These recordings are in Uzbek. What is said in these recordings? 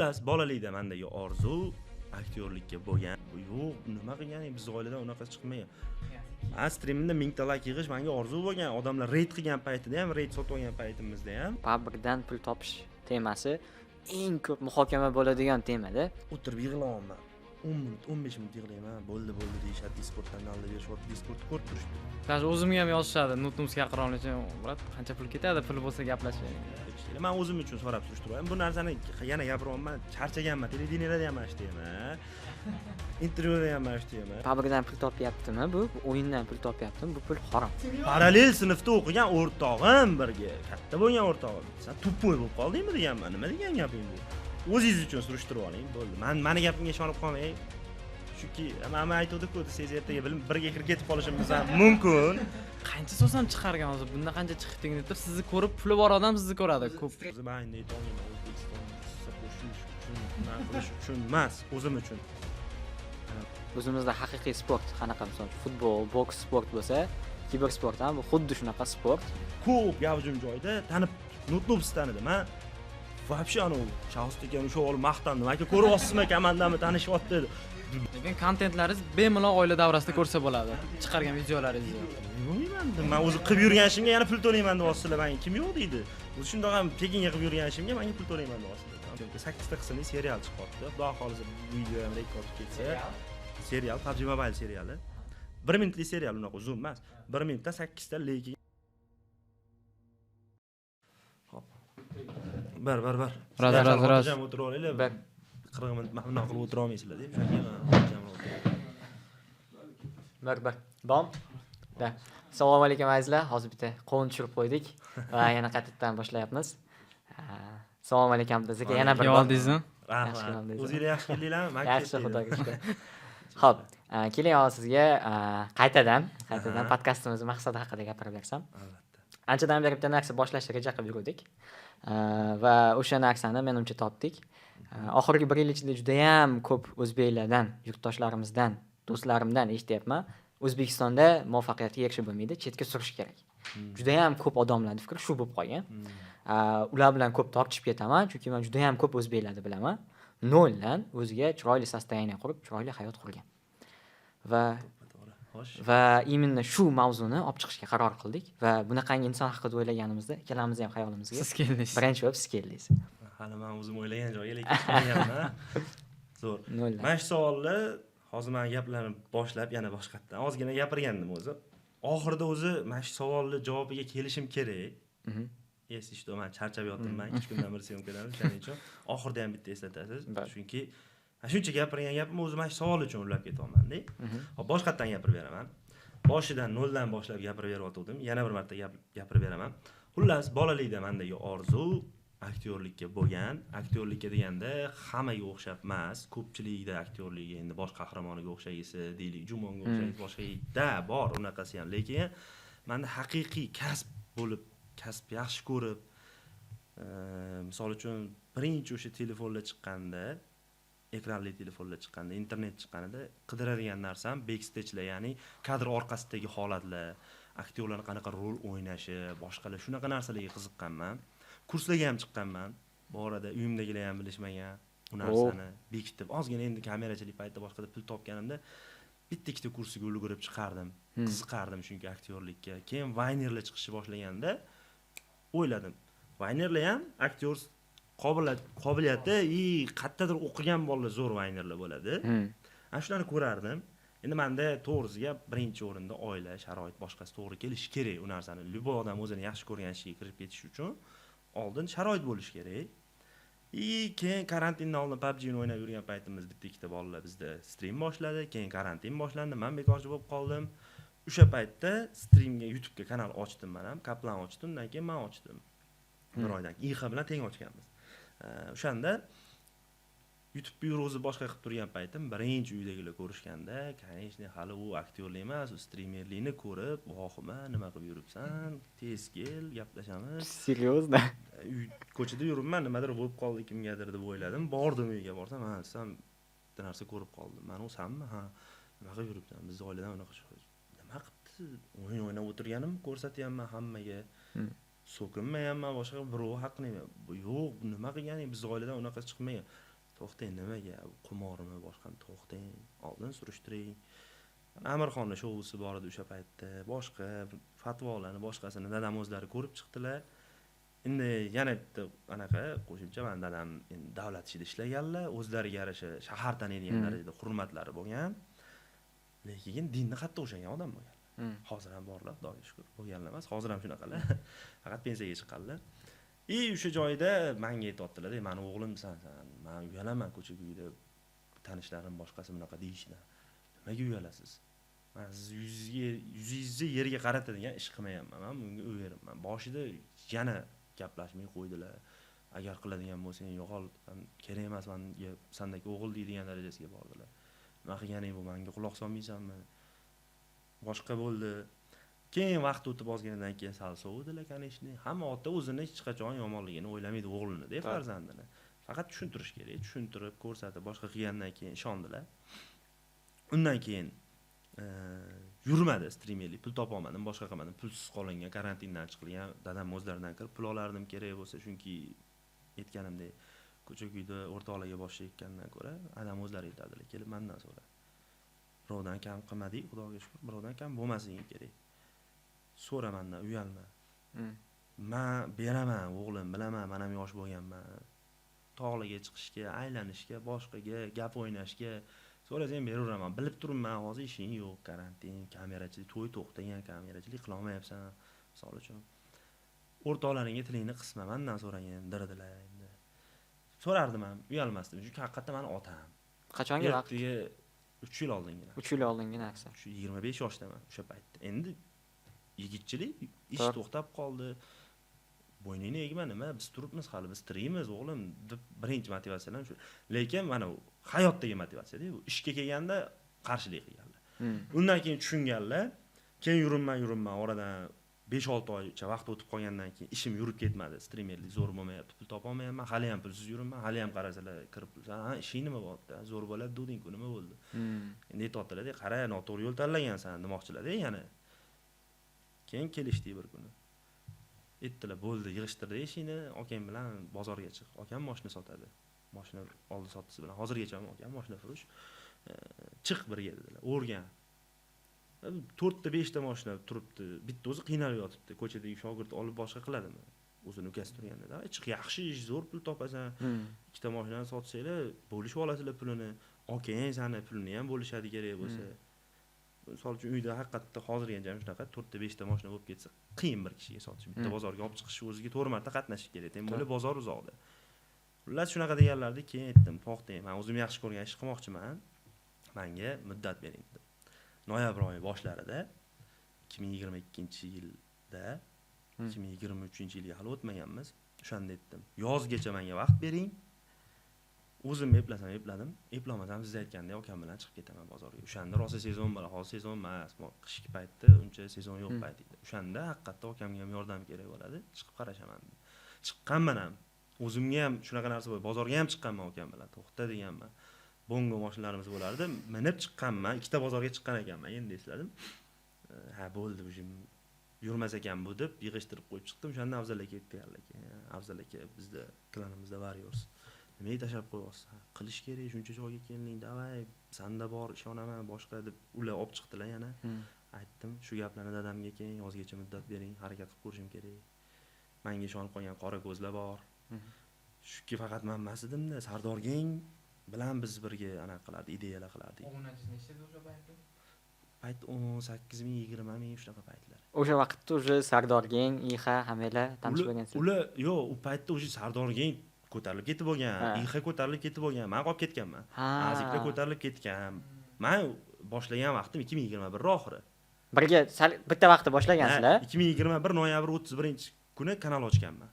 Xullas, bolalikda mendagi orzu aktyorlikka bo'lgan. Yo'q, nima qilganing biz oiladan unaqa chiqmagan. Streamda 1000 ta like yig'ish menga orzu bo'lgan. Odamlar raid qilgan paytida ham, raid sotib olgan paytimizda ham PUBG'dan pul topish temasi eng ko'p muhokama bo'ladigan temada. o'tirib yig'layapman. 10 minut, 15 minut yig'layman. Bo'ldi deyishadi, Discord kanalida berishyapti, Discord ko'rib turishdi. Даже o'zimga ham yozishadi, nutnus gapirolmay, "Brat, qancha pul ketadi? Pul bo'lsa gaplashaylik." Men o'zim uchun so'rab surishtiryapman. Bu narsani yana gapiryapman, charchaganman. Televideniyada ham eshitayman. Intervyuda ham eshitayman. PUBG'dan pul topyaptimi bu? O'yindan pul topyaptimi? Bu pul harom. Parallel sinfda o'qigan o'rtog'im birga, katta bo'lgan o'rtog'im. Sen tupoy bo'lib qoldingmi deganman. Nima degan gaping bu? O'zingiz uchun surishtirib oling, bo'ldi. Meni gapimga ishonib qolmang. Chunki men aytuvdik-ku, siz ertaga bilim birga kirib ketib qolishimiz ham mumkin. Qancha so'z ham chiqargan hozir. Bunda qancha chiqding deb sizni ko'rib, puli bor odam sizni ko'radi. Ko'p. O'zim ayni aytolmayman, O'zbekistonga qo'shilish uchun, nima qilish uchun emas, o'zim uchun. O'zimizda haqiqiy sport, qanaqa misol futbol, boks sport bo'lsa, kibersport ham bu xuddi shunaqa sport. Ko'p gavjum joyda tanib, nutnubs tanidim, ha. Вообще anu Shahustikani o'sha o'g'li maqtandi. Menga ko'ryapsizmi, komandamni tanishyapti dedi. Lekin kontentlaringiz bemalol oila davrasida ko'rsa bo'ladi. Chiqargan videolaringizni. Bilmayman, men o'zi qilib yurgan ishimga yana pul to'layman deyapsizlar. Menga kim yo'q deydi. O'zi shundoq ham Pekinga qilib yurgan ishimga menga pul to'layman deyapsizlar. 8 ta qismli serial chiqyapti. Xudo xolisa video ham rekord ketsa. Serial, PUBG Mobile seriali. 1 minutlik serial, unaqa uzun emas. 1 minutda 8 ta lekin. Hop. Bar. Raz. Jam o'tirib olinglar. Bir 40 minut mahmud qilib o'tira olmaysizlar deb shunga bir. Bom. Da. Assalomu alaykum azizlar. Hozir bitta qovun tushirib qo'ydik va yana qaytadan boshlayapmiz. Assalomu alaykum bizga yana bir Yo'ldingizmi? O'zingizlar yaxshi keldinglarmi? Men yaxshi, xudoga shukr. Xo'p, keling hozir sizga qaytadan podkastimiz maqsadi haqida gapirib bersam. Albatta. Anchadan beri bitta narsa boshlashga reja qilib yurdik. Va o'sha narsani menimcha topdik. Oxirgi 1 yil ichida juda ham ko'p o'zbeklardan, yurtdoshlarimizdan, do'stlarimdan eshityapman. O'zbekistonda muvaffaqiyatga erishib bo'lmaydi, chetga surish kerak. Juda ham ko'p odamlarning fikri shu bo'lib qolgan. Ular bilan ko'p tortishib ketaman, chunki men juda ham ko'p o'zbeklarni bilaman. Noldan o'ziga chiroyli sostoyaniya qurib, chiroyli hayot qurgan. Va именно shu mavzuni olib chiqishga qaror qildik va bunaqangi inson haqida o'ylaganimizda ikkalamiz ham xayolimizga Siz keldingiz. birinchi bo'lib siz keldingiz. Hali men o'zim o'ylagan joyga lekin kelmayapman. Zo'r. Mana shu savolni hozir men gaplarni boshlab yana boshqatdan ozgina gapirgandim o'zi. Oxirida o'zi mana shu savolni javobiga kelishim kerak. Esishdi, men charchab yotibman, 2 kundan beri syomkadan, shuning uchun oxirida ham bitta eslatasiz. Chunki shuncha gapirgan gapim o'zi mana shu savol uchun uylab ketyapman-da. Hop, boshqatdan gapirib beraman. Boshidan noldan boshlab gapirib berayotgandim. Yana bir marta gapirib beraman. Xullas, bolalikda mendagi orzu aktyorlikka bo'lgan. Aktyorlikka deganda hammaga o'xshab emas, ko'pchilikda aktyorlik endi bosh qahramoniga o'xshaysi, deylik, Jumonga o'xshaysi, boshqa bor unaqasi ham, lekin menda haqiqiy kasb bo'lib, kasb yaxshi ko'rib, misol uchun birinchi o'sha telefonlar chiqqanda, ekranli telefonlar chiqqanda, internet chiqqanida qidiradigan narsam backstage'lar, ya'ni kadr orqasidagi holatlar, aktyorlar qanaqa rol o'ynashi, boshqalar shunaqa narsalarga qiziqqanman. Kurslarga ham chiqqanman. Bu orada uyimdagilar ham bilishmagan u narsani bekitib, ozgina endi kamerachilik paytida boshqada pul topganimda bitta ikkita kursiga ulgurib chiqardim. Qiziqardim chunki aktyorlikka. Keyin Vaynerlar chiqishni boshlaganda o'yladim. Vaynerlar ham aktyor qobiliyati, qayerdadir o'qigan bolalar zo'r Vaynerlar bo'ladi. Ana shularni ko'rardim. Endi menda to'g'risiga birinchi o'rinda oila, sharoit, boshqasi to'g'ri kelishi kerak u narsani. Любой odam o'zini yaxshi ko'rgan ishiga kirib ketish uchun oldin sharoit bo'lishi kerak. Keyin karantindan oldin PUBG ni o'ynab yurgan paytimizda bitta ikkita bolalar bizda stream boshladi. Keyin karantin boshlandi, men bekorchi bo'lib qoldim. O'sha paytda streamga YouTube'ga kanal ochdim men ham, Kaplan ochdim, undan keyin men ochdim. Bir oydan keyin IX bilan teng ochganmiz. O'shanda YouTube byurosi boshqa qilib turgan paytim birinchi uydagilar ko'rishganda, конечно, hali u aktyorlik emas, u streamerlikni ko'rib, "Vohima, nima qilib yuribsan? Tez kel, gaplashamiz." Seriozda? Ko'chada yuribman, nimadir bo'lib qoldi kimgadir deb o'yladim. Bordim uyga, borsam, "Ha, sen bitta narsa ko'rib qoldim. Mana u sanmi? Ha, nima qilib yuribsan? Biz oiladan unaqa nima qilibdi? O'yin o'ynab o'tirganim ko'rsatyapman hammaga. So'kinmayapman, boshqa birov haqini. Yo'q, nima qilganing? Biz oiladan unaqa chiqmagan. to'xtang, nimaga qumormi boshqami, to'xtang, oldin surishtiring. Amirxonni shousi bor edi o'sha paytda, boshqa fatvolarni boshqasini dadam o'zlari ko'rib chiqdilar. Endi yana bitta anaqa qo'shimcha, men dadam endi davlat ishida ishlaganlar, o'zlariga yarasha shahar taniydigan darajada hurmatlari bo'lgan. Lekin dinni qattiq o'shagan odam bo'lgan. Hozir ham borlar, Xudoga shukr, bo'lganlar emas, hozir ham shunaqalar. Faqat pensiyaga chiqqanlar. O'sha joyda menga aytibdilar, "Mani o'g'limsan sen. Men uyalaman ko'chaga uyda tanishlarim boshqasi bunaqa deyishdan. Nimaga uyalasiz? Men siz yuzingizni yerga qaratadigan ish qilmayapman. Men bunga o'yerman." Boshida yana gaplashmay qo'ydilar. Agar qiladigan bo'lsang, yo'qol, kerak emas menga sendagi o'g'il deydigan darajasiga bordilar. Nima qilganing bu, menga quloq solmaysanmi? Boshqa bo'ldi. Keyin vaqt o'tib ozgandan keyin sal sovudilar, kanishni. Hamma ota o'zini hech qachon yomonligini o'ylamaydi o'g'lini, deb farzandini. Faqat tushuntirish kerak, tushuntirib, ko'rsatib, boshqa qilgandan keyin ishondilar. Undan keyin yurmadi streamerlik, pul topa olmadim, boshqa qilmadim. Pulsiz qolingan, karantindan chiqilgan, dadam o'zlaridan kirib pul olardim kerak bo'lsa, chunki aytganimdek ko'cha-kuyda o'rtoqlarga boshlayotgandan ko'ra, adam o'zlari aytadilar, kelib mendan so'ra. Birovdan kam qilmadik, Xudoga shukr, birovdan kam bo'lmasliging kerak. So'ra mendan, uyalma. Men beraman, o'g'lim, bilaman, men ham yosh bo'lganman. Tog'larga chiqishga, aylanishga, boshqaga, gap o'ynashga so'rasang beraveraman. Bilib turibman, hozir ishing yo'q, karantin, kamerachilik, to'y to'xtagan, kamerachilik qila olmayapsan, misol uchun. O'rtoqlaringga tilingni qisma, mendan so'ragin, dirdilar endi. So'rardim ham, uyalmasdim. Chunki haqiqatan meni otam. Qachongi vaqt? 3 yil oldingina. 3 yil oldingina aksa. 25 yoshdaman o'sha paytda. Endi yigitchilik ish to'xtab qoldi. Bo'yningni egma, nima? Biz turibmiz hali, biz tirikmiz, o'g'lim, deb birinchi motivatsiyalar shu. Lekin mana u hayotdagi motivatsiya-da, bu ishga kelganda qarshilik qilganlar. Undan keyin tushunganlar. Keyin yuribman, oradan 5-6 oycha vaqt o'tib qolgandan keyin ishim yurib ketmadi. Streamerlik zo'r bo'lmayapti, pul topa olmayapman, hali ham pulsiz yuribman, hali ham qarasalar kirib, "Ha, ishing nima bo'ldi? Zo'r bo'ladi deding-ku, nima bo'ldi?" Endi aytibdilar-da, "Qara, noto'g'ri yo'l tanlagansan", demoqchilar-da yana. Keyin kelishdik bir kuni. Aytdilar, "Bo'ldi, yig'ishtirdi ishingni, akang bilan bozorga chiq. Akam mashina sotadi. Mashina oldi sotisi bilan hozirgacha ham akam mashina furush. Chiq birga" dedilar. O'rgan. 4 ta 5 ta mashina turibdi. Bitta o'zi qiynalib yotibdi. Ko'chadagi shogird olib boshqa qiladimi? O'zini ukasi turganda. Chiq, yaxshi ish, zo'r pul topasan. 2 ta mashinani sotsanglar, bo'lishib olasizlar pulini. Akang sani pulini ham bo'lishadi kerak bo'lsa. Misol uchun uyda haqiqatda hozirgacha ham shunaqa 4 ta 5 ta mashina bo'lib ketsa, qiyin bir kishiga sotish. Bitta bozorga olib chiqish o'ziga 4 marta qatnashish kerak. Tem bo'lib bozor uzoqda. Xullas shunaqa deganlardi, keyin aytdim, "To'xtang, men o'zim yaxshi ko'rgan ish qilmoqchiman. Menga muddat bering" dedim. Noyabr oyi boshlarida 2022-yilda 2023-yilga hali o'tmaganmiz. O'shanda aytdim, "Yozgacha menga vaqt bering. O'zim epladim. Eplamasam siz aytgandek akam bilan chiqib ketaman bozorga." O'shanda rosa sezon bo'lar, hozir sezon emas, qishki paytda uncha sezon yo'q payt edi. O'shanda haqiqatda akamga ham yordam kerak bo'ladi, chiqib qarashaman. Chiqqanman ham. O'zimga ham shunaqa narsa bo'ldi. Bozorga ham chiqqanman akam bilan. To'xta deganman. Bongo mashinlarimiz bo'lardi. Minib chiqqanman, 2 ta bozorga chiqqan ekanman, endi esladim. Ha, bo'ldi, bu yurmas ekan bu deb yig'ishtirib qo'yib chiqdim. O'shanda Afzal aka aytganlar ekan. Afzal aka bizda klanimizda Warriors. Nimaga tashab qo'yapsan? Qilish kerak, shuncha joyga kelding, davay, senda bor, ishonaman, boshqa deb ular olib chiqdilar yana. Aytdim, shu gaplarni dadamga keyin yozgacha muddat bering, harakat qilib ko'rishim kerak. Menga ishonib qolgan qora ko'zlar bor. Shuki faqat men emas edimda, Sardor Gang bilan biz birga anaqa qilardik, ideyalar qilardik. Obunachi nechta edi o'sha paytda? Payt 18 ming, 20 ming shunaqa paytlar. O'sha vaqtda o'sha Sardor Gang, IXA hammalar tanishib bo'lgansiz. Ular yo'q, u paytda o'sha Sardor Gang ko'tarilib ketib bo'lgan, IXA ko'tarilib ketib bo'lgan. Men qolib ketganman. Aziklar ko'tarilib ketgan. Men boshlagan vaqtim 2021 oxiri. Birga bitta vaqtda boshlagansizlar? 2021 noyabr 31-kuni kanal ochganman.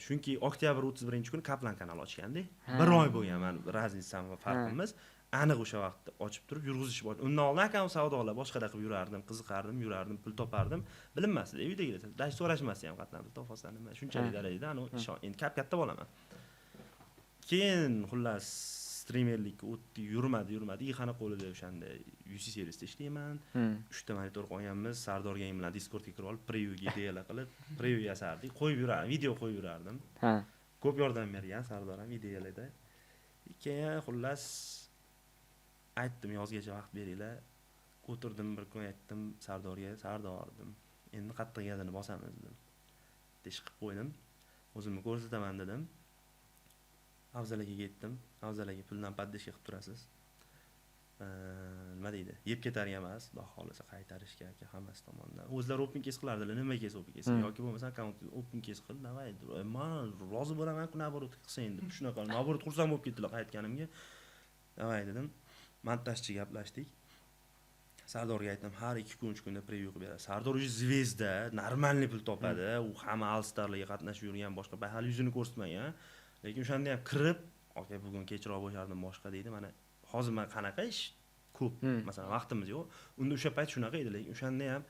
Chunki oktyabr 31-kuni Kaplan kanal ochganda, bir oy bo'lgan men raznisam va farqimiz. Aniq o'sha vaqtda ochib turib yurg'izish bor. Undan oldin akam savdolar boshqada qilib yurardim, qiziqardim, pul topardim. Bilinmasdi, uydagilar dash so'rashmasdi ham qatnab pul topasan nima, shunchalik darajada endi katta bo'laman. Keyin xullas streamerlikka o'tdi, yurmadi. Ixani qo'lida o'shanda UC servisda ishlayman. 3 ta monitor qo'yganmiz, Sardor Gang bilan Discordga kirib olib, previewga ideyalar qilib, preview yasardik, qo'yib yurardim, video qo'yib yurardim. Ko'p yordam bergan Sardor ham ideyalarda. keyin xullas aytdim yozgacha vaqt beringlar. O'tirdim bir kun aytdim Sardorga, Sardor dedim. Endi qattiq gadini bosamiz dedim. Ish qilib qo'ydim. O'zimni ko'rsataman dedim. Afzal akaga ketdim. Afzal aka puldan paddishga qilib turasiz. Nima deydi? Yeb ketarga emas, xudo xolisa qaytarishga aka hammasi tomonidan. O'zlari open case qilardilar, nima case open case yoki bo'lmasa akkaunt open case qil, davay. Men rozi bo'laman-ku, naborot qilsang deb. Shunaqa, naborot xursand bo'lib ketdilar qaytganimga. Davay dedim. Montajchi gaplashdik. Sardorga aytdim, har 2 kun 3 kunda preview qilib beradi. Sardor o'zi zvezda, normalniy pul topadi. U hamma All-Starlarga qatnashib yurgan, boshqa hali yuzini ko'rsatmagan. Lekin o'shanda ham kirib, aka bugun kechroq bo'shardim boshqa deydi. Mana hozir men qanaqa ish ko'p, masalan, vaqtimiz yo'q. Unda o'sha payt shunaqa edi, lekin o'shanda ham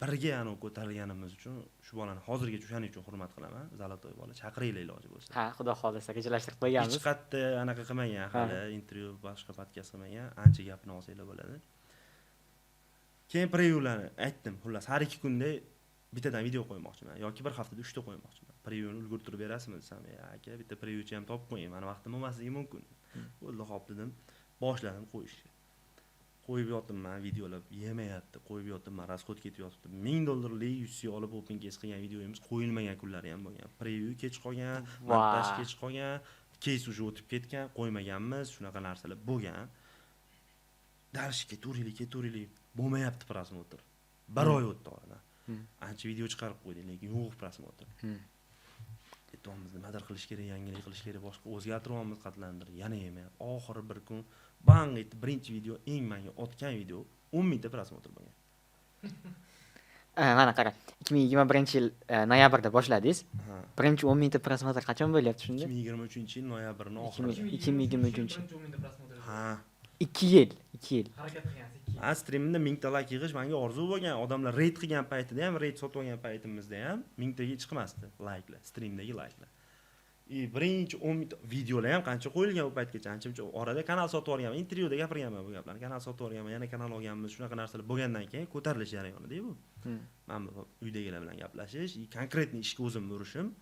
birga anu ko'tarilganimiz uchun shu bolani hozirgacha o'shaning uchun hurmat qilaman. Zalotoy bola, chaqiringlar iloji bo'lsa. Ha, xudo xolisa rejalashtirib qo'yganmiz. Hech qayerda anaqa qilmagan hali, intervyu, boshqa podkast qilmagan, ancha gapni olsanglar bo'ladi. Keyin previewlarni aytdim, xullas har 2 kunda bittadan video qo'ymoqchiman yoki bir haftada 3 ta qo'ymoqchiman. Previewni ulgurtirib berasizmi desam, aka bitta previewchi ham topib qo'ying, meni vaqtim bo'lmasligi mumkin. Bo'ldi, xo'p dedim. Boshladim qo'yishga. Qo'yib yotibman, videolar yemayapti, qo'yib yotibman, rasxod ketib yotibdi. $1000lik UC olib open case qilgan videoyimiz qo'yilmagan kunlari ham bo'lgan. Preview kech qolgan, montaj kech qolgan, case уже o'tib ketgan, qo'ymaganmiz, shunaqa narsalar bo'lgan. Dalish ketaveraylik. Bo'lmayapti prosmotr. 1 oy o'tdi oradan. Ancha video chiqarib qo'ydik, lekin yo'q prosmotr. Aytamiz, nimadir qilish kerak, yangilik qilish kerak, boshqa o'zgartiramiz, qatlantirib, yana yemayapti. Oxiri bir kun bang etdi, birinchi video, eng menga otgan video 10 ta prosmotr bo'lgan. Mana qara, 2021-yil noyabrda boshladingiz. Birinchi 10 ta prosmotr qachon bo'lyapti shunda? 2023-yil noyabrning oxirida. 2023-yil. Ha. 2 yil. Harakat qilgansiz 2 yil. Streamda 1000 ta like yig'ish menga orzu bo'lgan. Odamlar raid qilgan paytida ham, raid sotib olgan paytimizda ham 1000 taga chiqmasdi likelar, streamdagi likelar. Birinchi 10 ta videolar ham qancha qo'yilgan u paytgacha, ancha orada kanal sotib olganman, intervyuda gapirganman bu gaplarni. Kanal sotib olganman, yana kanal olganmiz, shunaqa narsalar bo'lgandan keyin ko'tarilish jarayonida bu. Men uydagilar bilan gaplashish, konkretniy ishga o'zim urishim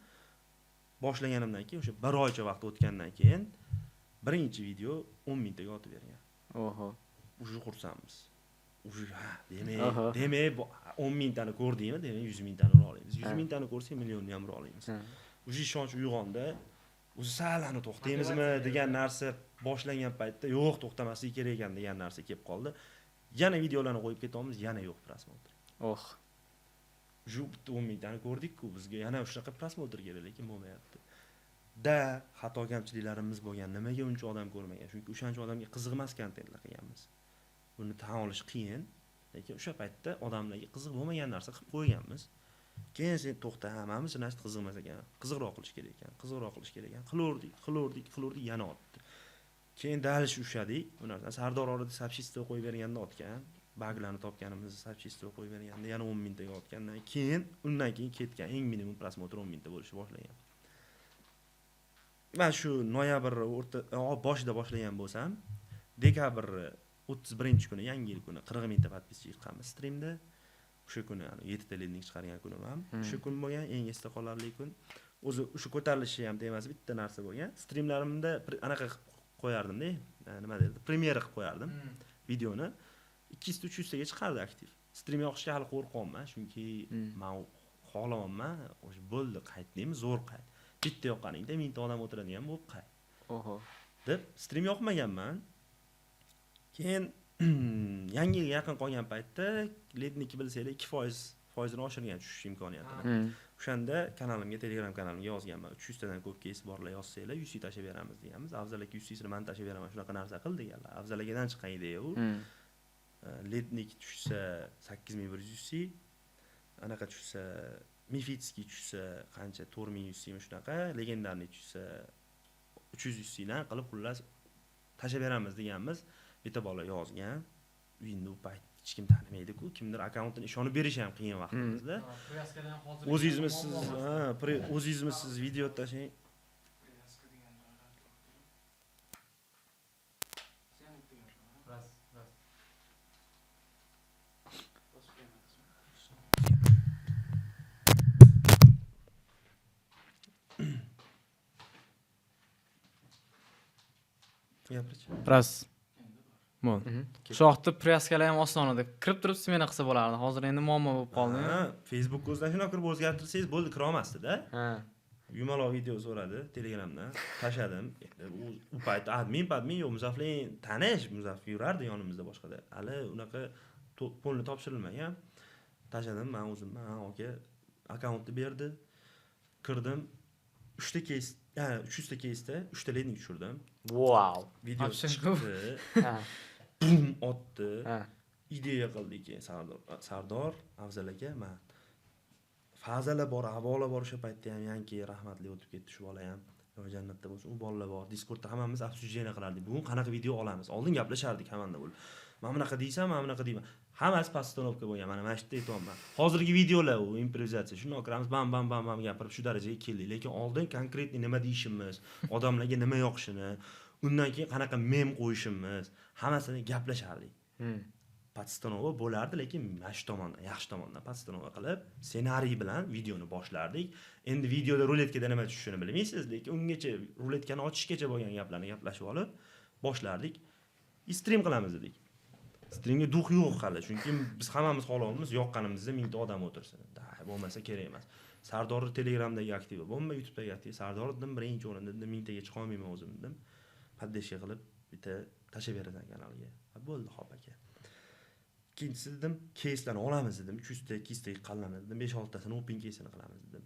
boshlaganimdan keyin o'sha 1 oycha vaqt o'tgandan keyin birinchi video 10 taga otib bergan. Oho. Уже xursandmiz. Уже demak 10 tani ko'rdingmi, demak 100 tani ura olamiz. 100 tani ko'rsak millionni ham ura olamiz. Уже ishonch uyg'ondi. O'zi salani to'xtaymizmi degan narsa boshlangan paytda yo'q, to'xtamaslik kerak ekan degan narsa kelib qoldi. Yana videolarni qo'yib ketamiz, yana yo'q prosmotr. Oh. Ju 10 tani ko'rdik-ku, bizga yana shunaqa prosmotr kerak, lekin bo'lmayapti. Xato kamchiliklarimiz bo'lgan. Nimaga uncha odam ko'rmagan? Chunki o'shancha odamga qiziqmas kontentlar qilganmiz. Buni tan olish qiyin, lekin o'sha paytda odamlarga qiziq bo'lmagan narsa qilib qo'yganmiz. Keyin sen to'xta, hammamiz narsa qiziqmas ekan. Qiziqroq qilish kerak ekan. Qilaverdik, yana otdi. Keyin dalish ushadik. Bu narsani Sardor orada subsistga qo'yib berganda otgan. Baglarni topganimizni subsistga qo'yib berganda yana 10 taga otgandan keyin, undan keyin ketgan eng minimum prosmotr 10 ta bo'lishi boshlagan. Men shu noyabr boshida boshlagan bo'lsam, dekabr 31-kuni, yangi yil kuni 40 ta podpischi chiqqanmiz streamda. O'sha kuni 7 ta lending chiqargan kunim ham. O'sha kun bo'lgan eng esda qolarli kun. O'zi o'sha ko'tarilishi ham emas, bitta narsa bo'lgan. Streamlarimda anaqa qo'yardim-da, nima deydi, premyera qilib qo'yardim videoni. 200-300 taga chiqardi aktiv. Stream yoqishga hali qo'rqyapman, chunki men xohlamayman, o'sha bo'ldi, qaytdingmi, zo'r qayt. Bitta yoqqaningda 1000 ta odam o'tiradigan bo'lib qayt. Oho. Deb stream yoqmaganman. Keyin yangi yilga yaqin qolgan paytda ledniki bilsanglar 2% oshirgan tushish imkoniyatini. O'shanda kanalimga, Telegram kanalimga yozganman. 300 tadan ko'p keys borlar yozsanglar, 100 tashib beramiz deganmiz. Afzal aka 100 ni men tashib beraman, shunaqa narsa qil deganlar. Afzal akadan chiqqan ideya u. Lednik tushsa 8100 anaqa tushsa, Mifitskiy tushsa qancha 4100 shunaqa, legendarniy tushsa 300 dan qilib xullas tashib beramiz deganmiz. Bitta bola yozgan. Windows payt hech kim tanimaydi-ku, kimdir akkauntini ishonib berish ham qiyin vaqtimizda. O'zingizmisiz video tashing. Gapirchi. Ras. Bo'ldi. Shu vaqtda pryaskalar ham osonada kirib turib smena qilsa bo'lardi. Hozir endi muammo bo'lib qoldi. Ha, Facebook o'zidan shunaqa kirib o'zgartirsangiz bo'ldi, kira olmasdi-da. Ha. Yumaloq video so'radi Telegramdan. Tashladim. U paytda admin yo'q, Muzaffar tanish, Muzaffar yurardi yonimizda boshqada. Hali unaqa pulni topshirilmagan. Tashladim, men o'zim, aka akkauntni berdi. Kirdim. 3 ta case, ya'ni 300 ta case'da 3 ta landing tushirdim. Wow. Video Obshirku. chiqdi. Ha. Bum otdi. Ha. Ideya qildik Sardor Afzal aka, men Fazala bor, Avola bor o'sha paytda ham yanki rahmatli o'tib ketdi shu bola ham. Yo jannatda bo'lsin. U bolalar bor. Discordda hammamiz обсуждение qilardik. Bugun qanaqa video olamiz? Oldin gaplashardik hammanda bo'lib. Men bunaqa deysan, men bunaqa deyman. Hammasi postanovka bo'lgan. Mana shu yerda aytyapman. Hozirgi videolar u improvizatsiya. Shundoq kiramiz, bam gapirib shu darajaga keldik. Lekin oldin konkretni nima deyishimiz, odamlarga nima yoqishini, undan keyin qanaqa mem qo'yishimiz, hammasini gaplashardik. Podstanova bo'lardi, lekin mana tomondan, yaxshi tomondan podstanova qilib, ssenariy bilan videoni boshlardik. Endi videoda ruletkada nima tushishini bilmaysiz, lekin ungacha ruletkani ochishgacha bo'lgan gaplarni gaplashib olib boshlardik. Stream qilamiz dedik. Streamga duh yo'q hali, chunki biz hammamiz xohlaymiz yoqqanimizda 1000 ta odam o'tirsin. Bo'lmasa kerak emas. Sardorning Telegramdagi aktivi bo'lma, YouTube'dagi aktivi. Sardorning birinchi o'rinda 1000 taga chiqa olmayman o'zim dedim. Poddeshga qilib bitta tashlab berasan kanalga. Bo'ldi, xo'p aka. Ikkinchisi dedim, case'larni olamiz dedim. 300 ta, 200 ta qallanadi dedim. 5-6 tasini open case'ini qilamiz dedim.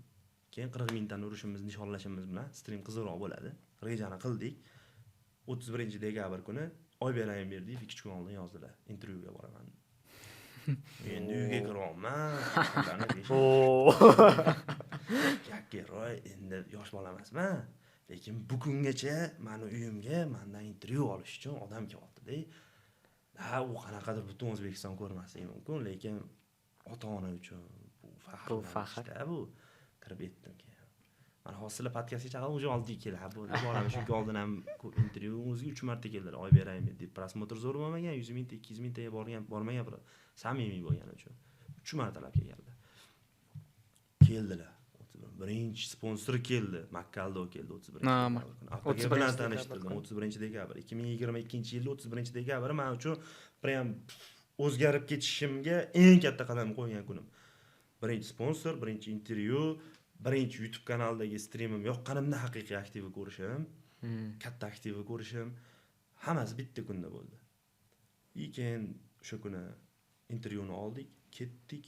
Keyin 40 mingtani urishimiz, nishonlashimiz bilan stream qizig'roq bo'ladi. Rejani qildik. 31-dekabr kuni Oyberayim berdik, 2 kun oldin yozdilar. Intervyuga boraman. Endi uyga kiraman. Yakkeroy, endi yosh bola emasman. Lekin bugungacha meni uyimga mendan intervyu olish uchun odam kelyapti-da. U qanaqadir butun O'zbekiston ko'rmasligi mumkin, lekin ota-ona uchun bu faxr. Bu kirib etdim keyin. Mana hozir podkastga chaqirib o'sha oldiga keladi. Bu boramiz, chunki oldin ham intervyuimizga 3 marta keldilar. Oy beraymi deb. Prosmotr zo'r bo'lmagan, 100 mingta, 200 mingtaga bormagan, samimiy bo'lgani uchun 3 martalab kelganlar. Keldilar. Birinchi sponsor keldi, Makkaldo keldi 31-dekabr. bilan tanishtirdim 31-dekabr. 2022-yilda 31-dekabr men uchun prям o'zgarib ketishimga eng katta qadam qo'ygan kunim. Birinchi sponsor, birinchi intervyu, birinchi YouTube kanalidagi streamim yoqqanimda haqiqiy aktivni ko'rishim, katta aktivni ko'rishim, hammasi bitta kunda bo'ldi. Keyin o'sha kuni intervyuni oldik, ketdik.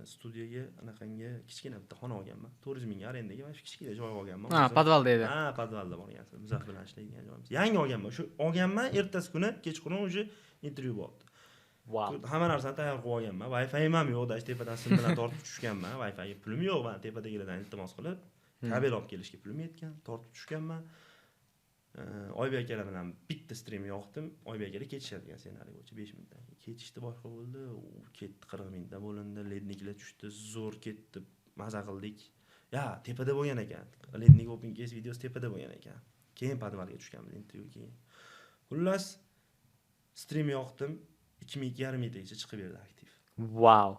Studiyaga anaqanga kichkina bitta xona olganman. 400 mingga arendaga mana shu kichkina joy olganman. Ha, podvalda edi. Ha, podvalda borgansiz. Muzaffar bilan ishlaydigan joyimiz. Yangi olganman. Shu olganman, ertasi kuni kechqurun uje intervyu bo'ldi. Wow. Hamma narsani tayyor qilib olganman. Wi-Fi ham yo'q, dash tepadan sim bilan tortib tushganman. Wi-Fi pulim yo'q, men tepadagilardan iltimos qilib, kabel olib kelishga pulim yetgan, tortib tushganman. Oybek akalar bilan bitta stream yoqdim. Oybek akalar ketishadigan ssenariy bo'yicha 5 mingdan. Ketishdi boshqa bo'ldi. U ketdi 40 mingdan bo'lindi. Ledniklar tushdi, zo'r ketdi. Maza qildik. Ya, tepada bo'lgan ekan. Lednik open case videosi tepada bo'lgan ekan. Keyin podvalga tushganmiz intervyu keyin. Xullas stream yoqdim. 2,5 mingtacha chiqib berdi aktiv. Wow.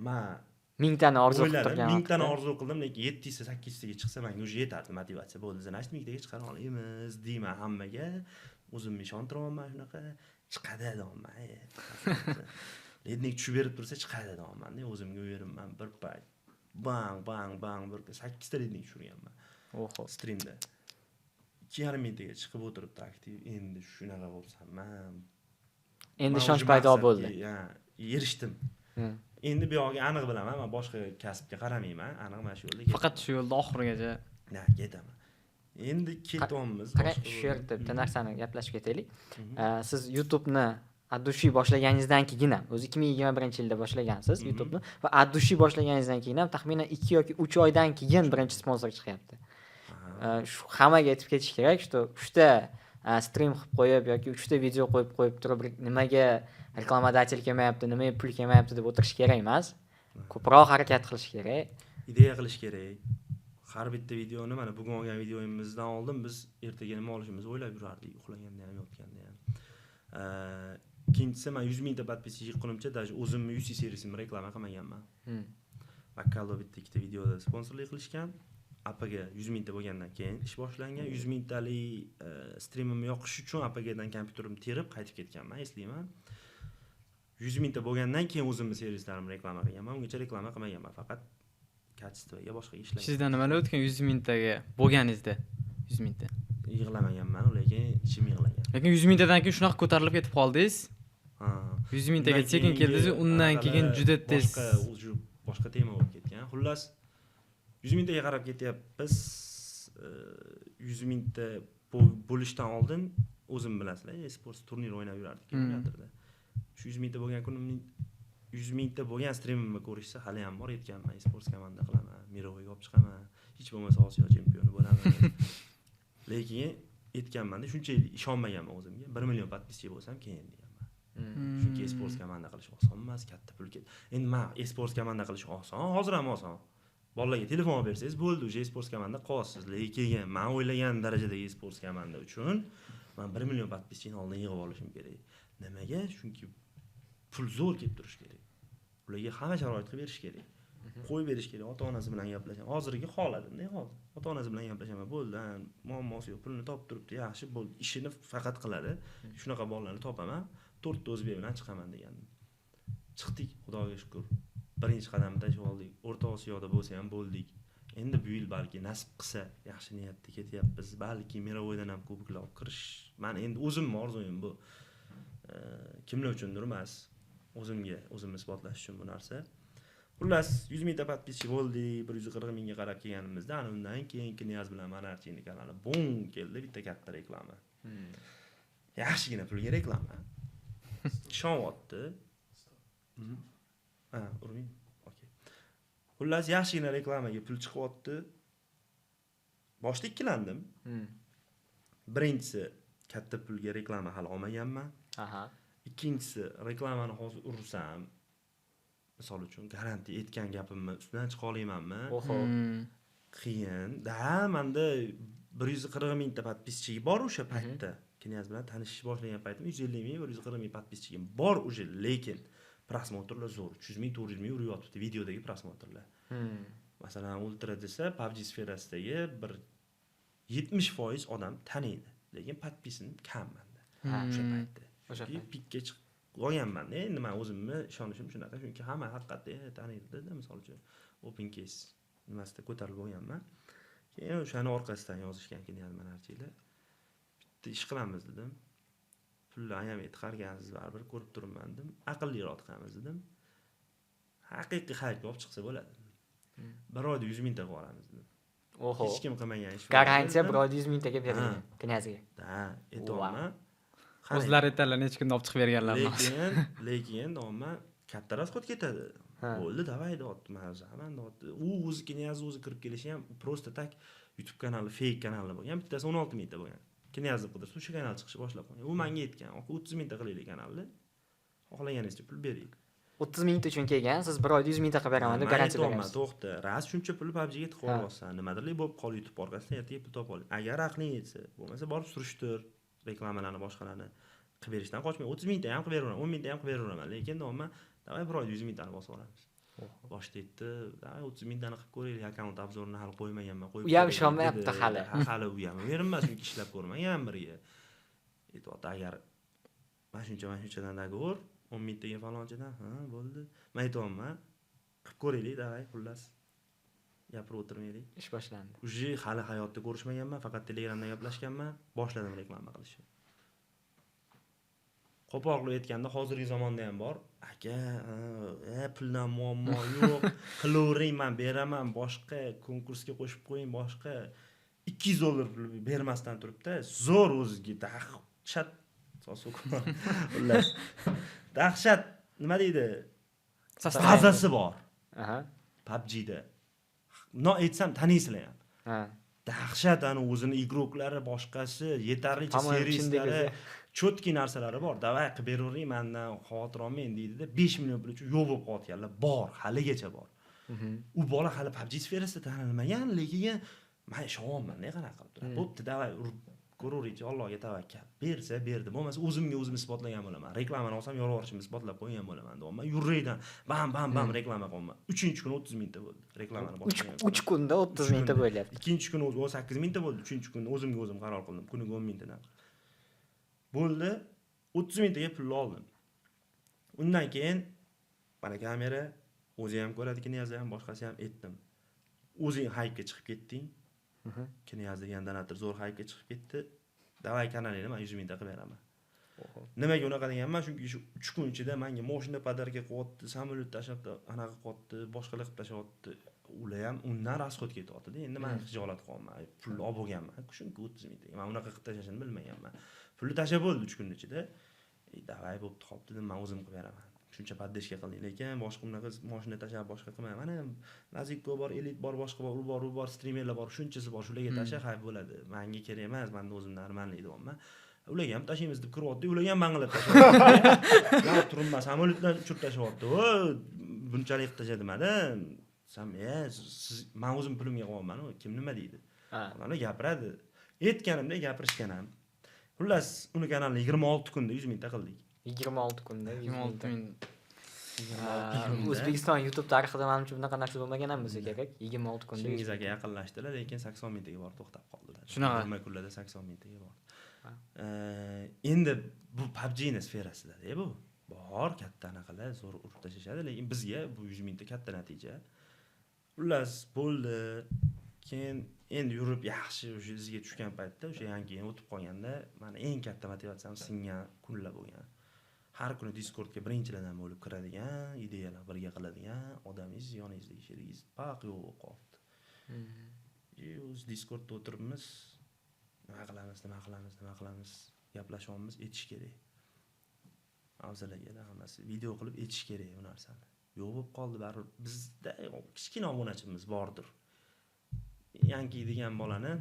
Men 1000 tani orzu qilib turgan. 1000 tani orzu qildim, lekin 700 ta 800 taga chiqsa menga уже yetardi motivatsiya. Bo'ldi, значит 1000 taga chiqara olamiz deyman hammaga. O'zimni ishontiraman shunaqa chiqadi deyman. Lednik tushib berib tursa chiqadi deyman-da, o'zimga o'yrimman bir payt. Bang bir 8 ta lednik tushirganman. Oho. Streamda. 2,5 ming taga chiqib o'tiribdi aktiv. Endi shunaqa bo'lsam, men Endi ishonch paydo bo'ldi. Erishdim. Endi bu yo'g'i aniq bilaman, men boshqa kasbga qaramayman, aniq mana shu yo'lda ketaman. Faqat shu yo'lda oxirigacha. Ketaman. Endi ketyapmiz. Shu yerda bitta narsani gaplashib ketaylik. Siz YouTube'ni addushi boshlaganingizdan keyin ham, o'zi 2021-yilda boshlagansiz YouTube'ni va addushi boshlaganingizdan keyin ham taxminan 2 yoki 3 oydan keyin birinchi sponsor chiqyapti. Shu hammaga aytib ketish kerak, что 3 ta stream qilib qo'yib yoki 3 ta video qo'yib turib nimaga reklamodatelь kelmayapti, nimaga pul kelmayapti deb o'tirish kerak emas. Ko'proq harakat qilish kerak. Ideya qilish kerak. Har bitta videoni mana bugun olgan videomizdan oldin biz ertaga nima olishimizni o'ylab yurardik, uxlaganda ham, yotganda ham. Ikkinchisi men 100 mingta podpisчик qilgunimcha даже o'zimni UC seriyasimni reklama qilmaganman. Makkaldo bitta ikkita videoda sponsorlik qilishgan. apaga 100 mingta bo'lgandan keyin ish boshlangan. 100 mingtalik streamimni yoqish uchun apagadan kompyuterimni terib qaytib ketganman, eslayman. 100 mingta bo'lgandan keyin o'zimni servislarimni reklama qilganman. Ungacha reklama qilmaganman, faqat kачествоga boshqa ishlagan. Sizdan nimalar o'tgan 100 mingtaga bo'lganingizda? 100 mingta. Yig'lamaganman, lekin ichim yig'lagan. Lekin 100 mingtadan keyin shunaqa ko'tarilib ketib qoldingiz. 100 mingtaga sekin keldingiz, undan keyin juda tez boshqa tema bo'lib ketgan. Xullas 100 mingtaga qarab ketyapmiz. 100 mingta bo'lishdan oldin o'zim bilasizlar, e-sport turnir o'ynab yurardik kimlardirda. Shu 100 mingta bo'lgan kunimning 100 mingta bo'lgan streamimni ko'rishsa, hali ham bor etganman, e-sport komanda qilaman, Mirovoyga olib chiqaman, hech bo'lmasa Osiyo chempioni bo'laman. Lekin aytganman-da, shunchalik ishonmaganman o'zimga. 1 million podpischi bo'lsam keyin deganman. Chunki e-sport komanda qilish oson emas, katta pul ket. Endi men e-sport komanda qilish oson, hozir ham oson. Bolalarga telefon bersangiz bo'ldi, o'sha e-sport komanda qolasiz. Lekin men o'ylagan darajadagi e-sport komanda uchun men 1 million podpischini oldin yig'ib olishim kerak. Nimaga? Chunki pul zo'r kelib turish kerak. Ularga hamma sharoit qilib berish kerak. Qo'yib berish kerak, ota-onasi bilan gaplashaman. Hozirgi holatimda hozir ota-onasi bilan gaplashaman. Bo'ldi, muammosi yo'q, pulni topib turibdi, yaxshi, bo'ldi. Ishini faqat qiladi. Shunaqa bolalarni topaman, 4 ta o'zbek bilan chiqaman degandim. Chiqdik, Xudoga shukr. Birinchi qadamni tashlab oldik. O'rta Osiyoda bo'lsa ham bo'ldik. Endi bu yil balki nasib qilsa, yaxshi niyatda ketyapmiz. Balki Mirovoydan ham kuboklar olib kirish. Men endi o'zimning orzuyim bu. Kimlar uchundir emas, o'zimni isbotlash uchun bu narsa. Xullas 100 mingta podpischi bo'ldi, 140 mingga qarab kelganimizda, undan keyin Kniyaz bilan Monarchiyning kanali bum keldi, bitta katta reklama. Yaxshigina pulga reklama. Ishonyapti. Urmang. Okey. Xullas yaxshigina reklamaga pul chiqyapti. Boshda ikkilandim. Birinchisi katta pulga reklama hali olmaganman. Ikkinchisi reklamani hozir ursam, misol uchun garantiya aytgan gapimni ustidan chiqa olamanmi? Qiyin. Menda 140 mingta podpischi bor o'sha paytda. Kniyaz bilan tanishish boshlagan paytim 150 ming, 140 ming podpischi bor o'sha, lekin prosmotrlar zo'r. 300 ming, 400 ming uryapti videodagi prosmotrlar. Masalan, Ultra desa, PUBG sferasidagi bir 70% odam taniydi, lekin podpisini kam menda. O'sha paytda. O'sha pikka chiqib olganman. Endi men o'zimni ishonishim shunaqa, chunki hamma haqiqatda taniydi-da, misol uchun Open Case nimasida ko'tarilib olganman. Keyin o'shani orqasidan yozishgan Kniyaz Monarchiylar. Bitta ish qilamiz dedim. Pullarni ham yetqargansiz, baribir ko'rib turibman dedim. Aqlliroq qilamiz dedim. Haqiqiy hayot olib chiqsa bo'ladi. Bir oyda 100 mingta qilib olamiz dedim. Hech kim qilmagan ish. Garantiya bir oyda 100 mingtaga berilgan Knyazga. Aytolman. O'zlari aytadilar, necha kunda olib chiqib berganlarni. Lekin noma katta rasxod ketadi. Bo'ldi, davay deyapti, mazzaman deyapti. U o'zi Knyaz o'zi kirib kelishi ham prosta tak YouTube kanali, fake kanali bo'lgan. Bittasi 16 mingta bo'lgan. Knyazni qidirsa o'sha kanal chiqishni boshlab qo'ygan. U menga aytgan, 30 mingta qilaylik kanalni. Xohlaganingizcha pul bering. 30 mingta uchun kelgan, siz bir oyda 100 mingta qilib beraman deb garantiya berasiz. To'xta, ras shuncha pul PUBG'ga tiqib olsan, nimadirli bo'lib qol YouTube orqasidan ertaga pul topib ol. Agar aqling yetsa, bo'lmasa borib surishtir, reklamalarni boshqalarni qilib berishdan qochmay, 30 mingta ham qilib beraman, 10 mingta ham qilib beraman, lekin nima, davay bir oyda 100 mingtani bosib olamiz. Boshda aytdi, 30 mingtani qilib ko'raylik, akkaunt obzorini hali qo'ymaganman, qo'yib. U ham ishonmayapti hali. Hali u ham berilmas, chunki ishlab ko'rmagan biriga. Aytdi, agar mana shunchadan dogovor 10 mingtaga falonchidan, bo'ldi. Men aytayapman, qilib ko'raylik, davay, xullas. Gapirib o'tirmaylik. Ish boshlandi. Uji hali hayotda ko'rishmaganman, faqat Telegramda gaplashganman, boshladim reklama qilishni. Qo'pol aytganda hozirgi zamonda ham bor. Aka, puldan muammo yo'q. Qilavering, men beraman, boshqa konkursga qo'shib qo'ying, boshqa $200 pul bermasdan turibdi. Zo'r o'ziga dahshat dahshat nima deydi? Bazasi bor. PUBG'da. No aytsam taniysizlar ham. Dahshat ana o'zini igroklari, boshqasi, yetarlicha serislari, cho'tki narsalari bor. Davay qilib beravering, mendan xavotir olmang deydi-da, 5 million pul uchun yo'q bo'lib qolganlar bor, haligacha bor. U bola hali PUBG sferasida tanilmagan, lekin men ishonyapman, qanaqa qilib turadi. Bo'pti, davay ko'raverichi, Allohga tavakkal. Bersa berdi, bo'lmasa o'zimga o'zim isbotlagan bo'laman. Reklamani olsam yolvorishimni isbotlab qo'ygan bo'laman deyapman. Yuraydan bam reklama qilaman. 3-chi kuni 30 mingta bo'ldi reklamani boshlagan. 3 kunda 30 mingta bo'lyapti. Ikkinchi kuni 8 mingta bo'ldi, 3-chi kuni o'zimga o'zim qaror qildim. Kuniga 10 mingtadan. Bo'ldi, 30 mingtaga pul oldim. Undan keyin mana kamera o'zi ham ko'radi, Knyazi ham, boshqasi ham etdim. O'zing haykka chiqib ketding. Knyazi degan donator zo'r haykka chiqib ketdi. Davay kanalingni men 100 mingta qilib beraman. Nimaga unaqa deganman? Chunki shu 3 kun ichida menga mashina podarka qilyapti, samolyot tashlab anaqa qilyapti, boshqalar qilib tashyapti. Ular ham undan rasxod ketyapti-da. Endi men xijolat qilyapman. Pul olib bo'lganman. Shunga 30 mingta. Men unaqa qilib tashlashini bilmaganman. Pulni tashlab bo'ldi 3 kun ichida. Davay bo'pti, xo'p dedim, men o'zim qilib beraman. Shuncha poddeshka qildik, lekin boshqa bunaqa mashina tashlab boshqa qilmayman. Mana Nazikko bor, Elit bor, boshqa bor, u bor, streamerlar bor, shunchasi bor, shularga tashlab hayf bo'ladi. Menga kerak emas, menda o'zimdan armanlik deyapman. Ularga ham tashlaymiz deb kiryapti, ularga ham mang'ilab tashlayapti. Ya turma, samolyotdan uchirib tashlayapti. Voy, bunchalik tashladim-da. Siz men o'zim pulimga qilyapman, kim nima deydi? Ular gapiradi. Aytganimda gapirishgan ham. Xullas, uni kanalni 26 kunda 100 mingta qildik. 26 kunda 26 ming. O'zbekiston YouTube tarixida menimcha bunaqa narsa bo'lmagan ham bo'lsa kerak. 26 kunda. Shingiz aka yaqinlashdilar, lekin 80 mingtaga borib to'xtab qoldilar. Shunaqa. Nima kunlarda 80 mingtaga bordi. Endi bu PUBG'ning sferasida-da bu. Bor katta anaqalar zo'r urib tashlashadi, lekin bizga bu 100 mingta katta natija. Xullas, bo'ldi. Keyin endi yurib yaxshi o'sha iziga tushgan paytda, o'sha yangi o'tib qolganda, mana eng katta motivatsiyam singan kunlar bo'lgan. Har kuni Discordga birinchilardan bo'lib kiradigan, ideyalar birga qiladigan odamingiz yoningizdagi sherigingiz paq yo'q bo'lib qoldi. O'z Discordda o'tiribmiz, nima qilamiz, gaplashyapmiz, etish kerak. Avzalaga hammasi video qilib etish kerak bu narsani. Yo'q bo'lib qoldi, baribir bizda kichkina obunachimiz bordir. Yangi degan bolani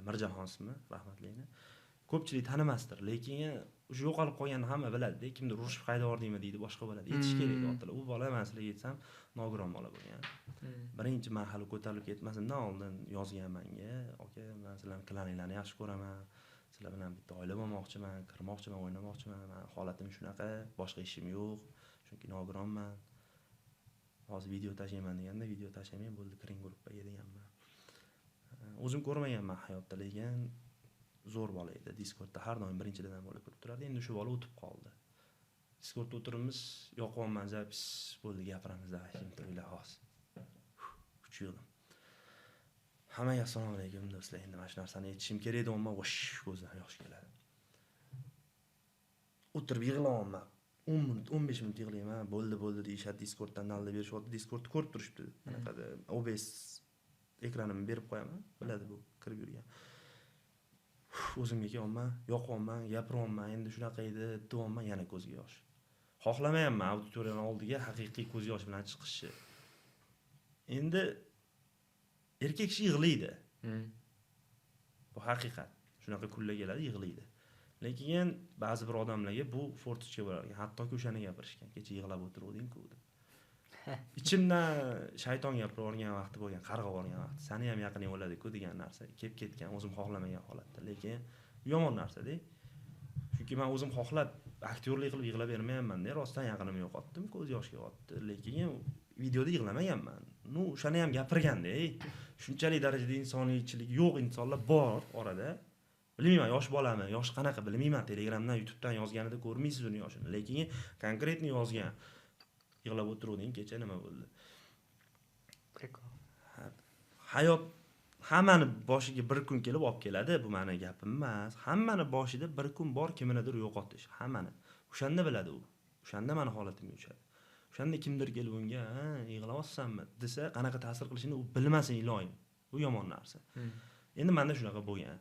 Mirjahon ismi, rahmatligini ko'pchilik tanimasdir, lekin o'sha yo'qolib qolganini hamma biladi-da. Kimdir urushib qayda bordingmi deydi, boshqa bo'ladi. Yetish kerak deyaptilar. U bola men sizlarga aytsam, nogiron bola bo'lgan. Birinchi men hali ko'tarilib ketmasimdan oldin yozgan menga, "Aka, men sizlarning klaninglarni yaxshi ko'raman. Sizlar bilan bitta oila bo'lmoqchiman, kirmoqchiman, o'ynamoqchiman. Men holatim shunaqa, boshqa ishim yo'q, chunki nogironman. Hozir video tashlayman deganda, video tashlamay bo'ldi, kiring gruppaga deganman. O'zim ko'rmaganman hayotda, lekin zo'r bola edi. Discordda har doim birinchilardan bo'lib turib turardi. Endi shu bola o'tib qoldi. Discordda o'tiribmiz, yoqyapman, zapis bo'ldi, gapiramiz da, kim turinglar hozir. Kuchiydim. Hammaga assalomu alaykum do'stlar. Endi mana shu narsani aytishim kerak edi, ammo ko'zdan yosh keladi. O'tirib yig'layapman. 10 minut, 15 minut yig'layman. Bo'ldi deyishadi, Discorddan nalda berishyapti. Discordni ko'rib turishdi. Anaqada OBS ekranimni berib qo'yaman. Biladi bu, kirib yurgan. O'zimga kelyapman, yoqyapman, gapiryapman. Endi shunaqa edi, deyapman, yana ko'zga yosh. Xohlamayapman auditoriyaning oldiga haqiqiy ko'z yosh bilan chiqishni. Endi erkak kishi yig'laydi. Bu haqiqat. Shunaqa kunlar keladi, yig'laydi. Lekin ba'zi bir odamlarga bu fortichka bo'lar ekan. Hattoki o'shani gapirishgan. Kecha yig'lab o'tiruvding-ku deb. Ichimdan shayton gapirib olgan vaqti bo'lgan, qarg'ab olgan vaqti. Seni ham yaqining bo'ladi-ku degan narsa kelib ketgan, o'zim xohlamagan holatda. Lekin yomon narsa-da. Chunki men o'zim xohlab aktyorlik qilib yig'lab bermayapman-da, rostdan yaqinim yo'qotdim, ko'z yosh kelyapti. Lekin videoda yig'lamaganman. O'shani ham gapirganda, shunchalik darajada insoniyatchilik yo'q insonlar bor orada. Bilmayman, yosh bolami, yosh qanaqa bilmayman. Telegramdan, YouTubedan yozganida ko'rmaysiz uni yoshini. Lekin konkretni yozgan. Yig'lab o'tiruvding, kecha nima bo'ldi? Hayot hammani boshiga bir kun kelib olib keladi, bu meni gapim emas. Hammani boshida bir kun bor kimnidir yo'qotish, hammani. O'shanda biladi u. O'shanda meni holatimga tushadi. O'shanda kimdir kelib unga, "Yig'layapsanmi?" desa, qanaqa ta'sir qilishini u bilmasin iloyim. Bu yomon narsa. Endi menda shunaqa bo'lgan.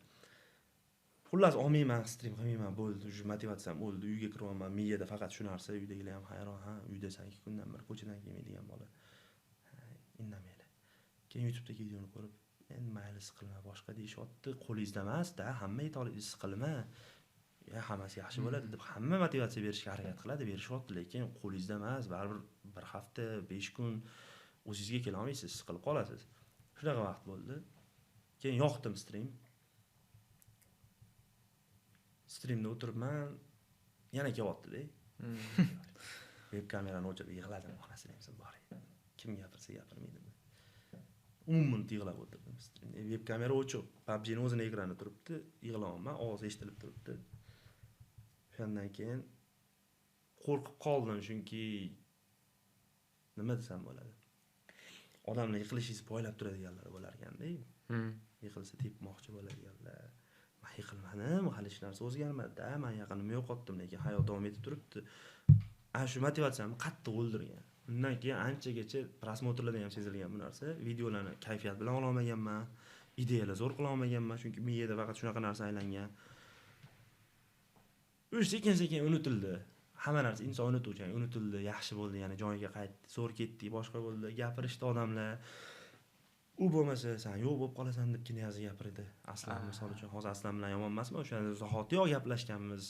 Xullas, olmayman, stream qilmayman, bo'ldi, shu motivatsiyam o'ldi. Uyga kiraman, miyada faqat shu narsa, uydagilar ham hayron, uyda san 2 kundan beri ko'chadan kelmaydigan bola. Indamaylar. Keyin YouTube'dagi videoni ko'rib, endi mayli siqilma, boshqa deyishyapti, qo'lingizda emas-da, hamma aytoladi, siqilma. Hammasi yaxshi bo'ladi deb hamma motivatsiya berishga harakat qiladi, berishyapti, lekin qo'lingizda emas, baribir bir hafta, 5 kun o'zingizga kela olmaysiz, siqilib qolasiz. Shunaqa vaqt bo'ldi. Keyin yoqdim stream. Streamda o'tiribman, yana kelyapti-da. Web kamerani o'chirib yig'ladim, onasiga ham bor edi. Kim gapirsa gapirmaydi. Umuman yig'lab o'tirdim. Web kamera o'chib, PUBG'ning o'zining ekrani turibdi, yig'layapman, ovoz eshitilib turibdi. Shundan keyin qo'rqib qoldim, chunki nima desam bo'ladi? Odamlar yiqilishingizni poylab turadiganlar bo'lar ekanda. Yiqilsa tepmoqchi bo'ladiganlar. Men yiqilmadim, hali hech narsa o'zgarmadi-da. Men yaqinimni yo'qotdim, lekin hayot davom etib turibdi. Ana shu motivatsiyamni qattiq o'ldirgan. Undan keyin anchagacha prosmotrlarda ham sezilgan bu narsa. Videolarni kayfiyat bilan ola olmaganman, ideyalar zo'r qila olmaganman, chunki miyada faqat shunaqa narsa aylangan. Sekin-sekin unutildi. Hamma narsa inson unutuvchan, unutildi, yaxshi bo'ldi, yana joyiga qaytdi, zo'r ketdi, boshqa bo'ldi, gapirishdi odamlar. U bo'lmasa, sen yo'q bo'lib qolasan deb kinoyazi gapirdi. Aslan misol uchun, hozir Aslan bilan yomon emasman, o'sha zahotiyoq gaplashganmiz.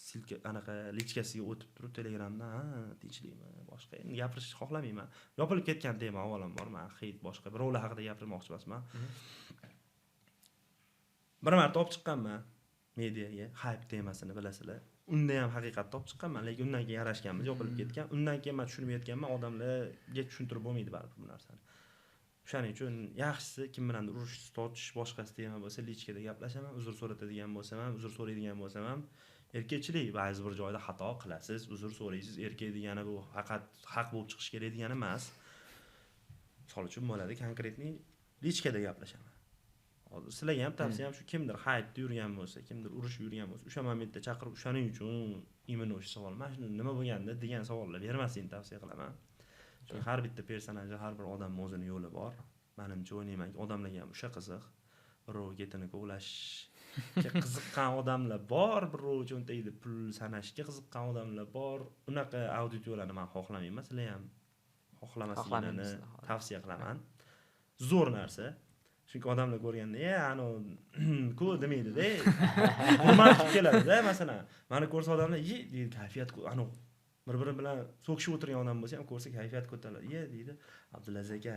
Silka anaqa lichkasiga o'tib turib Telegramdan, tinchlikmi, boshqa endi gapirish xohlamayman. Yopilib ketgan tema avvalambor, men hech boshqa birovlar haqida gapirmoqchi emasman. Bir marta olib chiqqanman mediaga, hype temasini bilasizlar. Unda ham haqiqatni olib chiqqanman, lekin undan keyin yarashganmiz, yopilib ketgan. Undan keyin men tushunib yetganman, odamlarga tushuntirib bo'lmaydi baribir bu narsani. Shuning uchun yaxshisi kim bilan urush, tortish, boshqasi tema bo'lsa, lichkada gaplashaman, uzr so'ratadigan bo'lsam ham, uzr so'raydigan bo'lsam ham, erkakchilik ba'zi bir joyda xato qilasiz, uzr so'raysiz. Erkak degani bu faqat haq bo'lib chiqish kerak degani emas. Misol uchun bo'ladi, konkretniy lichkada gaplashaman. Hozir sizlarga ham tavsiyam shu, kimdir haytda yurgan bo'lsa, kimdir urush yurgan bo'lsa, o'sha momentda chaqirib, o'shaning uchun imенно o'sha savol, mana shuni nima bo'lganda degan savollar bermaslikni tavsiya qilaman. Chunki har bitta personajda har bir odamning o'zining yo'li bor. Menimcha o'ylaymanki, odamlarga ham o'sha qiziq. Birov ketini kovlashga qiziqqan odamlar bor, birov cho'ntagida pul sanashga qiziqqan odamlar bor. Unaqa auditoriyalarni men xohlamayman, sizlar ham xohlamasligini tavsiya qilaman. Zo'r narsa. Chunki odamlar ko'rganda, ano ku demaydi-da. Hurmat keladi-da, masalan. Meni ko'rsa odamlar, deydi, kayfiyat ano bir-biri bilan so'kishib o'tirgan odam bo'lsa ham ko'rsa kayfiyat ko'tariladi. Deydi, Abdulaziz aka.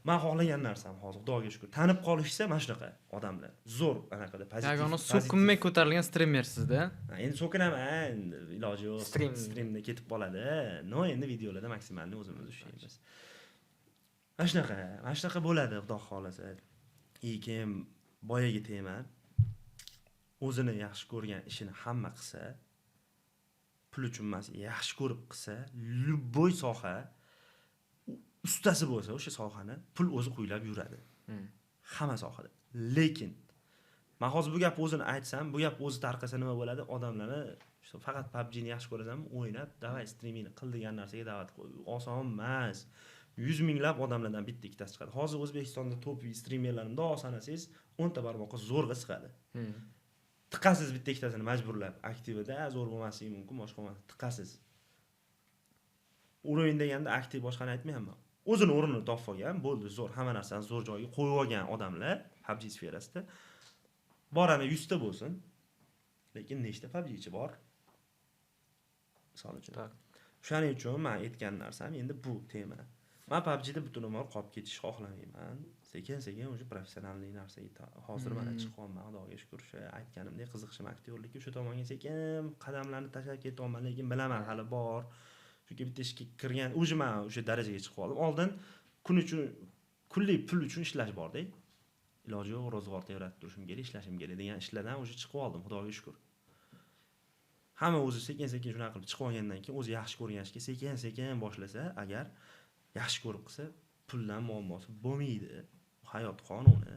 Men xohlagan narsam hozir, Xudoga shukr. Tanib qolishsa mana shunaqa odamlar. Zo'r anaqada pozitiv. Yagona so'kinmay ko'tarilgan streamersizda. Endi so'kinaman, iloji yo'q. Streamda ketib qoladi. No, endi videolarda maksimalni o'zimiz ushlaymiz. Mana shunaqa bo'ladi, Xudo xolasa. Keyin boyaga tema. O'zini yaxshi ko'rgan ishini hamma qilsa, pul uchun emas, yaxshi ko'rib qilsa, любой soha ustasi bo'lsa, o'sha sohani pul o'zi qo'ylab yuradi. Hamma sohada. Lekin men hozir bu gap o'zini aytsam, bu gap o'zi tarqasa nima bo'ladi? Odamlarni faqat PUBG'ni yaxshi ko'rasanmi, o'ynab, davay streamingni qil degan narsaga da'vat qo'y. Oson emas. 100 minglab odamlardan bitta ikkitasi chiqadi. Hozir O'zbekistonda top streamerlarni mundoq sanasangiz, 10 ta barmoqqa zo'rg'a chiqadi. Tiqasiz bitta ikkitasini majburlab, aktivida zo'r bo'lmasligi mumkin, boshqa emas. Tiqasiz. O'yin deganda aktiv boshqani aytmayapman. O'zini o'rnini topib olgan, bo'ldi, zo'r, hamma narsani zo'r joyga qo'yib olgan odamlar PUBG sferasida borani 100 ta bo'lsin. Lekin nechta PUBG'chi bor? Misol uchun. Shuning uchun men aytgan narsam endi bu tema. Men PUBG'da butun umr qolib ketish xohlamayman. Sekin-sekin o'sha professionallik narsaga hozir mana chiqyapman, Xudoga shukr. O'sha aytganimdek qiziqishim aktyorlikka o'sha tomonga sekin qadamlarni tashlab ketyapman, lekin bilaman hali bor. Chunki bitta ishga kirgan, men o'sha darajaga chiqib qoldim. Oldin kun uchun, kunlik pul uchun ishlash bor-da. Iloji yo'q, ro'zg'or tayyorlatib turishim kerak, ishlashim kerak degan ishlardan o'sha chiqib oldim, Xudoga shukr. Hamma o'zi sekin-sekin shunaqa qilib chiqib olgandan keyin o'zi yaxshi ko'rgan ishga sekin-sekin boshlasa, agar yaxshi ko'rib qilsa, puldan muammosi bo'lmaydi. Hayot qonuni.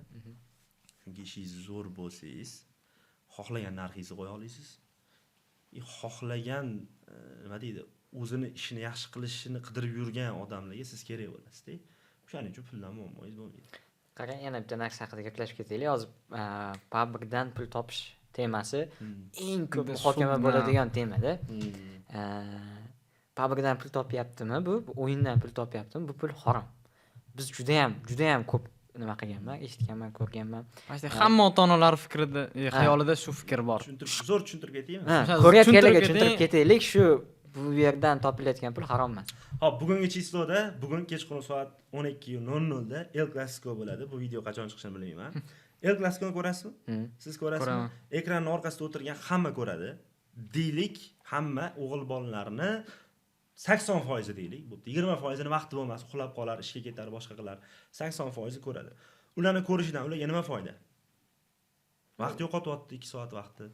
Chunki ishingiz zo'r bo'lsangiz, xohlagan narxingizni qo'ya olasiz. Xohlagan nima deydi, o'zini ishini yaxshi qilishini qidirib yurgan odamlarga siz kerak bo'lasiz-da. Shuning uchun puldan muammoingiz bo'lmaydi. Qarang, yana bitta narsa haqida gaplashib ketaylik. Hozir PUBG'dan pul topish temasi eng ko'p muhokama bo'ladigan temada. PUBG'dan pul topyaptimi bu? O'yindan pul topyaptimi? Bu pul harom. Biz juda ham ko'p nima qilganman, eshitganman, ko'rganman. Mana hamma ota-onalar fikrida, xayolida shu fikr bor. Zo'r tushuntirib ketaymi? Ko'rayotganlarga tushuntirib ketaylik, shu bu yerdan topilayotgan pul harom emas. Hop, bugungi chistoda, bugun kechqurun soat 12:00 da El Clasico bo'ladi. Bu video qachon chiqishini bilmayman. El Clasico'ni ko'rasizmi? Siz ko'rasizmi? Ko'raman. Ekranning orqasida o'tirgan hamma ko'radi. Deylik, hamma o'g'il bolalarni 80% deylik. Bu 20%ni vaqti bo'lmas, uxlab qolar, ishga ketar, boshqa qilar. 80% ko'radi. Ularni ko'rishidan ularga nima foyda? Vaqt yo'qotyapti, 2 soat vaqti.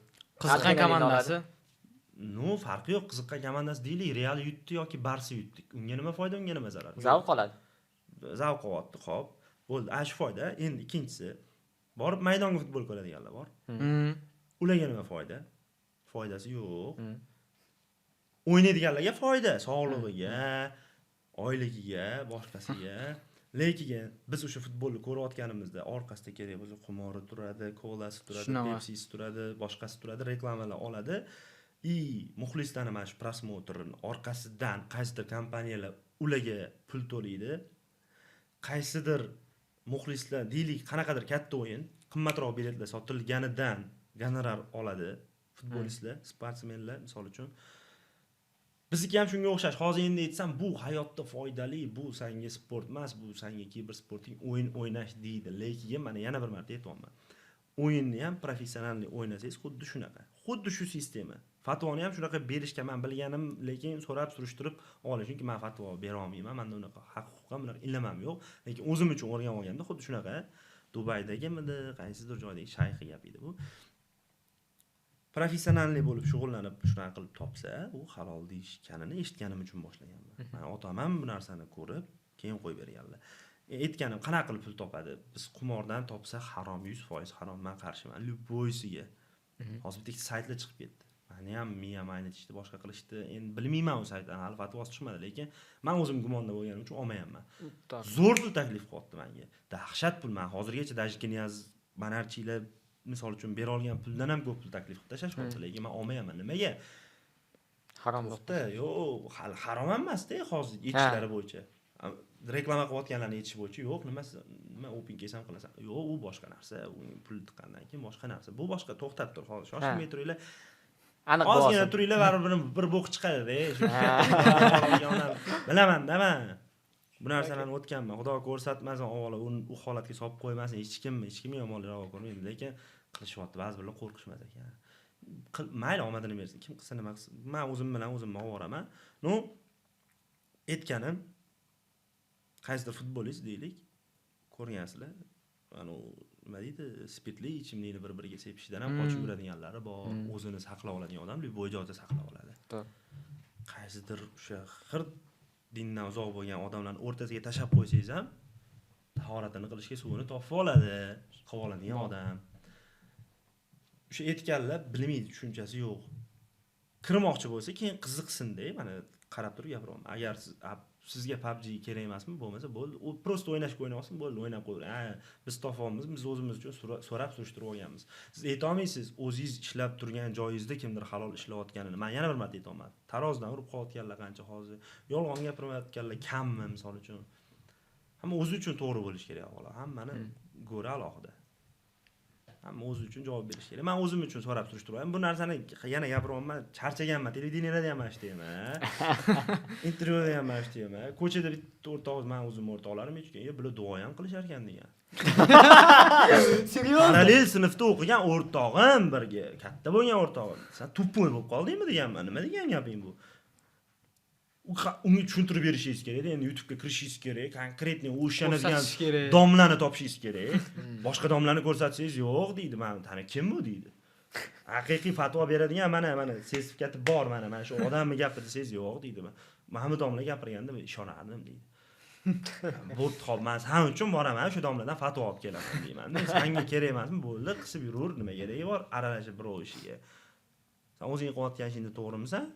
Qiziqqan komandasi. Farqi yo'q. Qiziqqan komandasi deylik, Real yutdi yoki Barsa yutdi. Unga nima foyda, unga nima zarar? Zavq oladi. Zavq olyapti, xo'p. Bo'ldi, shu foyda. Endi ikkinchisi, borib maydonga futbol ko'radiganlar bor. Ularga nima foyda? Foydasi yo'q. O'ynaydiganlarga foyda, sog'lig'iga, oyligiga, boshqasiga. Lekin biz o'sha futbolni ko'rayotganimizda orqasida kerak bo'lsa qumori turadi, kolasi turadi, Pepsisi turadi, boshqasi turadi, reklamalar oladi. Muxlislarning mana shu prosmotrning orqasidan qaysidir kompaniyalar ularga pul to'laydi. Qaysidir muxlislar deylik, qanaqadir katta o'yin, qimmatroq biletlar sotilganidan gonorar oladi futbolistlar, sportsmenlar misol uchun. Bizniki ham shunga o'xshash. Hozir endi aytsam, bu hayotda foydali, bu senga sport emas, bu senga kibersporting o'yin o'ynash deydi. Lekin mana yana bir marta aytayapman. O'yinni ham professional o'ynasangiz xuddi shunaqa. Xuddi shu sistema. Fatvoni ham shunaqa berishga men bilganim, lekin so'rab surishtirib olish, chunki men fatvo bera olmayman. Menda unaqa haq-huquqim, unaqa ilmim yo'q. Lekin o'zim uchun o'rganib olganda xuddi shunaqa. Dubaydagimidi, qaysidir joydagi shayxi gap edi bu. Professionallik bo'lib shug'ullanib shunaqa qilib topsa, u halol deyishganini eshitganim uchun boshlaganman. Men otam ham bu narsani ko'rib, keyin qo'yib berganlar. Aytganim, qanaqa qilib pul topadi? Biz qumordan topsa harom, 100% harom, men qarshiman. Любойsiga. Hozir bitta saytlar chiqib ketdi. Meni ham miyam aynitishdi, boshqa qilishdi. Endi bilmayman u saytdan, hali fatvosi chiqmadi, lekin men o'zim gumonda bo'lganim uchun olmayapman. Zo'r pul taklif qilyapti menga. Dahshat pul. Men hozirgacha Dajkiniyaz Banarchilar misol uchun bera olgan puldan ham ko'p pul taklif qilib tashlashmoqda, lekin men olmayapman. Nimaga? Harom bo'ldi. Yo'q, hali harom emas-da hozir yetishlari bo'yicha. Reklama qilayotganlarni yetish bo'yicha yo'q, nima open case ham qilasan. Yo'q, u boshqa narsa, uning pul tiqqandan keyin boshqa narsa. Bu boshqa, to'xtab tur, hozir shoshilmay turinglar. Aniq ozgina turinglar, baribir bir bo'q chiqadi-da. Bilaman-da men. Bu narsalarni o'tganman. Xudo ko'rsatmasin, avvalo u holatga solib qo'ymasin, hech kim yomonlik ravo ko'rmaydi, lekin qilishyapti, ba'zi birlar qo'rqishmas ekan. Mayli, omadini bersin, kim qilsa nima qilsin. Men o'zim bilan o'zim ovoraman. Aytganim, qaysidir futbolist deylik, ko'rgansizlar, nima deydi, spirtli ichimlikni bir-biriga sepishdan ham qochib yuradiganlari bor, o'zini saqlab oladigan odam bo'y joyda saqlab oladi. Qaysidir o'sha xir dindan uzoq bo'lgan odamlarni o'rtasiga tashab qo'ysangiz ham tahoratini qilishga suvini topib oladi, qilib oladigan odam. O'sha aytganlar bilmaydi, tushunchasi yo'q. Kirmoqchi bo'lsa, keyin qiziqsin-da, mana qarab turib gapiryapman. Agar sizga PUBG kerak emasmi, bo'lmasa bo'ldi. U prosta o'ynashga o'ynayolsin, bo'ldi, o'ynab qo'ying. Biz topamiz, biz o'zimiz uchun so'rab surishtirib olganmiz. Siz aytolmaysiz, o'zingiz ishlab turgan joyingizda kimdir halol ishlayotganini. Men yana bir marta aytaman. Tarozdan urib qolayotganlar qancha hozir. Yolg'on gapirmayotganlar kammi, misol uchun. Hamma o'zi uchun to'g'ri bo'lish kerak, avvalo. Hammani go'ri alohida. Hamma o'zi uchun javob berish kerak. Men o'zim uchun so'rab surishtiryapman. Bu narsani yana gapiryapman, charchaganman. Televideniyada ham eshitayman. Intervyuda ham eshitayman. Ko'chada bitta o'rtoq, men o'zim o'rtoqlarim eshitgan, bular duo ham qilishar ekan degan. Serios? Parallel sinfda o'qigan o'rtog'im birga, katta bo'lgan o'rtog'im. Sen tuppoy bo'lib qoldingmi deganman. Nima degan gaping bu? Unga tushuntirib berishingiz kerak. Endi YouTube'ga kirishingiz kerak, konkretni o'shanadigan domlani topishingiz kerak. Boshqa domlarni ko'rsatsangiz yo'q deydi. Men tani kim bu deydi. Haqiqiy fatvo beradigan mana sertifikati bor, mana shu odamni gapirdi desangiz yo'q deydi. Mahmud domla gapirganda men ishonardim deydi. Bu xo'p, men sen uchun boraman, shu domladan fatvo olib kelaman deyman. Senga kerak emasmi? Bo'ldi, qisib yurur, nima keragi bor aralashib birov ishiga. Sen o'zing qilayotgan ishingda to'g'rimisan?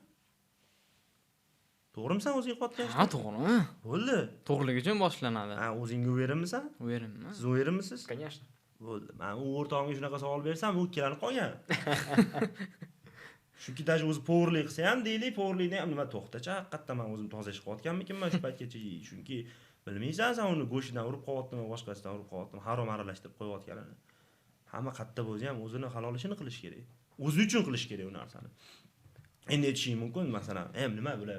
To'g'rimisan o'zing qilayotgan ishingda? Ha, to'g'rimi? Bo'ldi. To'g'riligi uchun boshlanadi. Ha, o'zingga o'yerinmisan? O'yerinmi? Siz o'yerinmisiz? Конечно. Bo'ldi. Men u o'rtog'imga shunaqa savol bersam, u ikkilanib qolgan. Chunki даже o'zi powerlik qilsa ham deylik, powerlikni ham nima to'xtacha, haqiqatdan men o'zim toza ish qilayotganmikinman shu paytgacha, chunki bilmaysan sen uni go'shtidan urib qo'yaptimi, boshqasidan urib qo'yaptimi, harom aralashtirib qo'yayotganini. Hamma qatta bo'lsa ham o'zini halol ishini qilish kerak. O'zi uchun qilish kerak u narsani. Endi aytishim mumkin, masalan, nima bular,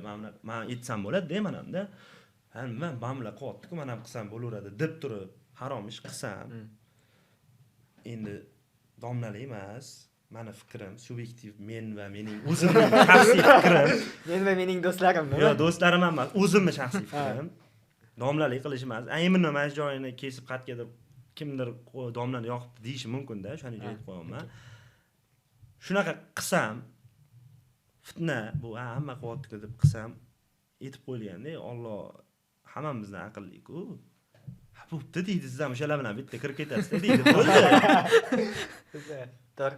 men aytsam bo'ladi-da, menamda. Ha, men bular qilyapti-ku, men ham qilsam bo'laveradi deb turib, harom ish qilsam. endi domlali emas, mani fikrim subyektiv, men va mening o'zimning shaxsiy fikrim. Men va mening do'stlarimmi? Yo'q, do'stlarim emas, o'zimning shaxsiy fikrim. Domlalik qilish emas. Aynan mana shu joyini kesib qatga kimdir domlani yoqibdi deyishi mumkin-da, o'shani joyga aytib qo'yaman. Shunaqa qilsam fitna bu hamma qilyapti deb qilsam aytib qo'yilganda, Alloh hammamizdan aqlli-ku. Bo'pti deydi, siz ham o'shalar bilan bitta kirib ketasiz deydi. Bo'ldi. To'g'ri.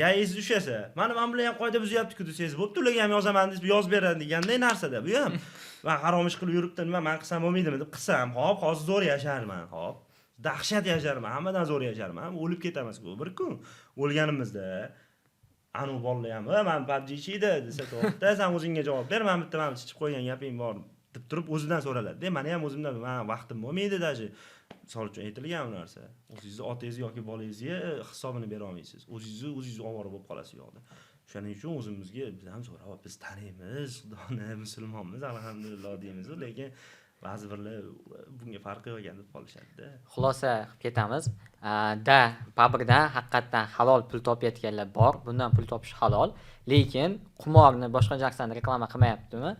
Gayingiz ushasa, mana bilan ham qoida buzyapti-ku desangiz, bo'pti, ularga ham yozaman deb yozib beradi deganday narsada bu ham. Va harom ish qilib yuribdi, nima men qilsam bo'lmaydimi deb qilsam, hop, hozir zo'r yasharman, hop. Dahshat yasharman, hammadan zo'r yasharman. O'lib ketamiz-ku bir kun. O'lganimizda anu bolalar ham, "Men PUBG ichida" desa, to'xta, sen o'zingga javob ber, men bitta mana chiqib qo'ygan gaping bor deb turib o'zidan so'raladi. Meni ham o'zimdan, men vaqtim bo'lmaydi dashi. Misol uchun aytilgan bu narsa. O'zingizni otangiz yoki bolangizga hisobini bera olmaysiz. O'zingiz ovora bo'lib qolasiz u yoqda. Shuning uchun o'zimizga biz ham so'rab, biz taniymiz, Xudoni musulmonmiz, alhamdulillah deymiz, lekin ba'zi birlar bunga farqi yo'q ekan deb qolishadi-da. Xulosa qilib ketamiz. PUBGdan haqiqatan halol pul topayotganlar bor. Bundan pul topish halol, lekin qumorni boshqa narsani reklama qilmayaptimi?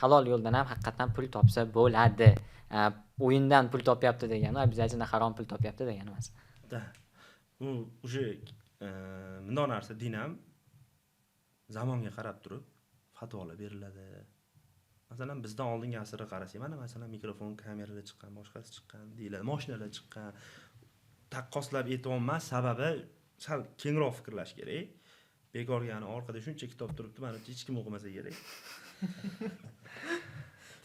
Halol yo'ldan ham haqiqatan pul topsa bo'ladi. O'yindan pul topyapti degani обязательно harom pul topyapti degani emas. U o'sha bunday narsa din ham zamonga qarab turib fatvolar beriladi. Masalan, bizdan oldingi asrga qarasak, mana masalan mikrofon, kameralar chiqqan, boshqasi chiqqan deyiladi, mashinalar chiqqan. Taqqoslab aytolmas, sababi sal kengroq fikrlash kerak. Bekorgani orqada shuncha kitob turibdi, mana hech kim o'qimasa kerak.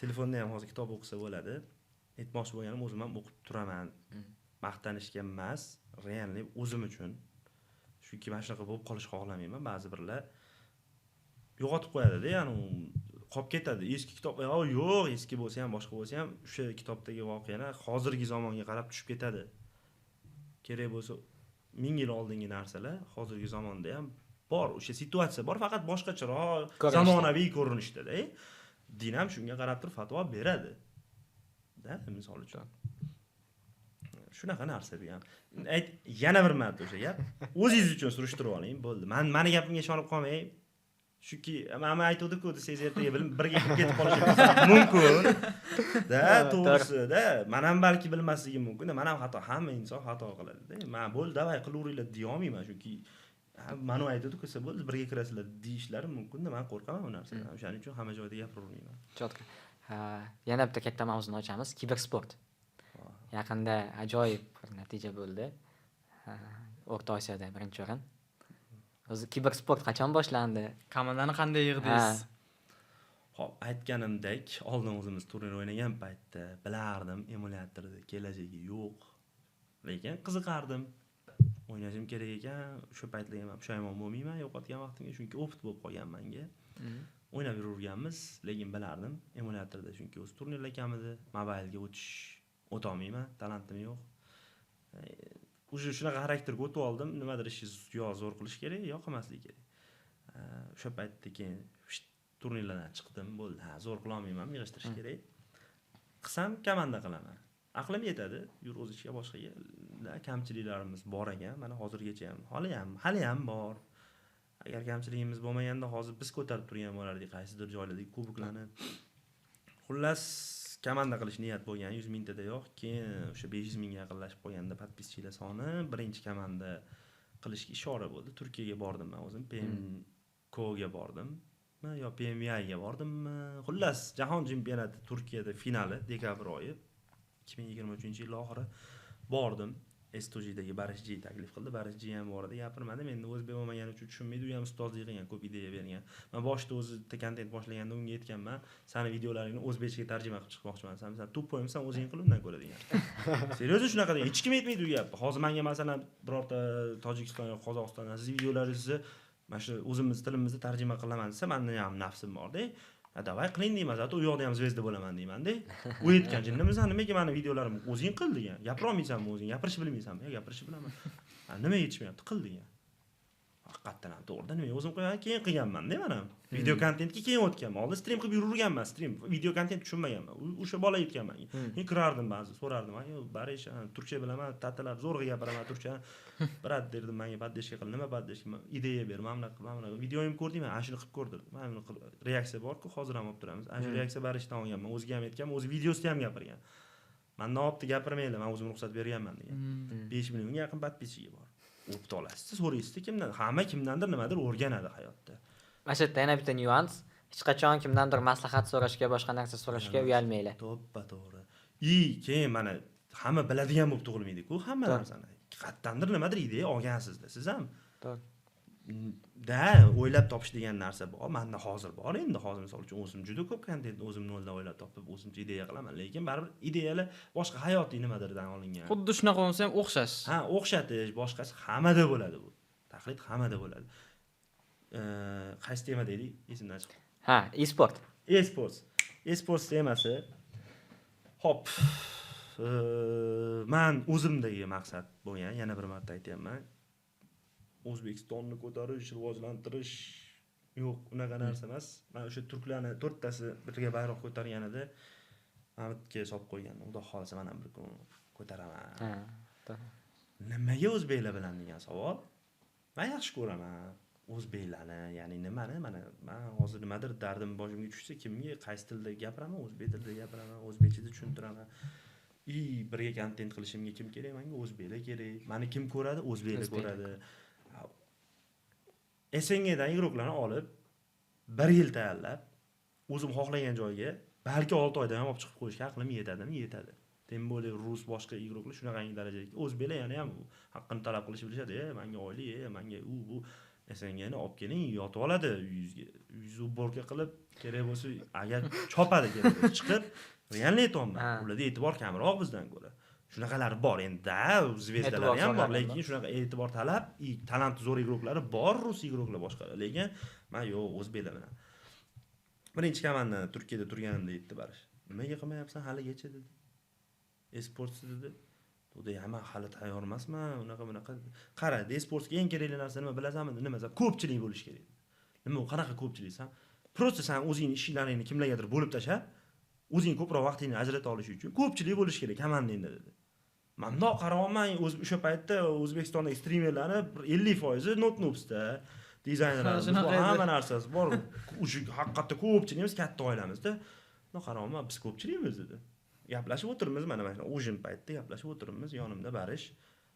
Telefonda ham hozir kitob o'qisa bo'ladi. Aytmoqchi bo'lganim, o'zim ham o'qib turaman. Maqtanishga emas, realni o'zim uchun. Chunki mana shunaqa bo'lib qolishni xohlamayman. Ba'zi birlar yo'qotib qo'yadi-da, ya'ni qolib ketadi. Eski kitob, yo'q, eski bo'lsa ham, boshqa bo'lsa ham o'sha kitobdagi voqealar hozirgi zamonga qarab tushib ketadi. Kerak bo'lsa 1000 yil oldingi narsalar hozirgi zamonda ham bor, o'sha situatsiya bor, faqat boshqacharoq, zamonaviy ko'rinishda-da. Din ham shunga qarab turib fatvo beradi. Da, misol uchun. Shunaqa narsa bu ham. Yana bir marta o'sha gap. O'zingiz uchun surishtirib oling, bo'ldi. Meni gapimga ishonib qolmang. Chunki men aytuvdi-ku, desangiz ertaga birga ketib qolishingiz mumkin. Da, to'g'risi-da. Men ham balki bilmasligim mumkin. Men ham xato, hamma inson xato qiladi-da. Men bo'ldi, davay qilaveringlar deya olmayman, chunki mana aytuvdi-ku, siz bo'ldi, birga kirasizlar deyishlari mumkin-da. Men qo'rqaman bu narsadan. O'shaning uchun hamma joyda gapiravermayman. Cho'tka. Yana bitta katta mavzuni ochamiz, kibersport. Yaqinda ajoyib bir natija bo'ldi. O'rta Osiyoda birinchi o'rin. O'zi kibersport qachon boshlandi? Komandani qanday yig'dingiz? Xo'p, aytganimdek, oldin o'zimiz turnir o'ynagan paytda bilardim, emulyatorda kelajagi yo'q. Lekin qiziqardim. O'ynashim kerak ekan, o'sha paytlarga men pushaymon bo'lmayman, yo'qotgan vaqtimga, chunki opit bo'lib qolgan menga. O'ynab yurganmiz, lekin bilardim, emulyatorda chunki o'z turnirlar kam edi, mobilga o'ta olmayman, talentim yo'q. Shunaqa xarakterga o'tib oldim, nimadir ishni yo zo'r qilish kerak, yo qilmaslik kerak. O'sha paytda keyin turnirlardan chiqdim, bo'ldi. Zo'r qila olmayman, yig'ishtirish kerak. Qilsam komanda qilaman. Aqlim yetadi, yur o'z ishiga boshqaga. Kamchiliklarimiz bor ekan, mana hozirgacha ham, hali ham bor. Agar kamchiligimiz bo'lmaganda hozir biz ko'tarib turgan bo'lardik, qaysidir joylardagi kuboklarni. Xullas, komanda qilish niyat bo'lgan 100 mingtada yo'q, keyin o'sha 500 mingga yaqinlashib qolganda podpischilar soni birinchi komanda qilishga ishora bo'ldi. Turkiyaga bordim men o'zim, PMKga bordim. Yo PMVIga bordimmi? Xullas, jahon chempionati Turkiyada finali dekabr oyi 2023-yil oxiri bordim. Estujidagi Barishji taklif qildi. Barishji ham bor edi, gapirmadi. Menda o'zbek bo'lmagani uchun tushunmaydi, u ham ustozlik qilgan, ko'p ideya bergan. Men boshida o'zi kontent boshlaganda unga aytganman, "Seni videolaringni o'zbekchaga tarjima qilib chiqmoqchiman. Sen tuppoyimsan, o'zing qil, undan ko'ra" degan. Seriyozli shunaqa degan. Hech kim aytmaydi u gapni. Hozir menga masalan birorta Tojikiston yoki Qozog'istondan siz videolaringizni mana shu o'zimiz tilimizda tarjima qilaman desa, menda ham nafsim bor-da. Davay qiling deyman, zato u yoqda ham zvezda bo'laman deyman-da. U aytgan, "Jinnimisan, nimaga meni videolarimni o'zing qil" degan. "Gapira olmaysanmi o'zing? Gapirishni bilmaysanmi?" "Yo'q, gapirishni bilaman." "Nima yetishmayapti? Qil" degan. haqiqatdan ham to'g'ridan men o'zim qo'ygan keyin qilganman-da mana. Video kontentga keyin o'tganman. Oldin stream qilib yurganman, video kontent tushunmaganman. O'sha bola aytganman. Men kirardim ba'zi, so'rardim, "Ay, barish, turkcha bilaman, tatalab zo'rg'a gapiraman turkcha." Brat derdim, menga poddeshka qil, nima poddeshka? Ideya ber, mana bunaqa. Videoyim ko'rdingmi? Ana shuni qilib ko'rdim. Mana buni reaksiya bor-ku, hozir ham olib turamiz. Ana shu reaksiya barishdan olganman. O'ziga ham aytganman, o'zi videosida ham gapirgan. Mendan olibdi gapirmaylar, men o'zim ruxsat berganman degan. 5 millionga yaqin podpischigi bor. O'qib olasiz, so'raysiz kimdan? Hamma kimdandir nimadir o'rganadi hayotda. Mana shu yerda yana bitta nyuans, hech qachon kimdandir maslahat so'rashga, boshqa narsa so'rashga uyalmanglar. To'ppa-to'g'ri. Keyin mana hamma biladigan bo'lib tug'ilmaydi-ku, hamma narsani. Qayerdandir nimadir ideya olgansizda, siz ham. O'ylab topish degan narsa bor. Menda hozir bor. Endi hozir misol uchun o'zim juda ko'p kontent o'zim noldan o'ylab topib, o'zimcha ideya qilaman, lekin baribir ideyalar boshqa hayotiy nimadirdan olingan. Xuddi shunaqa bo'lsa ham o'xshash. O'xshatish, boshqasi hammada bo'ladi bu. Taqlid hammada bo'ladi. Qaysi tema deydik? Esimdan chiqdi. E-sport. E-sports temasi. Hop. Men o'zimdagi maqsad bo'lgan, yana bir marta aytayapman. O'zbekistonni ko'tarish, rivojlantirish yo'q, unaqa narsa emas. Men o'sha turklarni 4 tasi birga bayroq ko'targanida Mamitga solib qo'ygan. Xudo xolisa men ham bir kun ko'taraman. Nimaga o'zbeklar bilan degan savol? Men yaxshi ko'raman o'zbeklarni, ya'ni nimani? Mana men hozir nimadir dardim boshimga tushsa, kimga qaysi tilda gapiraman? O'zbek tilida gapiraman, o'zbekchada tushuntiraman. Birga kontent qilishimga kim kerak? Menga o'zbeklar kerak. Meni kim ko'radi? O'zbeklar ko'radi. SNGdan igroklarni olib 1 yil tayyorlab, o'zim xohlagan joyga balki 6 oyda ham olib chiqib qo'yishga aqlim yetadimi? Yetadi. Tem bo'li rus boshqa igroklar shunaqangi darajada. O'zbeklar yana ham haqqini talab qilishni bilishadi. Menga oylik, menga bu SNGni olib keling, yotib oladi uyingizga. Uyingizni ubborga qilib, kerak bo'lsa, agar chopadi kerak bo'lsa chiqib, realni aytayapman. Ularda e'tibor kamroq bizdan ko'ra. Shunaqalar bor endi, zvezdalar ham bor, lekin shunaqa e'tibor talab, talant zo'r igroklari bor, rus igroklar boshqalar, lekin men yo'q, o'zbeklar bilan. Birinchi komanda Turkiyada turganimda aytdi barish. Nimaga qilmayapsan haligacha dedi. E-sports dedi. To'da ham hali tayyor emasman, unaqa. Qara, e-sportsga eng kerakli narsa nima bilasanmi? Nima? Ko'pchilik bo'lish kerak. Nima u qanaqa ko'pchiliksan? Prosta sen o'zingning ishlaringni kimlargadir bo'lib tashlab, o'zing ko'proq vaqtingni ajrata olish uchun ko'pchilik bo'lish kerak komandangda dedi. Mendoq qarayman, o'sha paytda O'zbekistondagi streamerlarni 50% notnubsda, dizaynerlarimiz bor, hamma narsasi bor. O'sha haqiqatda ko'pchiligimiz katta oilamizda. Qarayman, biz ko'pchilikmiz dedi. Gaplashib o'tiribmiz, mana o'sha paytda gaplashib o'tiribmiz, yonimda barish.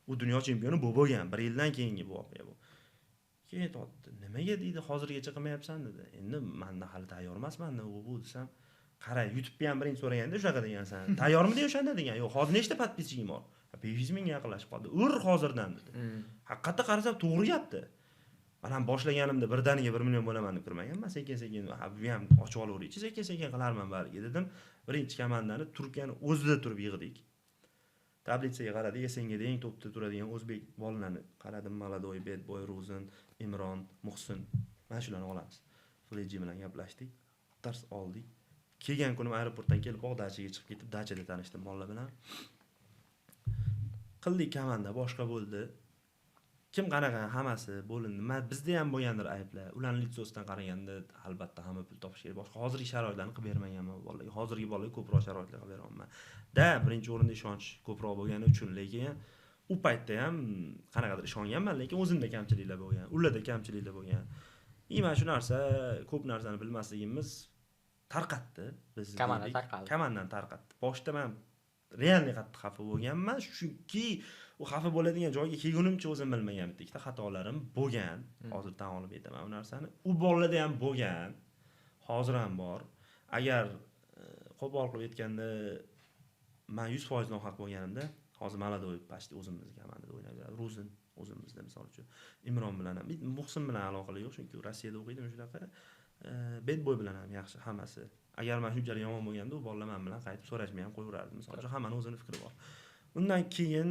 U dunyo chempioni bo'lgan, 1 yildan keyingi voqea bu. Keyin totdi. Nimaga deydi, hozirgacha qilmayapsan dedi. Endi menda hali tayyor emasman, bu desam, qara, YouTube'ga ham birinchi so'raganda shunaqa degansan. Tayyormidi o'shanda degan. Yo'q, hozir nechta podpischigim bor? 500 mingga yaqinlashib qoldi. Hozirdan dedi. Haqiqatda qarasam to'g'ri gapdi. Men ham boshlaganimda birdaniga 1 million bo'laman deb kirmaganman. Sekin-sekin bu ham ochib olaveraychi, sekin-sekin qilarman balki dedim. Birinchi komandani Turkiyani o'zida turib yig'dik. Tablitsaga qaradik, SNGda eng topda turadigan o'zbek bolalarni qaradim. Maladoy, Bedboy, Ruzin, Imron, Muhsin. Mana shularni olamiz. Fleji bilan gaplashdik. Dars oldik. Kelgan kunim aeroportdan kelib, dachaga chiqib ketib, dachada tanishdim bolalar bilan. Qildik komanda, boshqa bo'ldi. Kim qanaqa hammasi bo'lindi. Bizda ham bo'lgandir ayblar. Ularning litsosidan qaraganda albatta hamma pul topish kerak. Boshqa hozirgi sharoitlarni qilib bermaganman bolalarga. Hozirgi bolalarga ko'proq sharoitlar qilib beraman. Birinchi o'rinda ishonch ko'proq bo'lgani uchun, lekin u paytda ham qanaqadir ishonganman, lekin o'zimda kamchiliklar bo'lgan. Ularda kamchiliklar bo'lgan. Mana shu narsa, ko'p narsani bilmasligimiz tarqatdi bizni. Komandan tarqatdi. Boshda men realni qattiq xafa bo'lganman, chunki u xafa bo'ladigan joyga kelgunimcha o'zim bilmagan bitta xatolarim bo'lgan. Hozir tan olib aytaman bu narsani. U bolalarda ham bo'lgan, hozir ham bor. Agar qo'pol qilib aytganda men 100% nohaq bo'lganimda, hozir Maladoy pashti o'zimizga komandada o'ynab yuradi. Ruzin o'zimizda misol uchun. Imron bilan ham, Muhsin bilan aloqali yo'q, chunki u Rossiyada o'qiydi, shunaqa. Bedboy bilan ham yaxshi hammasi. Agar men shunchalik yomon bo'lganda, u bolalar men bilan qaytib so'rashmay ham qo'yaverardi. Misol uchun hammaning o'zining fikri bor. Undan keyin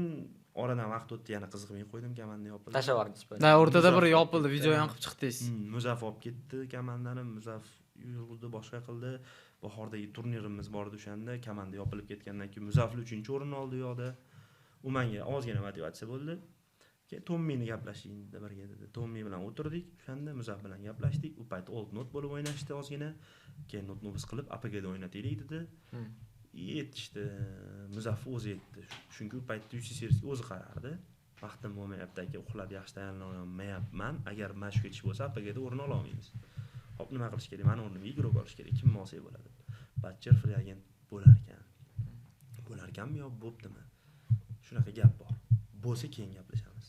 oradan vaqt o'tdi, yana qiziqmay qo'ydim, komanda yopildi. Tashlab yubordik. O'rtada bir yopildi, video ham qilib chiqdingiz. Muzaff olib ketdi komandani, Muzaff yurg'izdi, boshqa qildi. Bahordagi turnirimiz bor edi o'shanda, komanda yopilib ketgandan keyin Muzaffli 3-o'rinni oldi yo'qda. U menga ozgina motivatsiya bo'ldi. keyin Tommini gaplashing dedi birga dedi. Tommi bilan o'tirdik, o'shanda Muzaff bilan gaplashdik. U payt old note bo'lib o'ynashdi ozgina. Keyin notni biz qilib APGda o'ynataylik dedi. Yetishdi. Muzaff o'zi yetdi. Chunki u paytda UC Seriesga o'zi qarardi. Vaqtim bo'lmayapti aka, uxlab yaxshi tayyorlanmayapman. Agar mashq ketish bo'lsa, APGda o'rin ola olmaymiz. Hop, nima qilish kerak? Meni o'rnimga igro olish kerak. Kim olsa bo'ladi. Batcher free agent bo'lar ekan. Bo'lar ekanmi yo bo'ptimi? Shunaqa gap bor. Bo'lsa keyin gaplashamiz.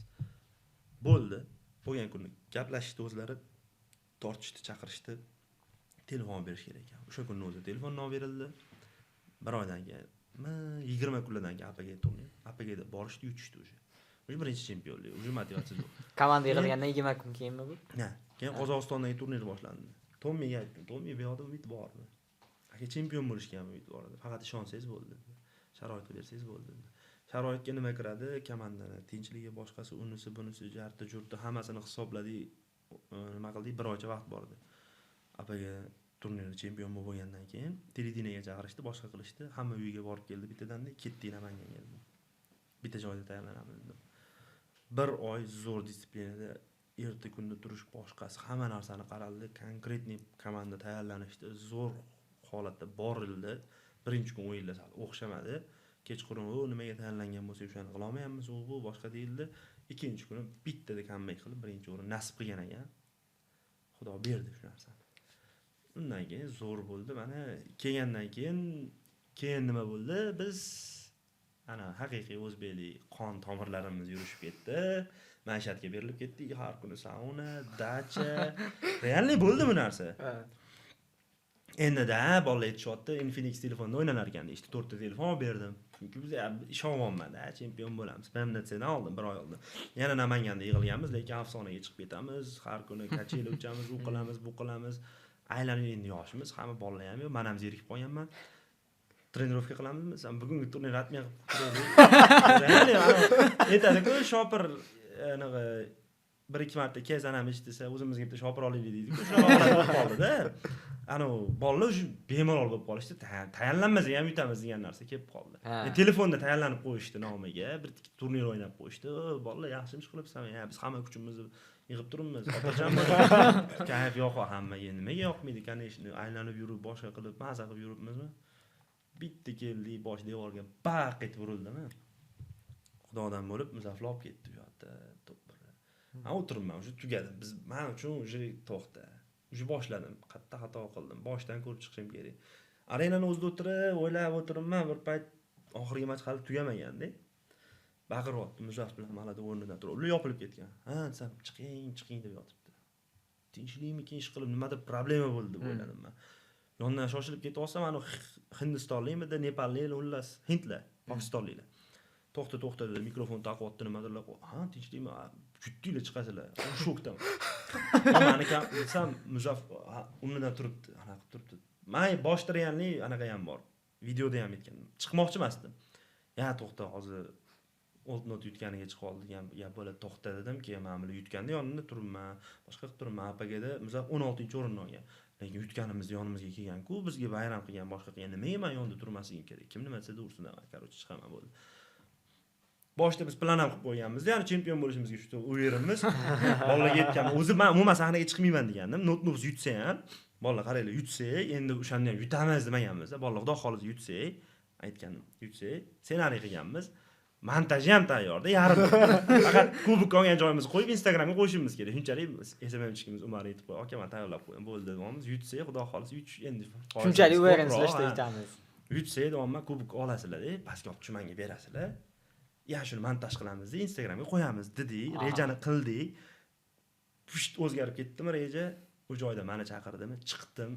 Bo'ldi. Bo'lgan kuni gaplashishdi o'zlari, tortishdi, chaqirishdi. Telefon berish kerak ekan. O'sha kunning o'zida telefon nom berildi. Bir oydan keyin 20 kunlardan keyin APGga to'g'ri. APGda borishdi, yutishdi o'sha. O'sha birinchi chempionlik, o'sha motivatsiya yo'q. Komanda yig'ilgandan 20 kun keyinmi bu? Ha, keyin Qozog'istondagi turnir boshlandi. Tommiga aytdim, Tommi bu yoqda umid bormi? Aka chempion bo'lishga ham umid bor edi. Faqat ishonsangiz bo'ldi. Sharoit bersangiz bo'ldi. Sharoitga nima kiradi? Komandani tinchligi, boshqasi, unisi, bunisi, jarti, jurti hammasini hisobladik. Nima qildik? Bir oycha vaqt bor edi. APG turnirda chempion bo'lgandan keyin televideniyaga chaqirishdi, boshqa qilishdi. Hamma uyiga borib keldi bittadan-da, ketdik Namanganga dedim. Bitta joyda tayyorlanamiz dedim. Bir oy zo'r disiplinada erta kunda turish, boshqasi hamma narsani qaraldi. Konkretniy komanda tayyorlanishdi, zo'r holatda borildi. Birinchi kun o'yinlar sal o'xshamadi. Kechqurun nimaga tayyorlangan bo'lsa o'shani qila olmayapmiz, u boshqa deyildi. Ikkinchi kuni bittadek comeback qilib birinchi o'rin nasib qilgan ekan. Xudo berdi shu narsani. Undan keyin zo'r bo'ldi. Mana kelgandan keyin nima bo'ldi? Biz ana haqiqiy o'zbeklik qon tomirlarimiz yurishib ketdi. Maishatga berilib ketdik. Har kuni sauna, dacha. Realniy bo'ldi bu narsa. Endi-da bolalar aytishyapti, Infinix telefonda o'ynanar ekan deydi. 4 ta telefon berdim. Chunki biz ishonmayman-da, chempion bo'lamiz. PMNCdan oldim, bir oy oldin. Yana Namanganda yig'ilganmiz, lekin afsonaga chiqib ketamiz. Har kuni kachela uchamiz, u qilamiz, bu qilamiz. Aylanib endi yoshimiz, hamma bolalar ham yo'q. Men ham zerikib qolganman. Trenirovka qilamizmi? Sen bugungi turnir ratmay qilib aytadi-ku, shopir anaqa 1-2 marta kezanamiz desa, o'zimizga bitta shopir olaylik deydi-ku. Shunaqa qilib qoldi-da. Ana bolalar shu bemalol bo'lib qolishdi. Tayyorlanmasa ham yutamiz degan narsa kelib qoldi. Telefonda tayyorlanib qo'yishdi nomiga, bir turnir o'ynab qo'yishdi. Bolalar yaxshi ish qilibsan, biz hamma kuchimizni yig'ib turibmiz. Xotirjam kayf yo'q hammaga. Nimaga yoqmaydi? Конечно, aylanib yurib, boshqa qilib, maza qilib yuribmizmi? Bitta keldi, bosh devorga baq etib urildimi? Xudodan bo'lib muzaflab ketdi bu yerda top bir. Men o'tiribman, o'sha tugadi. Biz men uchun o'sha to'xta. O'sha boshladim. Qatta xato qildim. Boshdan ko'rib chiqishim kerak. Arenani o'zida o'tirib, o'ylab o'tiribman, bir payt oxirgi match hali tugamaganda. Baqiryapti Muzaff bilan malada o'rnidan turib. Ular yopilib ketgan. Ha, desam, chiqing deb yotibdi. Tinchlikmi, ish qilib nimada problema bo'ldi deb o'yladim men. Yondan shoshilib ketib olsam, ana Hindistonlikmidi, Nepallik, ullas, hindlar, pokistonliklar. To'xta dedi, mikrofon taqyapti, nimadirlar. Ha, tinchlikmi? Juttiylar chiqasizlar. Shokdaman. Meni kam desam, Muzaff o'rnidan turibdi, anaqa turibdi. Men boshtirganlik anaqa ham bor. Videoda ham aytgandim. Chiqmoqchi emasdim. Ya to'xta, hozir old note yutganiga chiqib oldi degan gap bo'ladi. To'xta dedim, keyin men bilan yutganda yonimda turibman. Boshqa qilib turibman. APGda Muzaff 16-o'rinni olgan. Lekin yutganimizda yonimizga kelgan-ku, bizga bayram qilgan, boshqa qilgan. Nimaga men yonda turmasligim kerak? Kim nima desa ursin, qarochi chiqaman bo'ldi. Boshda biz plan ham qilib qo'yganmiz. Ya'ni chempion bo'lishimizga shu o'yinimiz. Bolalarga aytganman, o'zi men umuman sahnaga chiqmayman degandim. Notni biz yutsa ham, bolalar qaranglar, yutsak, endi o'shanda ham yutamiz demaganmiz. Bolalar xudo xolisi yutsak, aytgandim, yutsak, ssenariy qilganmiz. Montaji ham tayyorda, yarim. Faqat kubok olgan joyimizni qo'yib Instagramga qo'yishimiz kerak. Shunchalik SMMchimiz Umar aytib qo'y, "Aka, men tayyorlab qo'ydim, bo'ldi" deymiz. Yutsak, xudo xolisi yutish endi. Shunchalik o'ylansizlar, yutamiz. Yutsak, davomman kubok olasizlar-da, pastga olib tushmanga berasizlar. Ya shuni montaj qilamiz, Instagramga qo'yamiz dedik, rejani qildik. Pusht o'zgarib ketdimi reja? U joyda meni chaqirdimi? Chiqdim.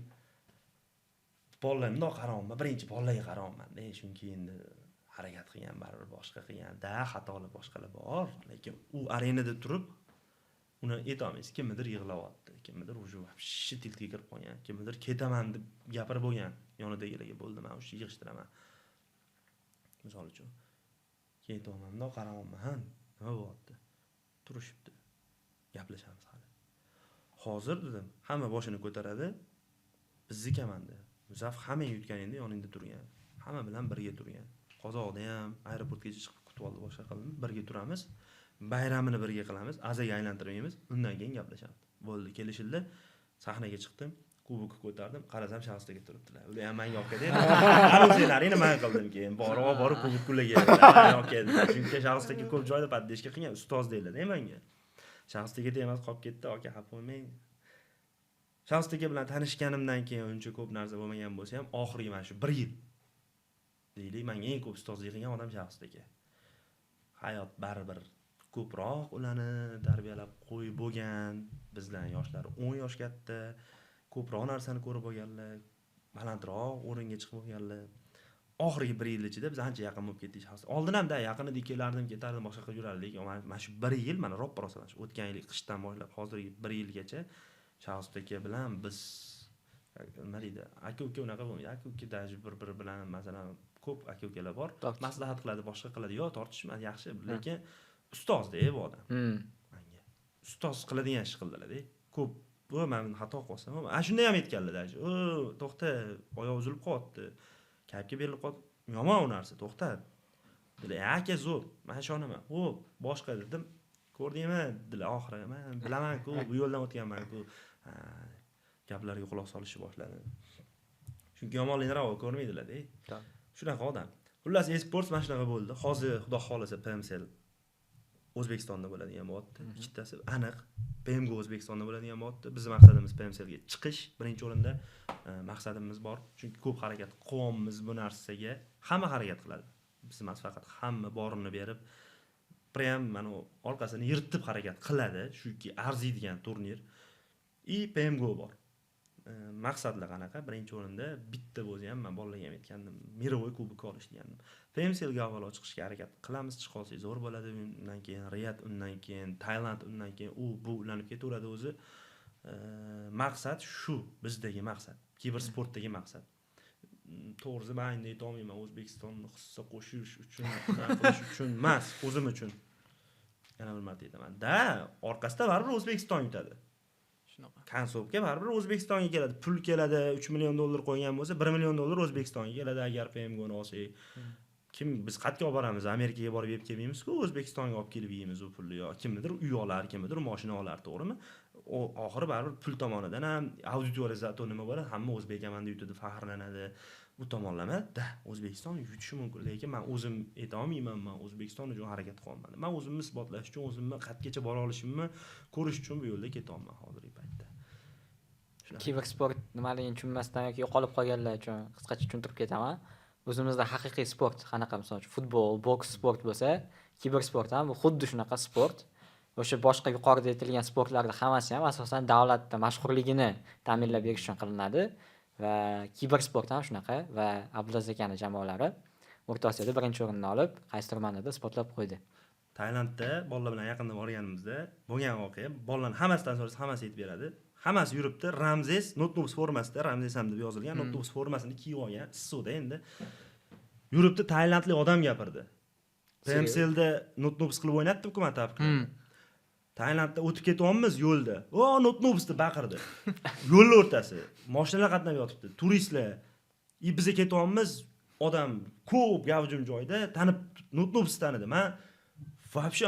Bolalarga bundoq qarayman, birinchi bolalarga qarayman-da, chunki endi harakat qilgan baribir boshqa qilgan-da, xatolar boshqalar bor, lekin u arenada turib uni aytolmaysiz, kimnidir yig'layapti, kimnidir o'sha vobshe tilga kirib qolgan, kimnidir ketaman deb gapirib bo'lgan, yonidagilarga bo'ldi, men o'sha yig'ishtiraman. Misol uchun ketaman, bundoq qarayman, nima bo'lyapti? Turishibdi. Gaplashamiz hali. Hozir dedim, hamma boshini ko'taradi. Bizni komanda. Muzaff hamma yutganingda yoningda turgan. Hamma bilan birga turgan. Qozoqda ham aeroportgacha chiqib kutib oldi, boshqa qildim. Birga turamiz. bayramini birga qilamiz, azaga aylantirmaymiz, undan keyin gaplashamiz. Bo'ldi, kelishildi. Sahnaga chiqdim, kubok ko'tardim, qarasam shaxsdagi turibdilar. Ular ham menga olib keldi. Aruzelar nima qildim keyin? Borib kubok kulaga. Olib keldim. Chunki shaxsdagi ko'p joyda paddeshga qilgan ustoz deyiladi menga. Shaxsdagi emas qolib ketdi, aka xafa bo'lmang. Shaxsdagi bilan tanishganimdan keyin uncha ko'p narsa bo'lmagan bo'lsa ham, oxirgi mana shu 1 yil deylik, menga eng ko'p ustozlik qilgan odam shaxsdagi. Hayot baribir ko'proq ularni tarbiyalab qo'yib bo'lgan, bizdan yoshlari 10 yosh katta, ko'proq narsani ko'rib bo'lganlar, balandroq o'ringa chiqib bo'lganlar. Oxirgi 1 yil ichida biz ancha yaqin bo'lib ketdik shaxs. Oldin ham yaqin edik, kelardim, ketardim, boshqa qilib yurardik. Mana shu 1 yil mana ro'ppa-rosa o'tgan yil qishdan boshlab hozirgi 1 yilgacha shaxsdagi bilan biz nima deydi? Aka-uka unaqa bo'lmaydi. Aka-uka даже bir bilan masalan ko'p aka-ukalar bor. Maslahat qiladi, boshqa qiladi. Yo'q, tortishmaydi, yaxshi, lekin ustozda bu odam. Menga ustoz qiladigan ish qildilar-da. Ko'p men xato qilsam, ana shunday ham aytganlar. To'xta, oyoq uzilib qoldi. Kayfga berilib qoldi. Yomon u narsa, to'xta. Dedilar, aka zo'r, men ishonaman. Xo'p, boshqa dedim. Ko'rdingmi? Dedilar oxiri. Men bilaman-ku, bu yo'ldan o'tganman-ku. Gaplarga quloq solishni boshladi. Chunki yomonlikni ko'rmaydilar-da. Shunaqa odam. Xullas, e-sport mana shunaqa bo'ldi. Hozir xudo xolasa PMSL O'zbekistonda bo'ladigan bo'lyapti. Ikkitasi aniq. PMGO O'zbekistonda bo'ladigan bo'lyapti. Bizning maqsadimiz PMSLga chiqish. Birinchi o'rinda maqsadimiz bor. Chunki ko'p harakat qilyapmiz bu narsaga. Hamma harakat qiladi. Biz emas, faqat hamma borini berib, prem mana orqasini yirtib harakat qiladi. Chunki arziydigan turnir. PMGO bor. Maqsadlar qanaqa? Birinchi o'rinda bitta bo'lsa ham men bolalarga ham aytgandim, Mirovoy kubok olish degandim. PMSLga avvalo chiqishga harakat qilamiz, chiqa olsak zo'r bo'ladi. Undan keyin Riyad, undan keyin Tailand, undan keyin bu ulanib ketaveradi o'zi. Maqsad shu, bizdagi maqsad, kibersportdagi maqsad. To'g'risi men endi aytolmayman, O'zbekistonni hissa qo'shish uchun, qilish uchun emas, o'zim uchun. Yana bir marta aytaman. Orqasida baribir O'zbekiston yutadi. Konsobga baribir O'zbekistonga keladi, pul keladi, 3 million dollar qo'ygan bo'lsa, 1 million dollar O'zbekistonga keladi agar PMGOni olsak. Kim biz qayerga olib boramiz? Amerikaga borib yeb kelmaymiz-ku, O'zbekistonga olib kelib yeymiz u pulni. Yo kimnidir uy olar, kimnidir mashina olar, to'g'rimi? Oxiri baribir pul tomonidan ham auditoriya zato nima bo'ladi? Hamma o'zbek amanda yutadi, faxrlanadi. Bu tomonlama O'zbekiston yutishi mumkin, lekin men o'zim ayta olmayman, men O'zbekiston uchun harakat qilyapman. Men o'zimni isbotlash uchun, o'zimni qayergacha bora olishimni ko'rish uchun bu yo'lda ketyapman hozirgi paytda. Kibersport nimaligini tushunmasdan yoki yo'qolib qolganlar uchun qisqacha tushuntirib ketaman. O'zimizda haqiqiy sport qanaqa, masalan, futbol, boks sport bo'lsa, kibersport ham xuddi shunaqa sport. O'sha boshqa yuqorida aytilgan sportlarda hammasi ham asosan davlatda mashhurligini ta'minlab berish uchun qilinadi va kibersport ham shunaqa va Abdulaziz akaning jamoalari O'rta Osiyoda birinchi o'rinni olib, qaysi turmanida isbotlab qo'ydi. Tailandda bolalar bilan yaqinda borganimizda bo'lgan voqea, bolalarning hammasidan so'rasa hammasi aytib beradi. Hammasi yuribdi, Ramzes Notebooks formasida, Ramzes ham deb yozilgan, Notebooks formasini kiyib olgan, issiqda endi. Yuribdi, tailandlik odam gapirdi. PMSLda Notebooks qilib o'ynatdim-ku men tabqini. Tailandda o'tib ketyapmiz yo'lda. Notebooks deb baqirdi. Yo'l o'rtasi, mashinalar qatnab yotibdi, turistlar. Bizga ketyapmiz, odam ko'p gavjum joyda tanib Notebooks tanidi. Men вообще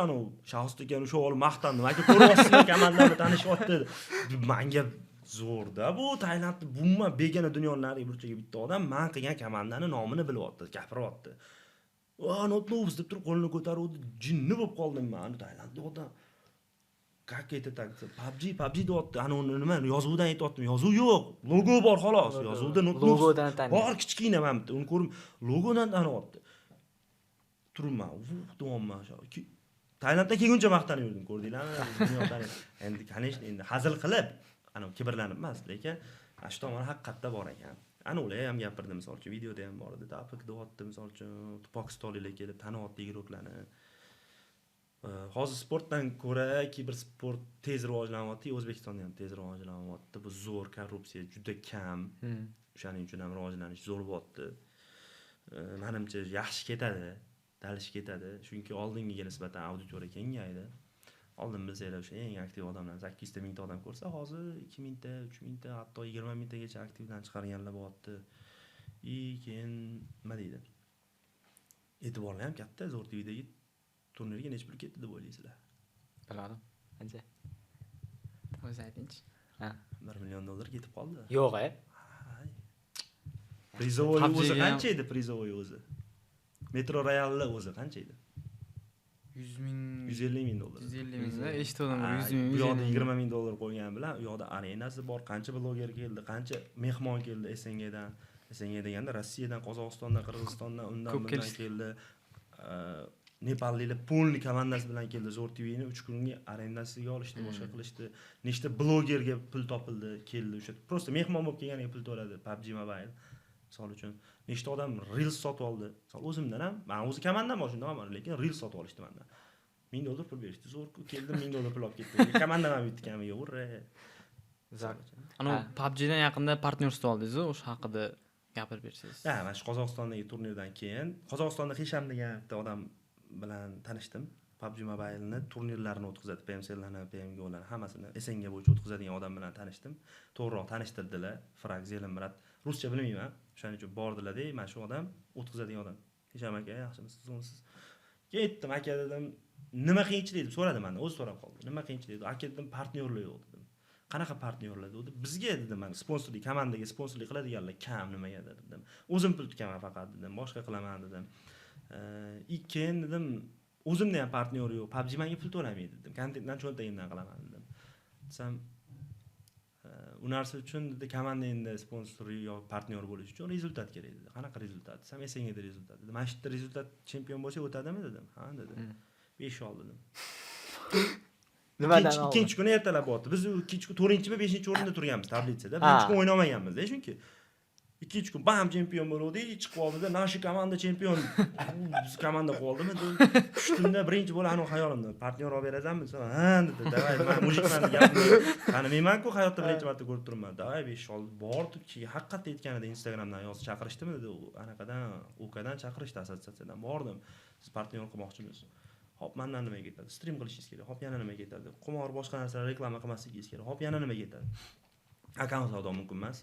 shaxsdagi o'sha olib maqtandim. Aka ko'ryapsizmi, komandani tanishyapti. Menga zo'rda bu Tailandda bumma begona dunyolarning burchaga bitta odam men qilgan komandani nomini bilyapti, gapiryapti. Notebooks deb turib qo'lini ko'taruvdi. Jinni bo'lib qoldim men. Tailandda odam как это так? PUBG deyapti. Nima yozuvdan aytayaptim. Yozuv yo'q. Logo bor xolos. Yozuvda Notebooks logodan taniydi. Bor kichkina mana bitta. Uni ko'rib logodan taniyapti. Turibman. Deyapman. Tailandda kelguncha maqtanib yurdim, ko'rdinglarmi? Dunyodan endi конечно, endi hazil qilib, kibrlanib emas, lekin shu tomoni haqiqatda bor ekan. Ular ham gapirdi, misol uchun videoda ham bor edi. Tapik deyapti, misol uchun Pokistonliklar kelib taniyapti igroqlarni. Hozir sportdan ko'ra kibersport tez rivojlanyapti, O'zbekistonda ham tez rivojlanyapti. Bu zo'r, korrupsiya juda kam. O'shaning uchun ham rivojlanish zo'r bo'lyapti. Menimcha yaxshi ketadi. Dalish ketadi. Chunki oldingiga nisbatan auditoriya kengaydi. Oldin bilsanglar o'sha eng aktiv odamlar 800 mingta odam ko'rsa, hozir 2 mingta, 3 mingta, hatto 20 mingtagacha aktivdan chiqarganlar bo'lyapti. Keyin nima deydi? E'tiborlar ham katta. Zo'r TVdagi turnirga necha pul ketdi deb o'ylaysizlar? Bilmadim. Qancha? O'zi aytingchi. Ha. $1 million ketib qoldi. Yo'q, Prizovoy PUBG o'zi ham- qancha edi prizovoy o'zi? Metro Royal'li o'zi qancha edi? 100 ming, $150 ming. 150 mingda eshitdim, Ha, 100 ming. Bu yoqda $20 ming qo'ygan bilan u yoqda arenasi bor, qancha bloger keldi, qancha mehmon keldi SNGdan. SNG deganda Rossiyadan, Qozog'istondan, Qirg'izistondan, undan Ko'p bundan kelishdi. keldi. Nepalliklar polni komandasi bilan keldi. Zo'r TV'ni 3 kunga arendasiga olishdi, boshqa qilishdi. Nechta blogerga pul topildi, keldi o'sha. Prosta mehmon bo'lib kelganiga pul to'ladi PUBG Mobile. Misol uchun nechta odam Reels sotib oldi. Misol o'zimdan ham, men o'zi komandaman bor shunday ham, lekin Reels sotib olishdi mendan. $1000 pul berishdi. Zo'r keldim, $1000 pul olib ketdim. Komandam ham bitta kamiga urra. Ana PUBGdan yaqinda partnyorство oldingiz, o'sha haqida gapirib bersangiz. Ha, mana shu Qozog'istondagi turnirdan keyin Qozog'istonda Hisham degan bitta odam bilan tanishdim. PUBG Mobile'ni turnirlarini o'tkazadi, PMC'larni, PMG'larni hammasini SNG bo'yicha o'tkazadigan odam bilan tanishdim. To'g'riroq tanishtirdilar. Frag Zelenmrat. Ruscha bilmayman. Shuning uchun bordilar-da, mana shu odam o'tkazadigan odam. Hisham aka, yaxshimisiz, zo'rmisiz? Ketdim, aka dedim. Nima qiyinchilik deb so'radi mendan, o'zi so'rab qoldi. Nima qiyinchilik dedi? Aka dedim, partnyorlik yo'q dedim. Qanaqa partnyorlar dedi? Bizga dedim, men sponsorlik, komandaga sponsorlik qiladiganlar kam nimaga dedim. O'zim pul tikaman faqat dedim, boshqa qilaman dedim. Keyin dedim, o'zimda ham partnyor yo'q, PUBG menga pul to'lamaydi dedim. Kontentdan cho'ntagimdan qilaman dedim. Desam, u narsa uchun dedi, komandangda sponsor yo partnyor bo'lish uchun rezultat kerak dedi. Qanaqa rezultat? Desam, SNGda rezultat dedi. Mana shu yerda rezultat chempion bo'lsa o'tadimi dedim. Ha dedi. 5 ol dedim. Nimadan ikkinchi kuni ertalab o'tdi. Biz 4-mi 5-chi o'rinda turganmiz tablitsada. Birinchi kun o'ynamaganmiz-da, chunki ikkinchi kun bam chempion bo'ldik, chiqib oldi-da, nashi komanda chempion. Biz komanda qoldimi? Tushimda birinchi bo'la anu xayolimda, partnyor olib berasanmi? Ha dedi. Davay, men mujikman gapni tanimayman-ku, hayotda birinchi marta ko'rib turibman. Davay 5 ol bordi-ki, haqiqatda aytganida Instagramdan yozib chaqirishdimi dedi. Anaqadan, UKdan chaqirishdi, assotsiatsiyadan. Bordim. Siz partnyor qilmoqchimisiz? Hop, mendan nimaga ketadi? Stream qilishingiz kerak. Hop, yana nimaga ketadi? Qimor boshqa narsalar reklama qilmasligingiz kerak. Hop, yana nimaga ketadi? Akkaunt savdo mumkin emas.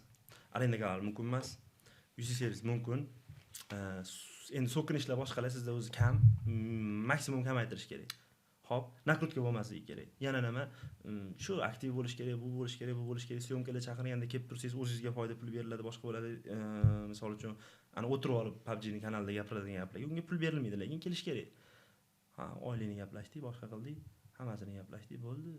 Arenda kanal mumkin emas. UC servis mumkin. Endi so'kinishlar boshqalar sizda o'zi kam, maksimum kamaytirish kerak. Hop, nakrutka bo'lmasligi kerak. Yana nima? Shu aktiv bo'lish kerak, bu bo'lish kerak, bu bo'lish kerak. Syomkalar chaqirganda kelib tursangiz, o'zingizga foyda pul beriladi, boshqa bo'ladi. Misol uchun, ana o'tirib olib PUBG ning kanalida gapiradigan gaplarga unga pul berilmaydi, lekin kelish kerak. Ha, oilaning gaplashdik, boshqa qildik, hammasini gaplashdik, bo'ldi.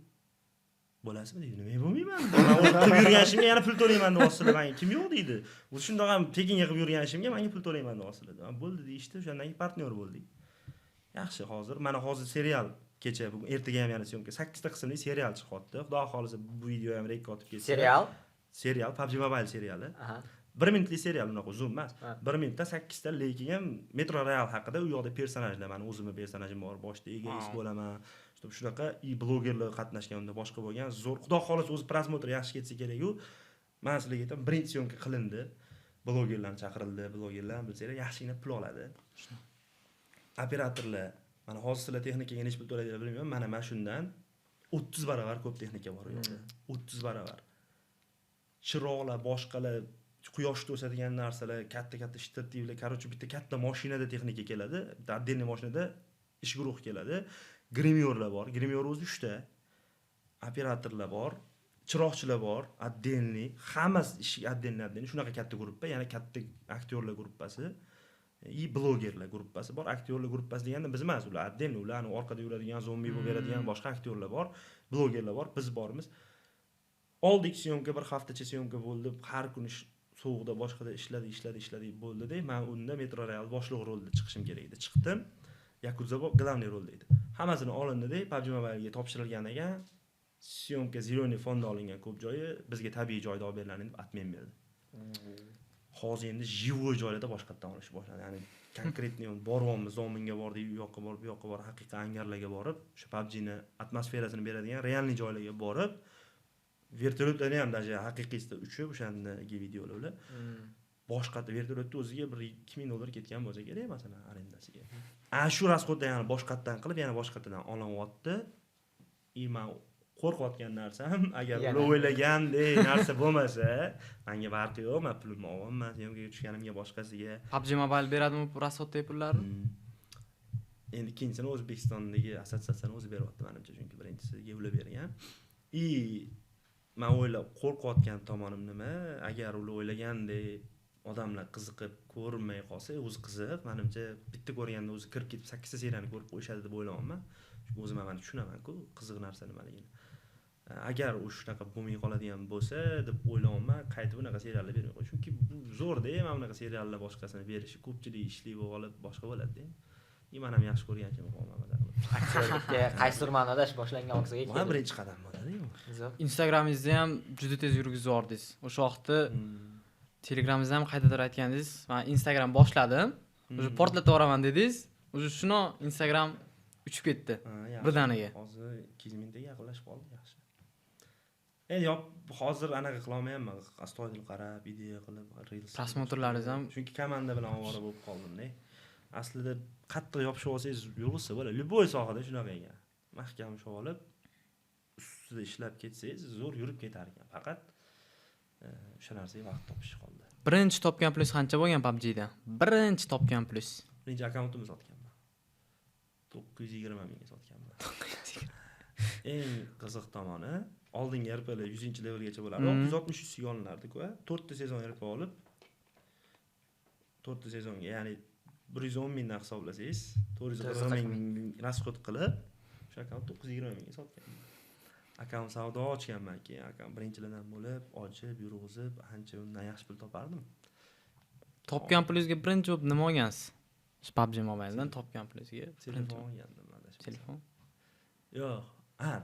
Bo'lasizmi deydi. Nima bo'lmayman? Men o'qib yurgan ishimga yana pul to'layman deb o'sdilar. Men kim yo'q deydi. O'zi shundoq ham tekinga qilib yurgan ishimga menga pul to'layman deb o'sdilar. Bo'ldi deyishdi, o'shandan keyin partnyor bo'ldik. Yaxshi, hozir serial kecha, bugun ertaga ham yana syomka 8 ta qismli serial chiqyapti. Xudo xolisa bu video ham rekord etib ketsa. Serial PUBG Mobile seriali. 1 minutlik serial, unaqa uzun emas. 1 minutda 8 ta, lekin ham Metro Royal haqida u yoqda personajlar, meni o'zimning personajim bor, boshda egoist bo'laman. Shunaqa blogerlar qatnashgan, unda boshqa bo'lgan, zo'r. Xudo xolos o'zi prosmotr yaxshi ketsa kerak-ku. Men sizlarga aytaman, birinchi syomka qilindi. Blogerlar chaqirildi, blogerlar bilsanglar yaxshigina pul oladi. Operatorlar, mana hozir sizlar texnikaga nechta pul to'laydilar bilmayman. Mana shundan 30 barobar ko'p texnika bor u yerda. 30 barobar. Chiroqlar, boshqalar, quyoshda o'sadigan narsalar, katta-katta shtativlar, короче, bitta katta mashinada texnika keladi. Отдельный mashinada ish guruh keladi. Grimyorlar bor. Grimyor o'zi 3 ta. Operatorlar bor, chiroqchilar bor, отдельный, hammasi ish отдельный. Shunaqa katta guruhda, ya'ni katta aktyorlar guruhasi, blogerlar guruhasi bor. Aktyorlar guruhasi deganda biz emas, ular отдельный, ularni orqada yuradigan, zombi bo'lib beradigan boshqa aktyorlar bor, blogerlar bor, biz bormiz. Oldik syomka, bir haftacha syomka bo'ldi. Har kuni sovuqda boshqada ishladi bo'ldi-da. Men unda Metro Royal boshliq rolda chiqishim kerak edi. Chiqdim. Yakuza главный rolda edi. Hammasini olindi-da, PUBG Mobile'ga topshirilgan ekan. Syomka Zironi fonda olingan ko'p joyi bizga tabiiy joyda olib beriladi deb atmen berdi. Hozir endi живой joylarda boshqatdan olish boshladi. Ya'ni konkretniy boryapmiz, zominga bordik, u yoqqa borib, bu yoqqa borib, haqiqiy angarlarga borib, o'sha PUBG ni atmosferasini beradigan realniy joylarga borib, vertolyotlarni ham даже haqiqiysida uchib, o'shandagi videolar ular. Boshqatda vertolyotda o'ziga bir $2000 ketgan bo'lsa kerak, masalan, arendasiga. Shu rasxodda yana boshqatdan qilib, yana boshqatdan olinyapti. Men qo'rqayotgan narsam, agar ular o'ylagandek narsa bo'lmasa, menga farqi yo'q, men pulimni olaman, yo'lga tushganimga boshqasiga. PUBG Mobile beradimi rasxodda pullarni? endi ikkinchisini O'zbekistondagi assotsiatsiyani o'zi beryapti menimcha, chunki birinchisiga yo'lab bergan. Men o'ylab qo'rqayotgan tomonim nima? Agar ular o'ylagandek odamlar qiziqib ko'rinmay qolsa, o'zi qiziq. Menimcha bitta ko'rganda o'zi kirib ketib 8 ta seriyani ko'rib qo'yishadi deb o'ylayman. Chunki o'zim ham tushunaman-ku, qiziq narsa nimaligini. Agar u shunaqa bo'lmay qoladigan bo'lsa deb o'ylayman, qaytib bunaqa seriallar bermay qo'yish. Chunki bu zo'rda, mana bunaqa seriallar boshqasini berishi ko'pchilik ishli bo'lib olib boshqa bo'ladi-da. Men ham yaxshi ko'rganchim qolman maza qilib. Aktyorlikka qaysidir ma'noda boshlangan vaqtga Bu ham birinchi qadam bo'ladi-ku. Instagramingizni ham juda tez yurgizib yubordingiz. O'sha vaqtda Telegramingizda ham qaytadan aytgandingiz, men Instagram boshladim. O'sha portlatib yuboraman dedingiz. O'sha shuni Instagram uchib ketdi. Birdaniga. Hozir 200 mingtaga yaqinlashib qoldi, yaxshi. Endi hozir anaqa qila olmayapman, astoydil qarab, video qilib, reels. Prosmotrlaringiz ham chunki komanda bilan ovora bo'lib qoldim-da. Aslida qattiq yopishib olsangiz yo'lsa bo'ladi. Любой sohada shunaqa ekan. Mahkam ushlab olib, ustida ishlab ketsangiz zo'r yurib ketar ekan. Faqat o'sha narsaga vaqt topish qoldi. Birinchi topgan plyus qancha bo'lgan PUBG da? Birinchi topgan plyus. Birinchi akkauntimni sotganman. 920 mingga sotganman. Eng qiziq tomoni, oldingi RPlar 100-levelgacha bo'lardi. 663 ga olinardi-ku. 4 ta sezon RP olib 4 ta sezonga, ya'ni 110 mingdan hisoblasangiz, 440 ming rasxod qilib, o'sha akkaunt 920 mingga sotganman. Akam savdo ochganman keyin, akam birinchilardan bo'lib, ochib, yurg'izib, ancha undan yaxshi pul topardim. Topgan plyusga birinchi bo'lib nima olgansiz? Shu PUBG Mobile'dan topgan plyusga telefon olgandim mana. Telefon? Yo'q.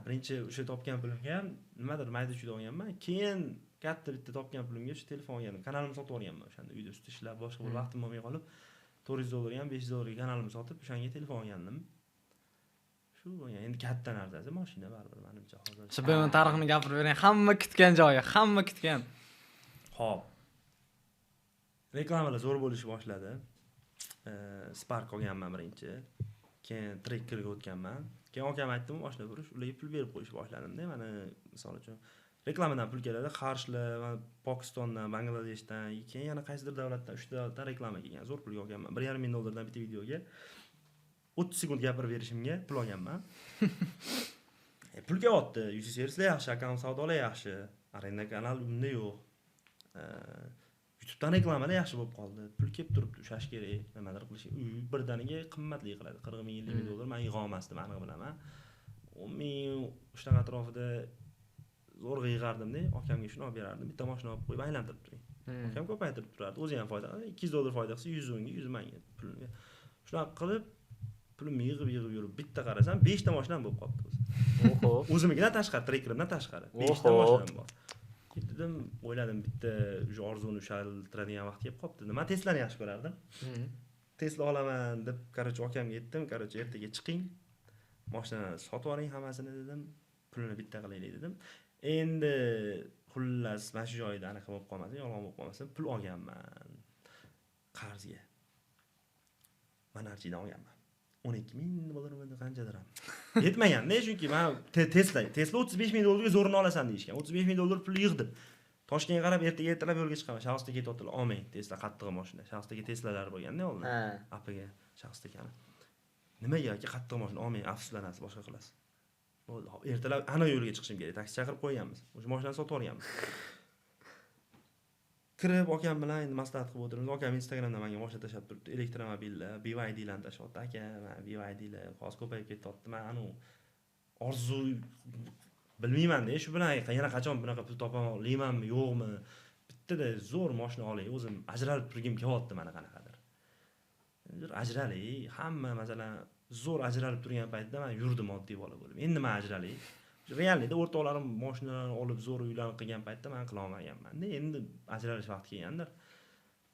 Birinchi o'sha topgan pulimga ham nimadir mayda-chuyda olganman. Keyin katta bitta topgan pulimga shu telefon olgandim. Kanalimni sotib olganman o'shanda. Uyda ustida ishlab, boshqa bir vaqtim bo'lmay qolib, $400 ham $500 ga kanalimni sotib, o'shanga telefon olgandim. Shu endi katta narsasi mashina baribir menimcha hozir. Shu bilan tarixini gapirib bering. Hamma kutgan joyi, hamma kutgan. Xo'p. Reklamalar zo'r bo'lishni boshladi. Spark olganman birinchi. Keyin Trekkerga o'tganman. Keyin akam aytdim, mashina burish, ularga pul berib qo'yish boshladim-da. Mana misol uchun reklamadan pul keladi, Qarshlar, Pokistondan, Bangladeshdan, keyin yana qaysidir davlatdan, 3 ta davlatdan reklama kelgan. Zo'r pulga olganman. $1,500 dan bitta videoga 30 sekund gapirib berishimga pul olganman. Pul kelyapti, UC servislar yaxshi, akkaunt savdolar yaxshi, arenda kanal unda yo'q. YouTubedan reklamalar yaxshi bo'lib qoldi. Pul kelib turibdi, ushlash kerak, nimadir qilish. Birdaniga qimmatli qiladi. 40 ming, 50 ming dollar men yig'olmasdim, aniq bilaman. 10 ming shunaqa atrofida zo'rg'a yig'ardim-da, akamga shuni olib berardim. Bitta mashina olib qo'yib aylantirib turing. Akam ko'paytirib turardi. O'zi ham foyda qiladi. $200 foyda qilsa 100 mingga, 100 mingga pulni. Shunaqa qilib pulimni yig'ib yurib, bitta qarasam 5 ta mashinam bo'lib qolibdi o'zi. Oho. O'zimizdan tashqari, Trekkerimdan tashqari 5 ta mashinam bor. Dedim, o'yladim bitta o'sha orzuni ushaltiradigan vaqt kelib qopti. Men Tesla'ni yaxshi ko'rardim. Tesla olaman deb, qarochi akamga aytdim, qarochi ertaga chiqing. Mashinani sotib oling hammasini dedim. Pulini bitta qilaylik dedim. Endi xullas mana shu joyda anaqa bo'lib qolmasin, yolg'on bo'lib qolmasin, pul olganman. Qarzga. Manarchidan olganman. 12 ming $12,000 qanchadir ham. Yetmagan-da, chunki men Tesla $35,000 ga zo'rini olasan deyishgan. $35,000 pul yig'dim. Toshkentga qarab ertaga ertalab yo'lga chiqaman. Shaxsda ketyaptilar, olmang. Tesla qattiq mashina. Shaxsdagi Teslalar bo'lganda oldin. Apaga shaxsdagini. Nimaga yoki qattiq mashina olmang, afsuslanasiz, boshqa qilasiz. Bo'ldi. Ertalab ana yo'lga chiqishim kerak. Taksi chaqirib qo'yganmiz. O'sha mashinani sotib olganmiz. Kirib akam bilan endi maslahat qilib o'tiramiz. Akam Instagramda menga mashina tashab turibdi. Elektromobillar, BYDlarni tashyapti. Aka, men BYDlar hozir ko'payib ketyapti. Men anu orzu bilmayman-da, shu bilan yana qachon bunaqa pul topa olmaymanmi, yo'qmi? Bittada zo'r mashina olay. O'zim ajralib turgim kelyapti mana qanaqadir. Ajralay, hamma masalan zo'r ajralib turgan paytda men yurdim oddiy bola bo'lib. Endi men ajralay. Reallikda o'rtoqlarim mashinalarni olib zo'r uylarni qilgan paytda men qila olmaganman-da. Endi ajralish vaqti kelgandir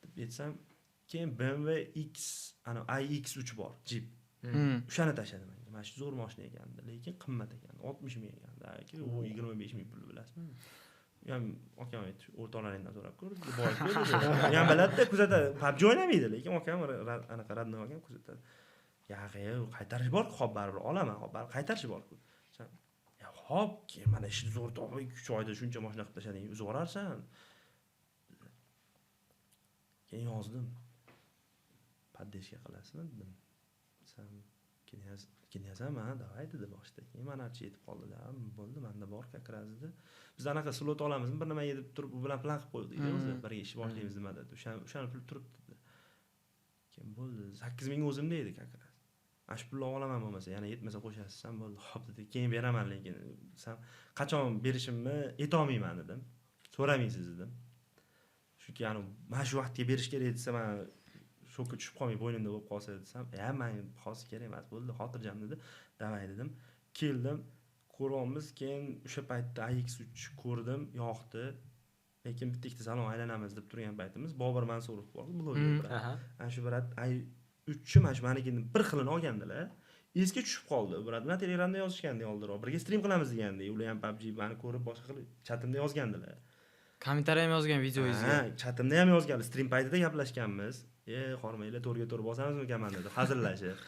deb aytsam, keyin BMW X, ana iX3 bor, Jeep. O'shani tashladim menga. Mana shu zo'r mashina ekandi, lekin qimmat ekan. 60 ming ekandi. Aka, u 25 ming pul bilasizmi? Ham akam aytdi, o'rtoqlaringdan so'rab ko'r, boy ko'rdi. Ham biladi-da, kuzatadi. PUBG o'ynamaydi, lekin akam anaqa radni olgan kuzatadi. Yo'q, qaytarish bor-ku, xo'p baribir olaman, xo'p baribir qaytarish bor-ku. Hop, keyin mana ishni zo'r topib 3 oyda shuncha mashina qilib tashlading, o'zi borarsan. Keyin yozdim. Paddeshga qilasizmi dedim. Sen Kenyazam, davay dedi boshda. Keyin manarchi yetib qoldilar. Bo'ldi, menda bor как раз dedi. Biz anaqa slot olamizmi? Bir nima yedib turib, bu bilan plan qilib qo'ydik o'zi. Birga ish boshlaymiz nima dedi. O'shani pul turibdi dedi. Keyin bo'ldi, 8000 ga o'zimda edi как раз. Ash pulni olaman bo'lmasa, yana yetmasa qo'shasiz ham bo'ldi. Xo'p dedi. Keyin beraman, lekin sen qachon berishimni aytolmayman dedim. So'ramaysiz dedim. Chunki mana shu vaqtga berish kerak desa, men shokka tushib qolmay bo'ynimda bo'lib qolsa desam, men hozir kerak emas, bo'ldi, xotirjam dedi. Davay dedim. Keldim, ko'ryapmiz, keyin o'sha paytda AX3 ko'rdim, yoqdi. Lekin bitta ikkita salon aylanamiz deb turgan paytimiz Bobur Mansurov bor, bloger. Ana shu brat AX3 mana shu manikini bir xilini olgandilar. Esga tushib qoldi. Brat bilan Telegramda yozishgandi oldinroq. Birga stream qilamiz degandi. Ular ham PUBG mani ko'rib boshqa qilib chatimda yozgandilar. Kommentariy ham yozgan videoyingizga. Chatimda ham yozganlar. Stream paytida gaplashganmiz. Qormanglar, to'rga to'g'ri bosamizmi kaman dedi, hazillashib.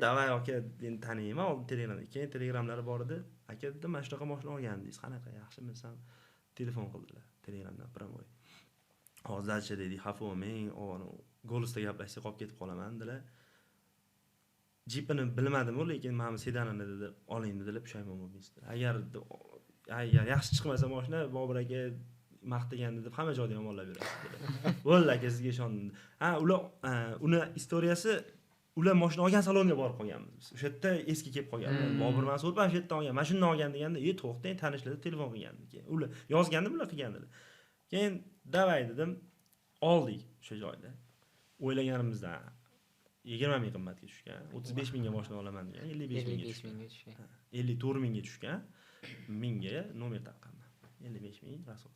Davay aka, endi taniyman, oldin Telegramda. Keyin Telegramlari bor edi. Aka dedim, mana shunaqa mashina olgandingiz, qanaqa, yaxshimisan? Telefon qildilar Telegramdan promoy. Hozircha dedi, xafa bo'lmang, Golusda gaplashsak qolib ketib qolaman dedilar. Jeepini bilmadim, lekin mana sedanini dedi, oling dedilar, pushaymon bo'lmaysiz. Agar yaxshi chiqmasa mashina, Bobur aka maqtagan deb hamma joyda yomonlab yurasiz. Bo'ldi aka, sizga ishondim. Ular uni istoriyasi, ular mashina olgan salonga borib qolganmiz biz. O'sha yerda eski kelib qolganlar. Bobur Mansurov ham shu yerdan olgan. Mana shundan olgan deganda, to'xtang, tanishlarga telefon qilgandi. Keyin ular yozgandi, bular qilgandilar. Keyin davay dedim, oldik o'sha joyda. O'ylaganimizdan 20 ming qimmatga tushgan. 35 mingga mashina olaman degan, 55 mingga tushgan. 54 mingga tushgan. Mingga nomer taqqanman. 55 ming rasol.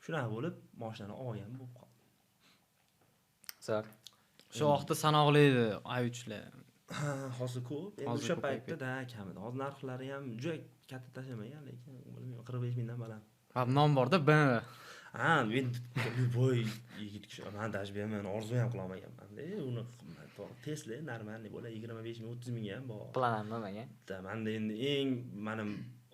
Shunaqa bo'lib, mashinani olgan bo'lib qoldi. Zo'r. Shu vaqtda sanoqli edi A3lar. Hozir ko'p. Endi o'sha paytda kamida. Hozir narxlari ham juda katta tashlamagan, lekin bilmayman, 45 mingdan baland. Nom bor-da, BMW. Men boy yigit kishi, men даже beraman, orzu ham qila olmaganman-da. Uni Tesla normalniy bo'la 25 ming, 30 ming ham bor. Plan ham bo'lmagan. Menda endi eng mening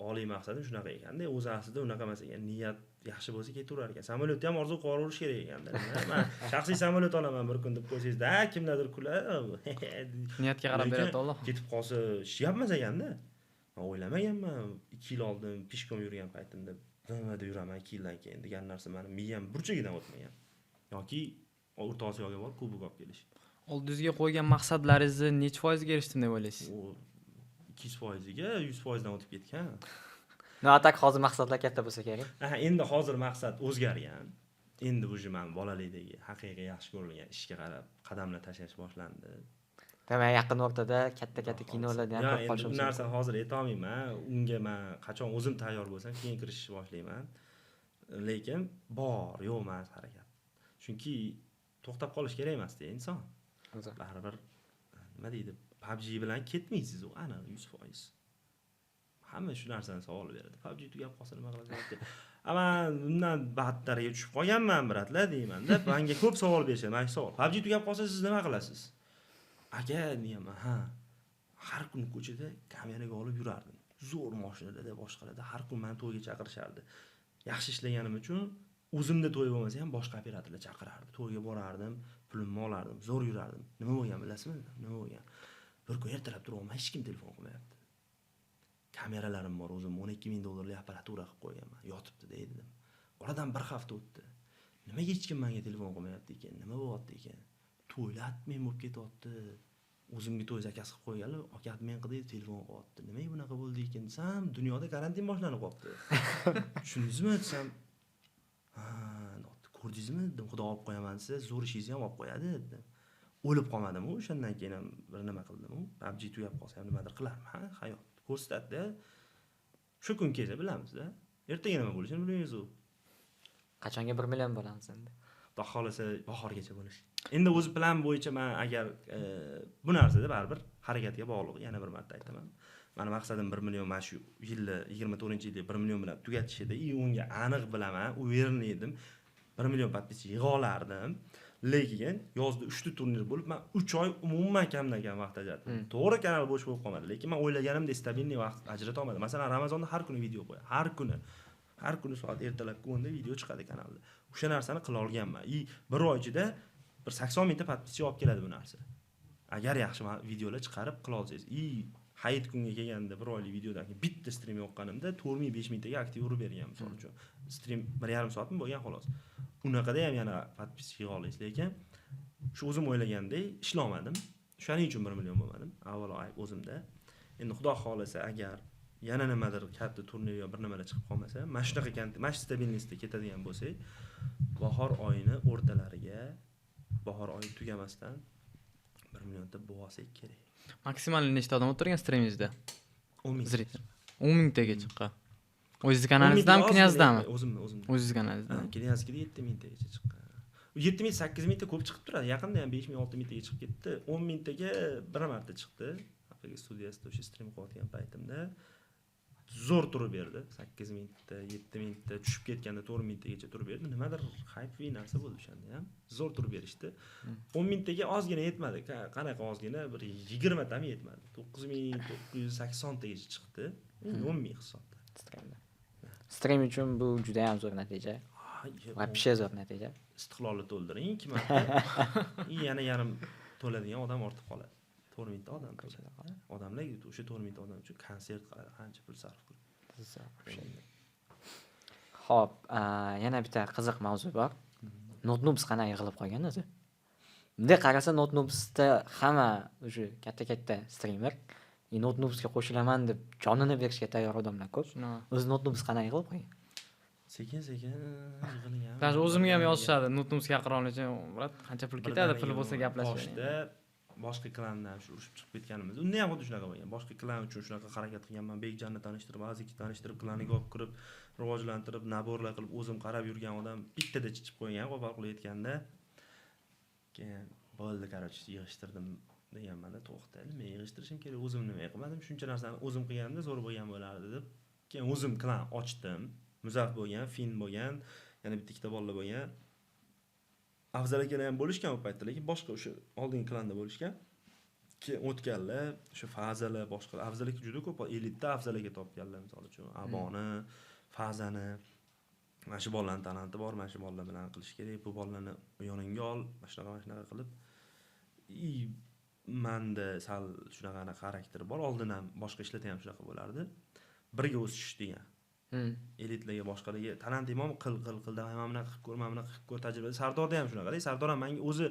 oliy maqsadim shunaqa ekanda. O'zi aslida unaqa emas ekan, niyat yaxshi bo'lsa ketaverar ekan. Samolyotni ham orzu qo'yaverish kerak ekanda. Men shaxsiy samolyot olaman bir kun deb qo'ysangiz-da, kimlardir kuladi. Niyatga qarab beradi Alloh. Ketib qolsa, ishlayapmiz ekanda. Men o'ylamaganman, 2 yil oldin pishkom yurgan paytimda BMWda yuraman 2 yildan keyin degan narsa meni miyam burchagidan o'tmagan. Yoki O'rta Osiyoga borib kubok olib kelish. Oldingizga qo'ygan maqsadlaringizni necha foizga erishdim deb o'ylaysiz? 200% ga 100% dan o'tib ketgan. Noatak hozir maqsadlar katta bo'lsa kerak. Endi hozir maqsad o'zgargan. Endi bu men bolalikdagi haqiqiy yaxshi ko'rilgan ishga qarab qadamlar tashlash boshlandi. Demak, yaqin o'rtada katta kinolarda ham ko'rib qolishim mumkin. Bu narsani hozir aytolmayman. Unga men qachon o'zim tayyor bo'lsam, keyin kirishni boshlayman. Lekin bor, yo'q emas harakat. Chunki to'xtab qolish kerak emas-da inson. Baribir nima deydi? PUBG bilan ketmaysiz u, aniq 100%. Hamma shu narsani savol beradi. PUBG tugab qolsa nima qilasiz? Men bundan battarga tushib qolganman, bratlar deyman-da. Menga ko'p savol berishadi. Mana shu savol. PUBG tugab qolsa siz nima qilasiz? Aka, deyman, har kun ko'chada kameraga olib yurardim. Zo'r mashinada, boshqalarda har kun meni to'yga chaqirishardi. Yaxshi ishlaganim uchun o'zimda to'y bo'lmasa ham boshqa operatorlar chaqirardi. To'yga borardim, pulimni olardim, zo'r yurardim. Nima bo'lgan bilasizmi? Nima bo'lgan? Bir kun ertalab turibman, hech kim telefon qilmayapti. Kameralarim bor, o'zim 12 ming dollarlik apparatura qilib qo'yganman. Yotibdi dedim. Oradan bir hafta o'tdi. Nimaga hech kim menga telefon qilmayapti ekan? Nima bo'lyapti ekan? To'ylar men bo'lib ketyapti. O'zimga to'y zakaz qilib qo'yganlar, aka men qildi, telefon qilyapti. Nimaga bunaqa bo'ldi ekan desam, dunyoda karantin boshlanib qolibdi. Tushundingizmi desam, ko'rdingizmi? Dedim, Xudo olib qo'yaman desa, zo'r ishingizni ham olib qo'yadi dedim. O'lib qolmadim u, o'shandan keyin ham bir nima qildim u. PUBG tugab qolsa ham nimadir qilarman, hayot ko'rsatdi. Shu kun kelsa bilamiz-da. Ertaga nima bo'lishini bilmaymiz u. Qachonga 1 million bo'lamiz endi? Xudo xolasa bahorgacha bo'lish. Endi o'zi plan bo'yicha men agar bu narsada baribir harakatga bog'liq, yana bir marta aytaman. Meni maqsadim 1 million mana shu yilda 24-yilda 1 million bilan tugatish edi. Unga aniq bilaman, uverni edim. 1 million podpischi yig'a olardim. Lekin yozda 3 ta turnir bo'lib, men 3 oy umuman kamdan kam vaqt ajratdim. To'g'ri, kanal bo'sh bo'lib qolmadi, lekin men o'ylaganimdek stabilniy vaqt ajrata olmadim. Masalan, Ramazonda har kuni video qo'yaman. Har kuni soat ertalabki 10 da video chiqadi kanalda. O'sha narsani qila olganman. Bir oy ichida bir 80 mingta podpischi olib keladi bu narsa. agar yaxshi videolar chiqarib qila olsangiz, hayit kunga kelganda 1 oylik videodan keyin bitta stream yoqqanimda 4000-5000 taga aktiv urib bergan misol uchun. Stream 1,5 soatmi bo'lgan xolos. Unaqada ham yana podpiska qila olasiz, lekin shu o'zim o'ylagandek ishlamadim. Shuning uchun 1 million bo'lmadim. Avvalo ayb o'zimda. Endi xudo xolasa agar yana nimadir katta turnir yo bir nimalar chiqib qolmasa, mana shunaqa mana stabilnostda ketadigan bo'lsak, bahor oyini o'rtalariga, bahor oyi tugamasdan 1 millionta bo'lsak kerak. Maksimal nechta odam o'tirgan streamingizda? 10,000. Zriter. 10,000 taga chiqqan. O'zingiz kanalingizdanmi, knyazdami? O'zimni. O'zingiz kanalingizdan. Knyazda 7,000 tagacha chiqqan. 7,000, 8,000 ta ko'p chiqib turadi. Yaqinda ham 5,000, 6,000 taga chiqib ketdi. 10,000 taga bir marta chiqdi. Afrika studiyasida o'sha stream qilayotgan paytimda zo'r turib berdi. 8,000 ta, 7,000 ta tushib ketganda 4,000 tagacha turib berdi. Nimadir hype narsa bo'ldi o'shanda ham. Zo'r turib berishdi. 10,000 taga ozgina yetmadi. Qanaqa ozgina? Bir 20 tami yetmadi. 9,980 tagacha chiqdi. 10,000 hisobda. Stream uchun bu juda ham zo'r natija. Вообще zo'r natija. Istiqlolni to'ldiring 2 marta. Yana yarim to'ladigan odam ortib qoladi. 4,000 ta odam to'ladi. Odamlar o'sha 4,000 ta odam uchun konsert qiladi, qancha pul sarf qiladi. Xo'p, yana bitta qiziq mavzu bor. Notnubs qana yig'ilib qolgan o'zi. Bunday qarasa Notnubsda hamma o'sha katta streamer Notnubsga qo'shilaman deb jonini berishga tayyor odamlar ko'p. O'zi Notnubs qana yig'ilib qolgan. Sekin-sekin yig'ilgan. Даже o'zimga ham yozishadi, Notnubsga aqron uchun, brat, qancha pul ketadi, pul bo'lsa gaplashib. Boshqa klandan shu urushib chiqib ketganimiz. Unda ham xuddi shunaqa bo'lgan. Boshqa klan uchun shunaqa harakat qilganman. Bekjanni tanishtirib, Azikni tanishtirib, klaniga olib kirib, rivojlantirib, naborlar qilib, o'zim qarab yurgan odam bittada chiqib qo'ygan, qo'pol qilayotganda keyin bo'ldi, qarochi yig'ishtirdim deganman-da, to'xta, nima yig'ishtirishim kerak, o'zim nima qilmadim, shuncha narsani o'zim qilganimda zo'r bo'lgan bo'lardi deb, keyin o'zim klan ochdim. Muzaf bo'lgan, Fin bo'lgan, yana bitta ikkita bolalar bo'lgan. Afzal akalar ham bo'lishgan u paytda, lekin boshqa o'sha oldingi klanda bo'lishgan. Keyin o'tganlar, o'sha Fazalar, boshqa Afzal aka juda ko'p elitda Afzal aka topganlar, misol uchun Aboni, Fazani, mana shu bolalarning talanti bor, mana shu bolalar bilan qilish kerak, bu bolalarni yoningga ol, mana shunaqa qilib. Menda sal shunaqa xarakter bor, oldin ham boshqa ishlarda ham shunaqa bo'lardi. Birga o'sish degan. Elitlarga boshqalarga talant imom qil davay mana bunaqa qilib ko'r, mana bunaqa qilib ko'r tajribada. Sardorda ham shunaqa-da. Sardor ham menga o'zi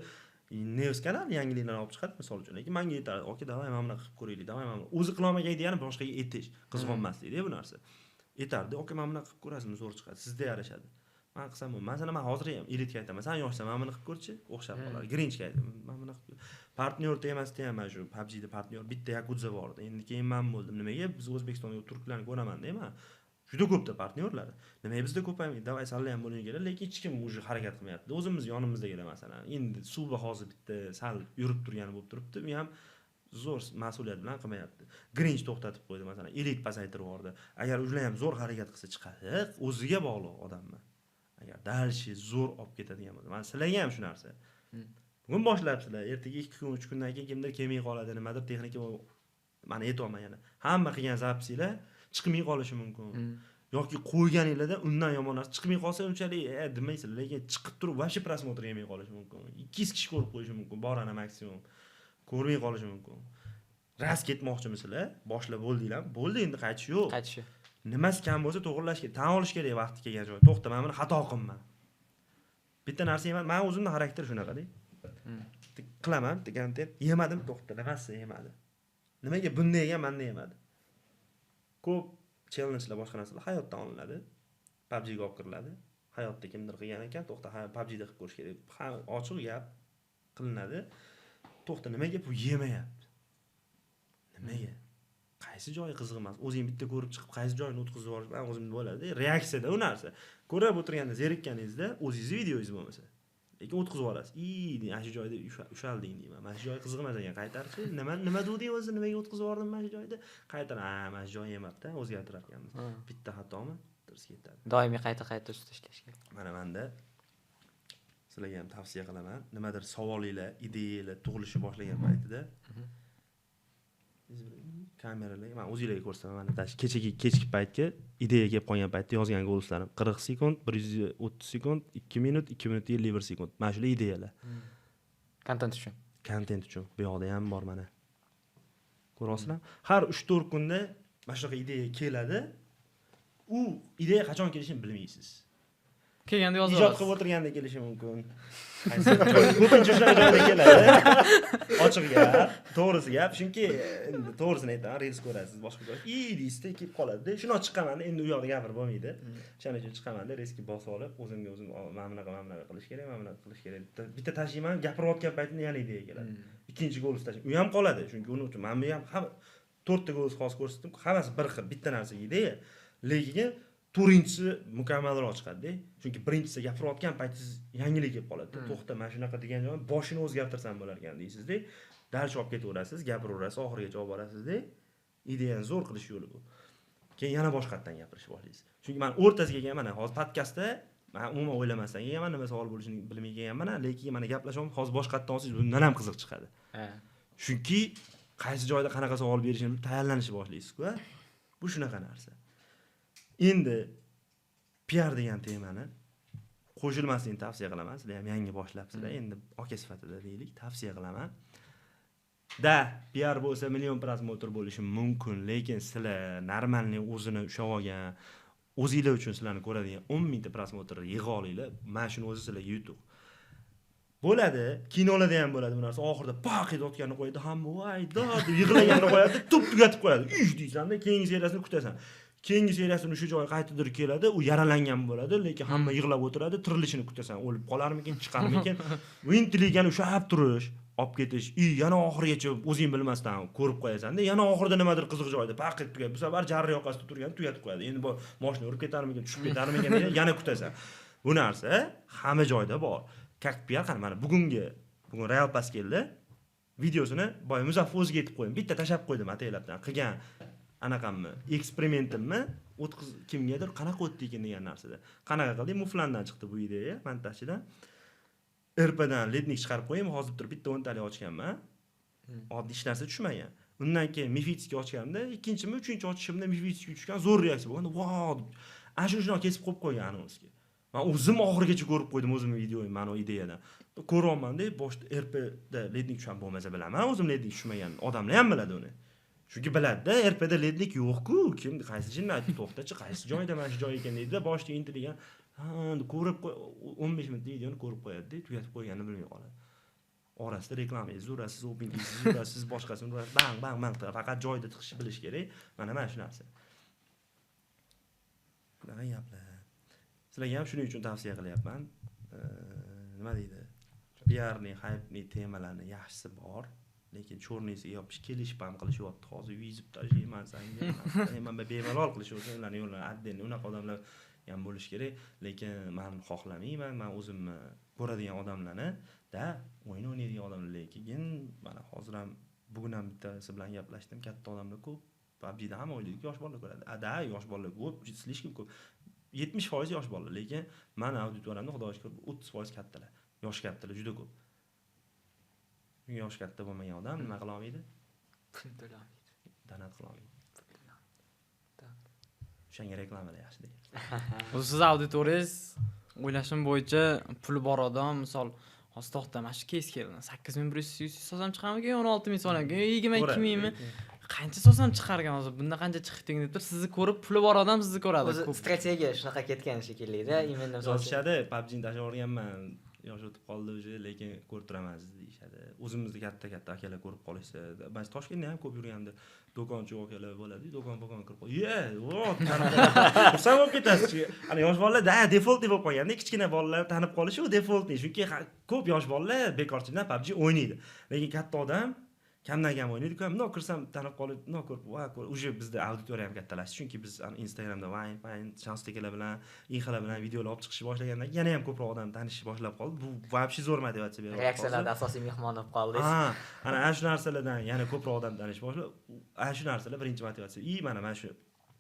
News kanal yangiliklarni olib chiqadi, misol uchun. Lekin menga aytadi, "Oka, davay mana bunaqa qilib ko'raylik, davay mana." O'zi qilolmagan degani boshqaga aytish, qizg'onmaslik-da bu narsa. Aytardi, "Oka, mana bunaqa qilib ko'rasizmi, zo'r chiqadi, sizga yarashadi." Men qilsam, masalan, men hozir ham elitga aytaman, "Sen yoshsan, mana buni qilib ko'rchi?" O'xshab qoladi. Grinchga aytaman, "Mana bunaqa partnyor temasida ham mana shu PUBG'da partnyor bitta Yakuza bor edi. Endi keyin men bo'ldim. Nimaga biz O'zbekistonda turklarni ko'raman deyman. Juda ko'pda partnyorlar. Nimaga bizda ko'paymaydi? Davay sal ham bo'lishi kerak, lekin hech kim o'zi harakat qilmayapti. O'zimiz yonimizdagilar masalan. Endi suvda hozir bitta sal yurib turgani bo'lib turibdi. U ham zo'r mas'uliyat bilan qilmayapti. Grinch to'xtatib qo'ydi masalan, elit pasaytirib yubordi. Agar ular ham zo'r harakat qilsa chiqadi, o'ziga bog'liq odamman. Agar dalshi zo'r olib ketadigan bo'lsa, men sizlarga ham shu narsa. Bugun boshlabsizlar, ertaga 2 kun, 3 kundan keyin kimdir kelmay qoladi, nimadir texnika meni aytolman yana. Hamma qilgan zapsinglar chiqmay qolishi mumkin. Yoki qo'yganinglarda undan yomon narsa chiqmay qolsa unchalik demaysizlar, lekin chiqib turib vashi prosmotr yemay qolishi mumkin. 200 kishi ko'rib qo'yishi mumkin, borana maksimum. Ko'rmay qolishi mumkin. Ras ketmoqchimisizlar? Boshlab bo'ldinglar. Bo'ldi, endi qaytish yo'q. Qaytish. Nimasi kam bo'lsa to'g'irlash kerak, tan olish kerak vaqti kelgan joy. To'xta, men buni xato qilman. Bitta narsa emas, men o'zimning xarakter shunaqa-da. Qilaman, kontent yemadim, to'xta, nimasi yemadi. Nimaga bunday yegan, menda yemadi. Ko'p challengelar, boshqa narsalar hayotdan olinadi. PUBG ga olib kiriladi. Hayotda kimdir qilgan ekan, to'xta, PUBG da qilib ko'rish kerak. Ochiq gap qilinadi. To'xta, nimaga bu yemayapti? Nimaga? Qaysi joyi qiziq emas? O'zing bitta ko'rib chiqib, qaysi joyini o'tkazib yuborish bilan o'zimda bo'ladi. Reaksiyada u narsa. Ko'rib o'tirganda zerikkaningizda o'zingiz videoingiz bo'lmasa, lekin o'tkazib yuborasiz. Mana shu joyda ushalding deyman. Mana shu joy qiziq emas ekan, qaytarchi. Nima degding o'zi, nimaga o'tkazib yubordim mana shu joyda? Qaytar, mana shu joy emas-da, o'zgartirar ekanmiz. Bitta xatomi? Darz ketadi. Doimiy qayta ustida ishlash kerak. Mana menda sizlarga ham tavsiya qilaman. Nimadir savolinglar, ideyalar tug'ilishi boshlagan paytida kameralar, men o'zingizlarga ko'rsataman. Mana kechki paytga ideya kelib qolgan paytda yozgan go'lslarim 40 sekund, 130 sekund, 2 minut, 2 minut 51 sekund. Mana shular ideyalar. Kontent uchun. kontent uchun. Bu yoqda ham bor mana. Ko'rasizlar? Har 3-4 kunda mana shunaqa ideya keladi. U ideya qachon kelishini bilmaysiz. Kelganda yozib Ijod qilib o'tirganda kelishi mumkin. Ko'pincha o'sha joyda keladi. Ochiq gap, to'g'risi gap. Chunki endi to'g'risini aytaman, reels ko'rasiz, boshqa joy. Deysizda kelib qoladi. Shuni chiqaman, endi u yoqda gapirib bo'lmaydi. Shuning uchun chiqaman-da, reelsga bosib olib, o'zim mana bunaqa qilish kerak, mana bunaqa qilish kerak. Bitta tashiyman, gapirayotgan paytimda yana ideya keladi. Ikkinchi golus tashiyman. U ham qoladi, chunki uning uchun men ham 4 ta golus xos ko'rsatdim. Hammasi bir xil, bitta narsaga ideya. Lekin to'rinchisi mukammalroq chiqadi-da. Chunki birinchisi gapirayotgan paytingiz yangilik kelib qoladi. To'xta, mana shunaqa degan joy boshini o'zgartirsam bo'lar ekan deysiz-da. Dalch olib ketaverasiz, gapiraverasiz, oxirigacha olib borasiz-da. Ideyani zo'r qilish yo'li bu. Keyin yana boshqatdan gapirishni boshlaysiz. Chunki men o'rtasiga kelgan mana hozir podkastda men umuman o'ylamasdan kelganman, nima savol bo'lishini bilmay kelganman, lekin mana gaplashyapmiz, hozir boshqatdan olsangiz bundan ham qiziq chiqadi. Chunki qaysi joyda qanaqa savol berishini tayyorlanishni boshlaysiz-ku. Bu shunaqa narsa. Endi PR degan temani qo'shilmaslikni tavsiya qilaman. Sizlar ham yangi boshlabsizlar. Endi aka sifatida deylik, tavsiya qilaman. PR bo'lsa million prosmotr bo'lishi mumkin, lekin sizlar normalniy o'zini ushlab olgan, o'zingizlar uchun sizlarni ko'radigan 10 mingta prosmotrni yig'a olinglar. Mana shuni o'zi sizlar YouTube. Bo'ladi, kinolarda ham bo'ladi bu narsa. Oxirida paq etayotganini qo'yadi, hamma voy deb yig'laganini qo'yadi, tugatib qo'yadi. Ish deysan-da, keyingi seriyasini kutasan. Keyingi seriyasini shu joyga qaytadir keladi, u yaralangan bo'ladi, lekin hamma yig'lab o'tiradi, tirilishini kutasan. O'lib qolarmikin, chiqarmikin. Bu intelligent ushlab turish, olib ketish, yana oxirigacha o'zing bilmasdan ko'rib qo'yasan-da, yana oxirida nimadir qiziq joyda paq etib tugatib, bu safar jarri yoqasida turgan tugatib qo'yadi. Endi bu mashina urib ketarmikin, tushib ketarmikin degan yana kutasan. Bu narsa hamma joyda bor. PR qani mana bugun Real Pass keldi. Videosini boy Muzaffar o'ziga aytib qo'ydim. Bitta tashab qo'ydim ataylabdan. Qilgan anaqamni, eksperimentimni kimgadir qanaqa o'tdi ekan degan narsada. Qanaqa qildik? Muflandan chiqdi bu ideya, montajchidan. RPdan lednik chiqarib qo'yim, hozir turib bitta 10 talik ochganman. Oddiy hech narsa tushmagan. Undan keyin Mifitskiy ochganimda, ikkinchimi, uchinchi ochishimda Mifitskiy tushgan, zo'r reaksiya bo'lganda, "Vau!" Ana shuni kesib qo'yib qo'ygan anonsga. Men o'zim oxirigacha ko'rib qo'ydim o'zimning videoyimni, mana ideyadan. Ko'ryapman deb boshda RPda lednik tushgan bo'lmasa bilaman, o'zim lednik tushmagan odamlar ham biladi uni. Chunki biladi-da, RPda lednik yo'q-ku, kim qaysi jinni aytib to'xtachi, qaysi joyda mana shu joy ekan deydi-da, boshda intilgan, ko'rib 15 minut videoni ko'rib qo'yadi-da, tugatib qo'yganini bilmay qoladi. Orasida reklamangizni urasiz, openingizni urasiz, boshqasini urasiz, bang, faqat joyda chiqishni bilish kerak. Mana shu narsa. Bunaqa gaplar. Sizlarga ham shuning uchun tavsiya qilyapman. Nima deydi? PRning, hypening temalarni yaxshisi bor, lekin cho'rnisiga yopish, kelishib ham qilishyapti. Hozir yuzib tashlayman senga. Men bemalol qilishyapman, ularning yo'llari adden, unaqa odamlar ham bo'lish kerak, lekin men xohlamayman. Men o'zimni ko'radigan odamlarni o'yin o'ynaydigan odamlar, lekin mana hozir ham bugun ham bittasi bilan gaplashdim. Katta odamlar ko'p. PUBG'da ham o'ynaydi, yosh bolalar ko'radi. Yosh bolalar ko'p, slishkim ko'p. 70% yosh bolalar, lekin men auditoriyamda xudoga shukr 30% kattalar. Yosh kattalar juda ko'p. Yosh katta bo'lmagan odam nima qila olmaydi? Pul to'la olmaydi. Donat qila olmaydi. O'shanga reklamalar yaxshi deydi. O'zi siz auditoriyangiz o'ylashim bo'yicha puli bor odam, misol hozir to'xta, mana shu keys keldi. 8100 so'zam chiqarmikan, 16000 so'ramkan, 22000mi? Qancha so'zam chiqargan hozir? Bunda qancha chiqding deb turib, sizni ko'rib, puli bor odam sizni ko'radi. O'zi strategiya shunaqa ketgan shekilli-da, imенно Yozishadi, PUBG'ni tashlab o'rganman. Yosh o'tib qoldi o'zi, lekin ko'rib turamiz deyishadi. O'zimizni katta akalar ko'rib qolishsa, biz Toshkentda ham ko'p yurganda do'konchi akalar bo'ladi, do'kon kirib qo'yadi. Xursand bo'lib ketasiz. Ana yosh bolalar default deb qo'yganda, kichkina bolalar tanib qolishi u defaultni. Chunki ko'p yosh bolalar bekorchidan PUBG o'ynaydi. Lekin katta odam kamdan kam o'ynaydi-ku. Bundoq kirsam tanib qolib, bundoq ko'rib, o'sha bizda auditoriya ham kattalashdi. Chunki biz Instagramda Vine, Chanstekelar bilan, Inxalar bilan videolar olib chiqishni boshlagandan keyin yana ham ko'proq odam tanishni boshlab qoldi. Bu вообще zo'r motivatsiya beradi. Reaksiyalarda asosiy mehmon bo'lib qoldingiz. Ana shu narsalardan yana ko'proq odam tanishni boshlab, ana shu narsalar birinchi motivatsiya. Mana shu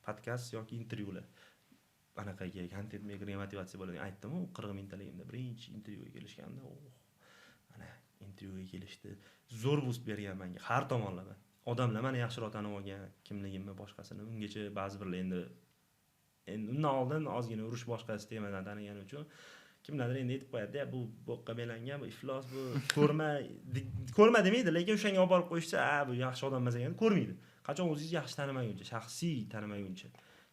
podkast yoki intervyular anaqaga content makerga motivatsiya bo'ladi. Aytdim-ku, 40 mingtaligimda birinchi intervyuga kelishganda, ana intervyuga kelishdi. Zo'r boost bergan menga har tomonlama. Odamlar meni yaxshiroq tanib olgan, kimligimni, boshqasini. Ungacha ba'zi birlar endi undan oldin ozgina urush boshqasi temadan tanigani uchun kimlardir endi aytib qo'yadi-ya, bu boqqa belangan, bu iflos, bu ko'rma demaydi, lekin o'shanga olib borib qo'yishsa, bu yaxshi odam emas ekan, ko'rmaydi. Qachon o'zingizni yaxshi tanimaguncha, shaxsiy tanimaguncha.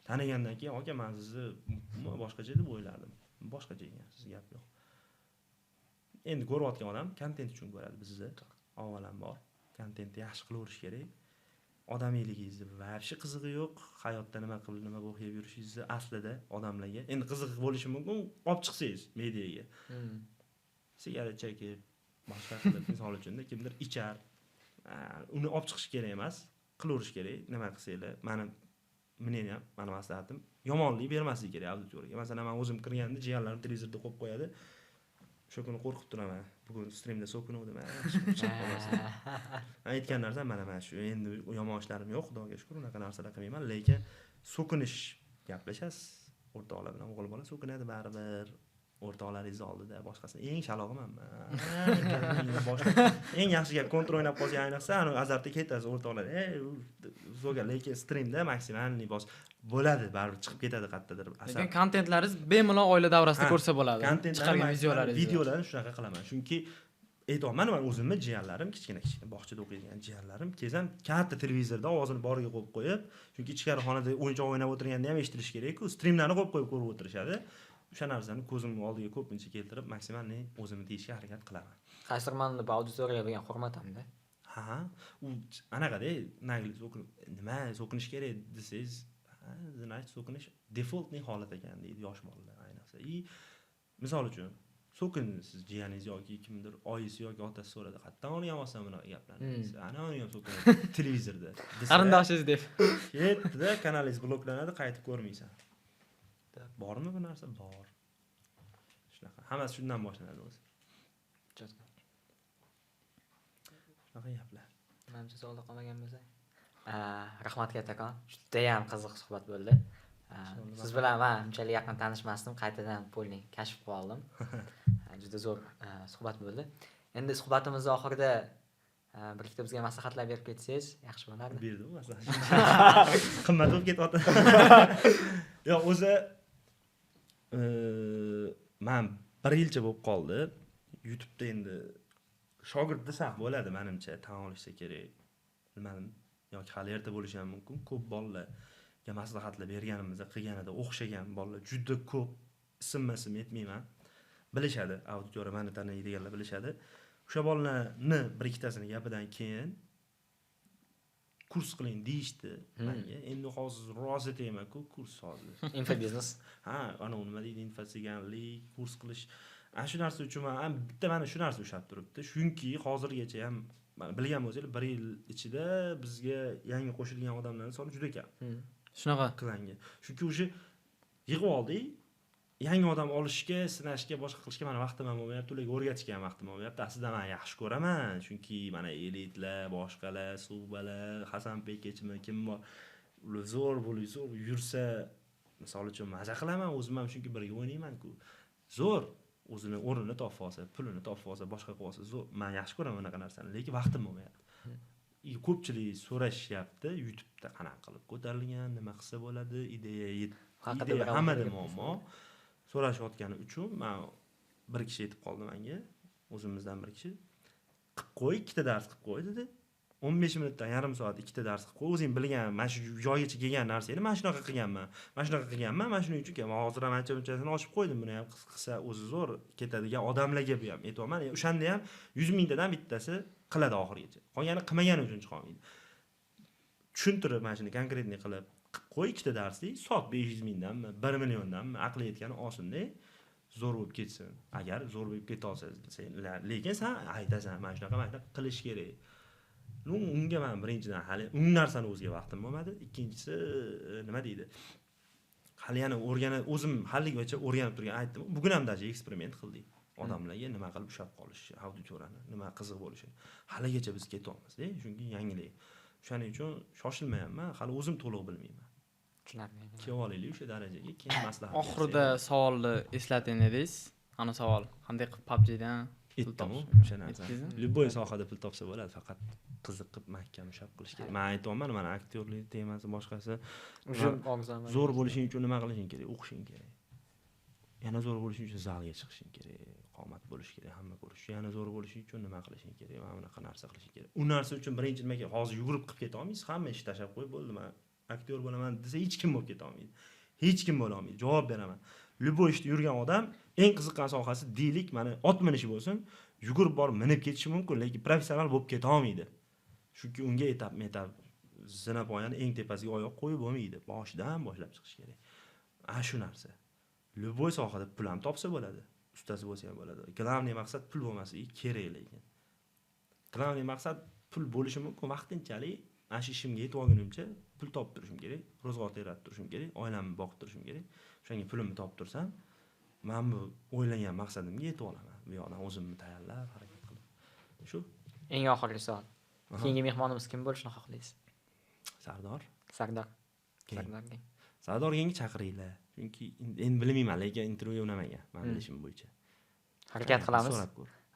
Tanigandan keyin, "Aka, men sizni boshqacha deb o'ylardim." Boshqacha ekansiz, gap yo'q. Endi ko'rayotgan odam kontent uchun ko'radi bizni. Avvalambor kontentni yaxshi qilaverish kerak. Odamiyligingizni vobshe qizig'i yo'q. Hayotda nima qilib, nima bo'lib yurishingizni aslida odamlarga endi qiziq bo'lishi mumkin, olib chiqsangiz mediaga. Sigaret chekib, boshqa qilib, misol uchun kimdir ichar. Uni olib chiqish kerak emas, qilaverish kerak. Nima qilsanglar, meni ham, meni maslahatim, yomonlik bermaslik kerak auditoriyaga. Masalan, men o'zim kirganda jiyanlarim televizorda qo'yib qo'yadi. O'sha kuni qo'rqib turaman. Bugun streamda so'kinuvdim. Aytgan narsam mana shu. Endi yomon ishlarim yo'q, Xudoga shukr, unaqa narsalar qilmayman, lekin so'kinish gaplashasiz. O'rtoqlar bilan o'g'il bola so'kinadi baribir. O'rtoqlaringiz oldida boshqasini eng shalog'iman men. Eng yaxshi gap kontra o'ynab qolsa, ayniqsa, azartga ketasiz o'rtoqlar. Zo'ga, lekin streamda maksimalniy bo'ladi, baribir chiqib ketadi qayerdadir. Lekin kontentlaringiz bemalol oila davrasida ko'rsa bo'ladi. Chiqargan videolaringiz shunaqa qilaman. Chunki aytayapman, men o'zimni jiyanlarim, kichkina bog'chada o'qiydigan jiyanlarim, kezam katta televizorda ovozini boriga qo'yib qo'yib, chunki ichkari xonada o'yinchoq o'ynab o'tirganda ham eshitilishi kerak-ku, streamlarni qo'yib qo'yib ko'rib o'tirishadi. O'sha narsani ko'zim oldiga ko'pincha keltirib, maksimalniy o'zimni deyishga harakat qilaman. Qaysimanni bu auditoriyaga bo'lgan hurmatimda. Ha, u anaqada, nima so'kinish kerak desangiz, значит, so'kinish defaultning holat ekan deydi yosh bolalar ayniqsa. Misol uchun so'kinsiz jiyaningiz yoki kimdir oyisi yoki otasi so'radi, "Qayerdan o'rganyosan bunaqa gaplarni?" desa, "Ana o'rganib so'kinadi televizorda." Qarindoshingiz deb. Ketdi-da, kanalingiz bloklanadi, qaytib ko'rmaysan. Bormi bu narsa? Bor. Shunaqa. Hammasi shundan boshlanadi o'zi. Shunaqa gaplar. Menimcha savolda qolmagan bo'lsa. Rahmat kattakon. Juda ham qiziq suhbat bo'ldi. Siz bilan men unchalik yaqin tanishmasdim, qaytadan polning kashf qilib oldim. Juda zo'r suhbat bo'ldi. Endi suhbatimizning oxirida bir ikkita bizga maslahatlar berib ketsangiz yaxshi bo'lardi. Berdim maslahat. Qimmat bo'lib ketyapti. Yo'q, o'zi men 1 yilcha bo'lib qoldi. YouTube'da endi shogird desam bo'ladi menimcha, tan olishsa kerak. Bilmadim, yoki hali erta bo'lishi ham mumkin. Ko'p bolalarga maslahatlar berganimizda, qilganida o'xshagan bolalar juda ko'p, ism aytmayman. Bilishadi, auditoriya meni taniydiganlar bilishadi. O'sha bolalarni bir ikkitasini gapidan keyin kurs qiling deyishdi menga. Endi hozir rozi aytayman-ku, kurs hozir. Infobiznes. Ana nima deydi, infotsiganlik, kurs qilish. Ana shu narsa uchun men bitta mana shu narsa ushlab turibdi. Chunki hozirgacha ham bilgan bo'lsangiz, 1 yil ichida bizga yangi qo'shilgan odamlarning soni juda kam. Shunaqa qilanga. Chunki o'sha yig'ib oldik. Yangi odam olishga, sinashga, boshqa qilishga mana vaqtim ham bo'lmayapti, ularga o'rgatishga ham vaqtim bo'lmayapti. Aslida men yaxshi ko'raman, chunki mana elitlar, boshqalar, Suvbalar, Hasanbek kim bor, ular zo'r bo'lib yursa, misol uchun maza qilaman, o'zim ham chunki birga o'ynayman-ku. Zo'r, o'zini o'rnini topib olsa, pulini topib olsa, boshqa qilib olsa, zo'r. Men yaxshi ko'raman unaqa narsani, lekin vaqtim bo'lmayapti. Ko'pchilik so'rashyapti YouTube'da qanaqa qilib ko'tarilgan, nima qilsa bo'ladi, ideya hammada muammo. So'rashayotgani uchun men bir kishi aytib qoldi menga, o'zimizdan bir kishi, "Qilib qo'y, ikkita dars qilib qo'y" dedi. 15 minutdan yarim soat ikkita dars qilib qo'y. O'zing bilgan, mana shu joygacha kelgan narsani men shunaqa qilganman. Mana shuning uchun men hozir ham ancha-munchasini ochib qo'ydim. Buni ham qilsa o'zi zo'r ketadigan odamlarga bu ham aytayman. O'shanda ham 100 mingtadan bittasi qiladi oxirigacha. Qolgani qilmagani uchun chiqolmaydi. Tushuntirib mana shuni konkretniy qilib qo'y, ikkita darslik, soat 500 mingdanmi, 1 milliondanmi, aqli yetgani olsin-da, zo'r bo'lib ketsin. Agar zo'r bo'lib keta olsangiz, lekin sen aytasan, mana shunaqa qilish kerak. Unga men birinchidan hali narsani o'ziga vaqtim bo'lmadi. Ikkinchisi nima deydi? Hali yana o'zim halligacha o'rganib turgan aytdim. Bugun ham daji eksperiment qildik. Odamlarga nima qilib ushlab qolish, auditoriyani, nima qiziq bo'lishini. Haligacha biz ketolmaymiz-da, chunki yangilik. Shuning uchun shoshilmayapman, hali o'zim to'liq bilmayman. Tushunarli. Kelib olaylik o'sha darajaga, keyin maslahat. Oxirida savolni eslating dedingiz. Ana savol, qanday qilib PUBG'dan pul topish o'sha narsa. Любой sohada pul topsa bo'ladi, faqat qiziqib mahkam ushlab qilish kerak. Men aytayapman, mana aktyorlik temasi boshqasi. Zo'r bo'lishing uchun nima qilishing kerak? O'qishing kerak. yana zo'r bo'lish uchun zalga chiqishing kerak, qomat bo'lish kerak, hamma ko'rish. Yana zo'r bo'lish uchun nima qilishing kerak, mana bunaqa narsa qilishing kerak. U narsa uchun birinchi nimaga hozir yugurib qilib keta olmaysiz, hamma ishni tashlab qo'yib bo'ldi, men aktyor bo'laman desa hech kim bo'lib keta olmaydi. Hech kim bo'la olmaydi. Javob beraman. Любой ishda yurgan odam eng qiziqqan sohasi deylik, mana ot minishi bo'lsin, yugurib borib minib ketishi mumkin, lekin professional bo'lib keta olmaydi. Chunki unga etap zinapoyani eng tepasiga oyoq qo'yib bo'lmaydi. Boshidan boshlab chiqish kerak. Ana shu narsa. Любой sohada pul ham topsa bo'ladi, ustasi bo'lsa ham bo'ladi. Главный maqsad pul bo'lmasligi kerak lekin. Главный maqsad pul bo'lishi mumkin vaqtinchalik, ana shu ishimga yetib olgunimcha pul topib turishim kerak, ro'zg'or teratib turishim kerak, oilamni boqib turishim kerak. O'shanga pulimni topib tursam, men bu o'ylangan maqsadimga yetib olaman. Bu yoqdan o'zimni tayyorlab, harakat qilib. Shu Eng oxirgi savol. Keyingi mehmonimiz kim bo'lishini xohlaysiz? Sardor. Sardor. Sardor Gengni chaqiringlar. Chunki endi bilmayman, lekin intervyu unamagan, men bilishim bo'yicha. Harakat qilamiz.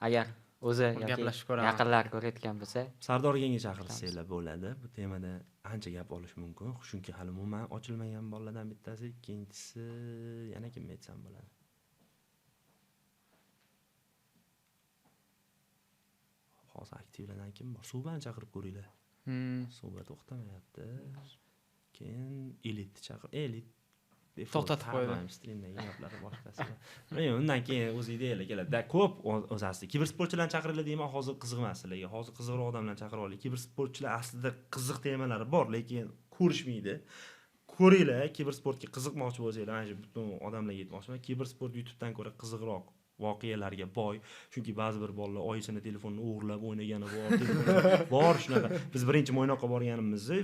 Agar o'zi gaplashib ko'ramiz. Yaqinlar ko'rayotgan bo'lsa, Sardor Gengni chaqirsanglar bo'ladi. Bu temada ancha gap olish mumkin. Chunki hali umuman ochilmagan bolalardan bittasi, ikkinchisi yana kim aytsam bo'ladi. Hozir aktivlardan kim bor? Suvban chaqirib ko'ringlar. Suvba to'xtamayapti. Keyin Elit chaqir. Elit to'xtatib qo'ydi. Streamdagi gaplari boshqasi. Men undan keyin o'z ideyalar keladi. Ko'p o'z asli kibersportchilarni chaqiringlar deyman, hozir qiziq emas sizlarga. Hozir qiziqroq odamlarni chaqirib oling. Kibersportchilar aslida qiziq temalari bor, lekin ko'rishmaydi. Ko'ringlar, kibersportga qiziqmoqchi bo'lsanglar, mana shu butun odamlarga aytmoqchiman. Kibersport YouTubedan ko'ra qiziqroq voqealarga boy. Chunki ba'zi bir bolalar oyisini telefonini o'g'irlab o'ynagani bor, shunaqa. Biz birinchi Mo'ynoqqa borganimizda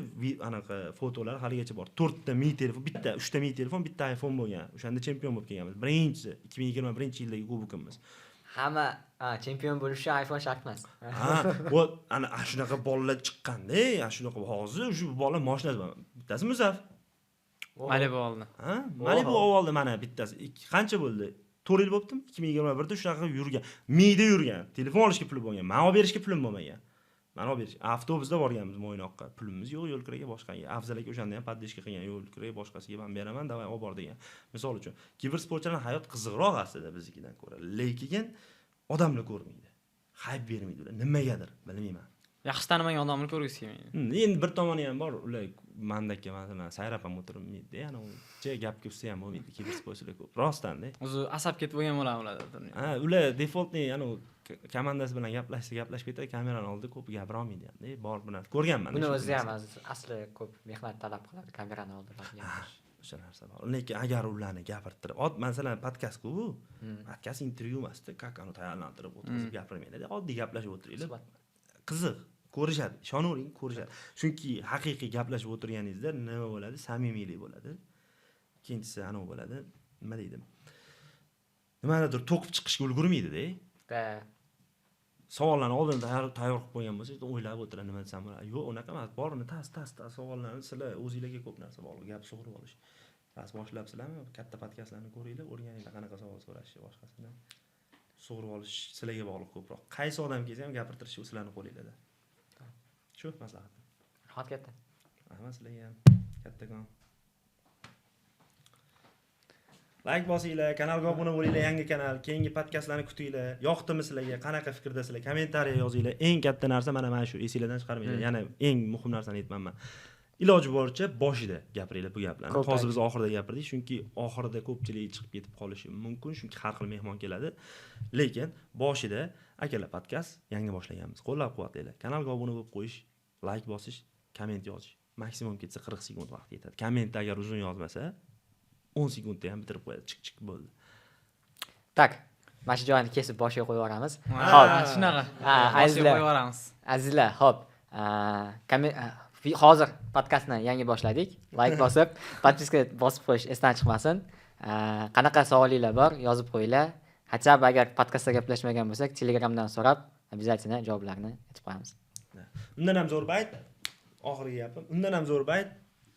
anaqa fotolar haligacha bor. 4 ta Mi telefon, bitta 3 ta Mi telefon, bitta iPhone bo'lgan. O'shanda chempion bo'lib kelganmiz. Birinchi 2021-yildagi kubokimiz. Hamma chempion bo'lish uchun iPhone shart emas. Bu ana shunaqa bolalar chiqqanda, ana shunaqa hozir shu bolalar mashinasi bor. Bittasi Muzaf. Malibu oldi. Malibu oldi mana bittasi. Qancha bo'ldi? 4 yil bo'libdimi? 2021da shunaqa yurgan. Miyda yurgan. Telefon olishga pulim bo'lgan. Men olib berishga pulim bo'lmagan. Men olib berish. Avtobusda borganmiz Mo'ynoqqa. Pulimiz yo'q, yo'l kiraga boshqaga. Afzal aka o'shanda ham paddishka qilgan, yo'l kiraga boshqasiga men beraman, davay olib bor degan. Misol uchun, kibersportchilarning hayot qiziqroq aslida biznikidan ko'ra. Lekin odamlar ko'rmaydi. Hayb bermaydi ular. Nimagadir, bilmayman. Yaxshi tanimagan odamni ko'rgisi kelmaydi. Endi bir tomoni ham bor, ular mandakka masalan sayrab ham o'tirmaydi, ya'ni uncha gap ko'rsa ham bo'lmaydi, kibersportchilar ko'p. Rostdan-da. O'zi asab ketib bo'lgan bo'ladi ular. Ular defaultni, ya'ni komandasi bilan gaplashib ketadi, kamerani oldida ko'p gapira olmaydi ham. Bor bu narsa ko'rganman. Buni o'zi ham asli ko'p mehnat talab qiladi, kamerani oldida gapirish. O'sha narsa bor. Lekin agar ularni gapirtirib, masalan podkast-ku bu, podkast intervyu emasda, kakani tayyorlantirib o'tirib gapirmaydi. Oddiy gaplashib o'tiringlar. Qiziq, ko'rishadi, ishonavering, ko'rishadi. Chunki haqiqiy gaplashib o'tirganingizda nima bo'ladi? Samimiylik bo'ladi. Ikkinchisi anov bo'ladi. Nima deydim? Nimanidir to'qib chiqishga ulgurmaydi-da. Savollarni oldin tayyor qilib qo'ygan bo'lsangiz, o'ylab o'tiradi, nima desam bo'ladi. Yo'q, unaqa emas. Borini tas savollarni sizlar o'zingizlarga ko'p narsa bor, gap sug'urib olish. Bas boshlabsizlarmi? Katta podkastlarni ko'ringlar, o'rganinglar qanaqa savol so'rashni, boshqasidan. Sug'urib olish sizlarga bog'liq ko'proq. Qaysi odam kelsa ham gapirtirish sizlarning qo'lingizda. Shu maslahatim. Rahmat katta. Rahmat sizlarga ham. Kattakon. Like bosinglar, kanalga obuna bo'linglar, yangi kanal, keyingi podkastlarni kutinglar. Yoqdimi sizlarga, qanaqa fikrdasizlar, kommentariya yozinglar. Eng katta narsa mana shu, esingizdan chiqarmanglar. Yana eng muhim narsani aytmanman. Iloji boricha boshida gapiringlar bu gaplarni. Hozir biz oxirida gapirdik, chunki oxirida ko'pchilik chiqib ketib qolishi mumkin, chunki har xil mehmon keladi. Lekin boshida akalar podkast yangi boshlaganmiz. Qo'llab-quvvatlanglar. Kanalga obuna bo'lib qo'yish, like bosish, komment yozish. Maksimum ketsa 40 sekund vaqt yetadi. Komment agar uzun yozmasa 10 sekundda ham bitirib qo'yadi. Chiq bo'ldi. Tak, mana shu joyni kesib boshiga qo'yib yuboramiz. Hop, shunaqa. Azizlar, qo'yib yuboramiz. Azizlar, hop. Hozir podkastni yangi boshladik. Like bosib, podpiska bosib qo'yish esdan chiqmasin. Qanaqa savolinglar bor, yozib qo'yinglar. Hatto agar podkastda gaplashmagan bo'lsak, Telegramdan so'rab, обязательно javoblarni aytib qo'yamiz. Undan ham zo'r bayt, oxirgi gapim. Undan ham zo'r bayt.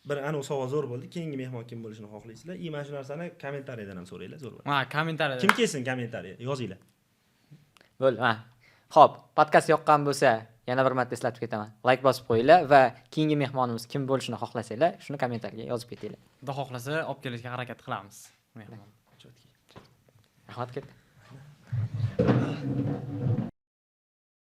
Bir savol zo'r bo'ldi. Keyingi mehmon kim bo'lishini xohlaysizlar? Mana shu narsani kommentariyadan ham so'ranglar, zo'r bo'ladi. Kommentariyada. Kim kelsin kommentariya? Yozinglar. Bo'ldi, Xo'p, podkast yoqqan bo'lsa, yana bir marta eslatib ketaman. Like bosib qo'yinglar va keyingi mehmonimiz kim bo'lishini xohlasanglar, shuni kommentariyaga yozib ketinglar. Xudo xohlasa, olib kelishga harakat qilamiz. Mehmon. Rahmat ketdi.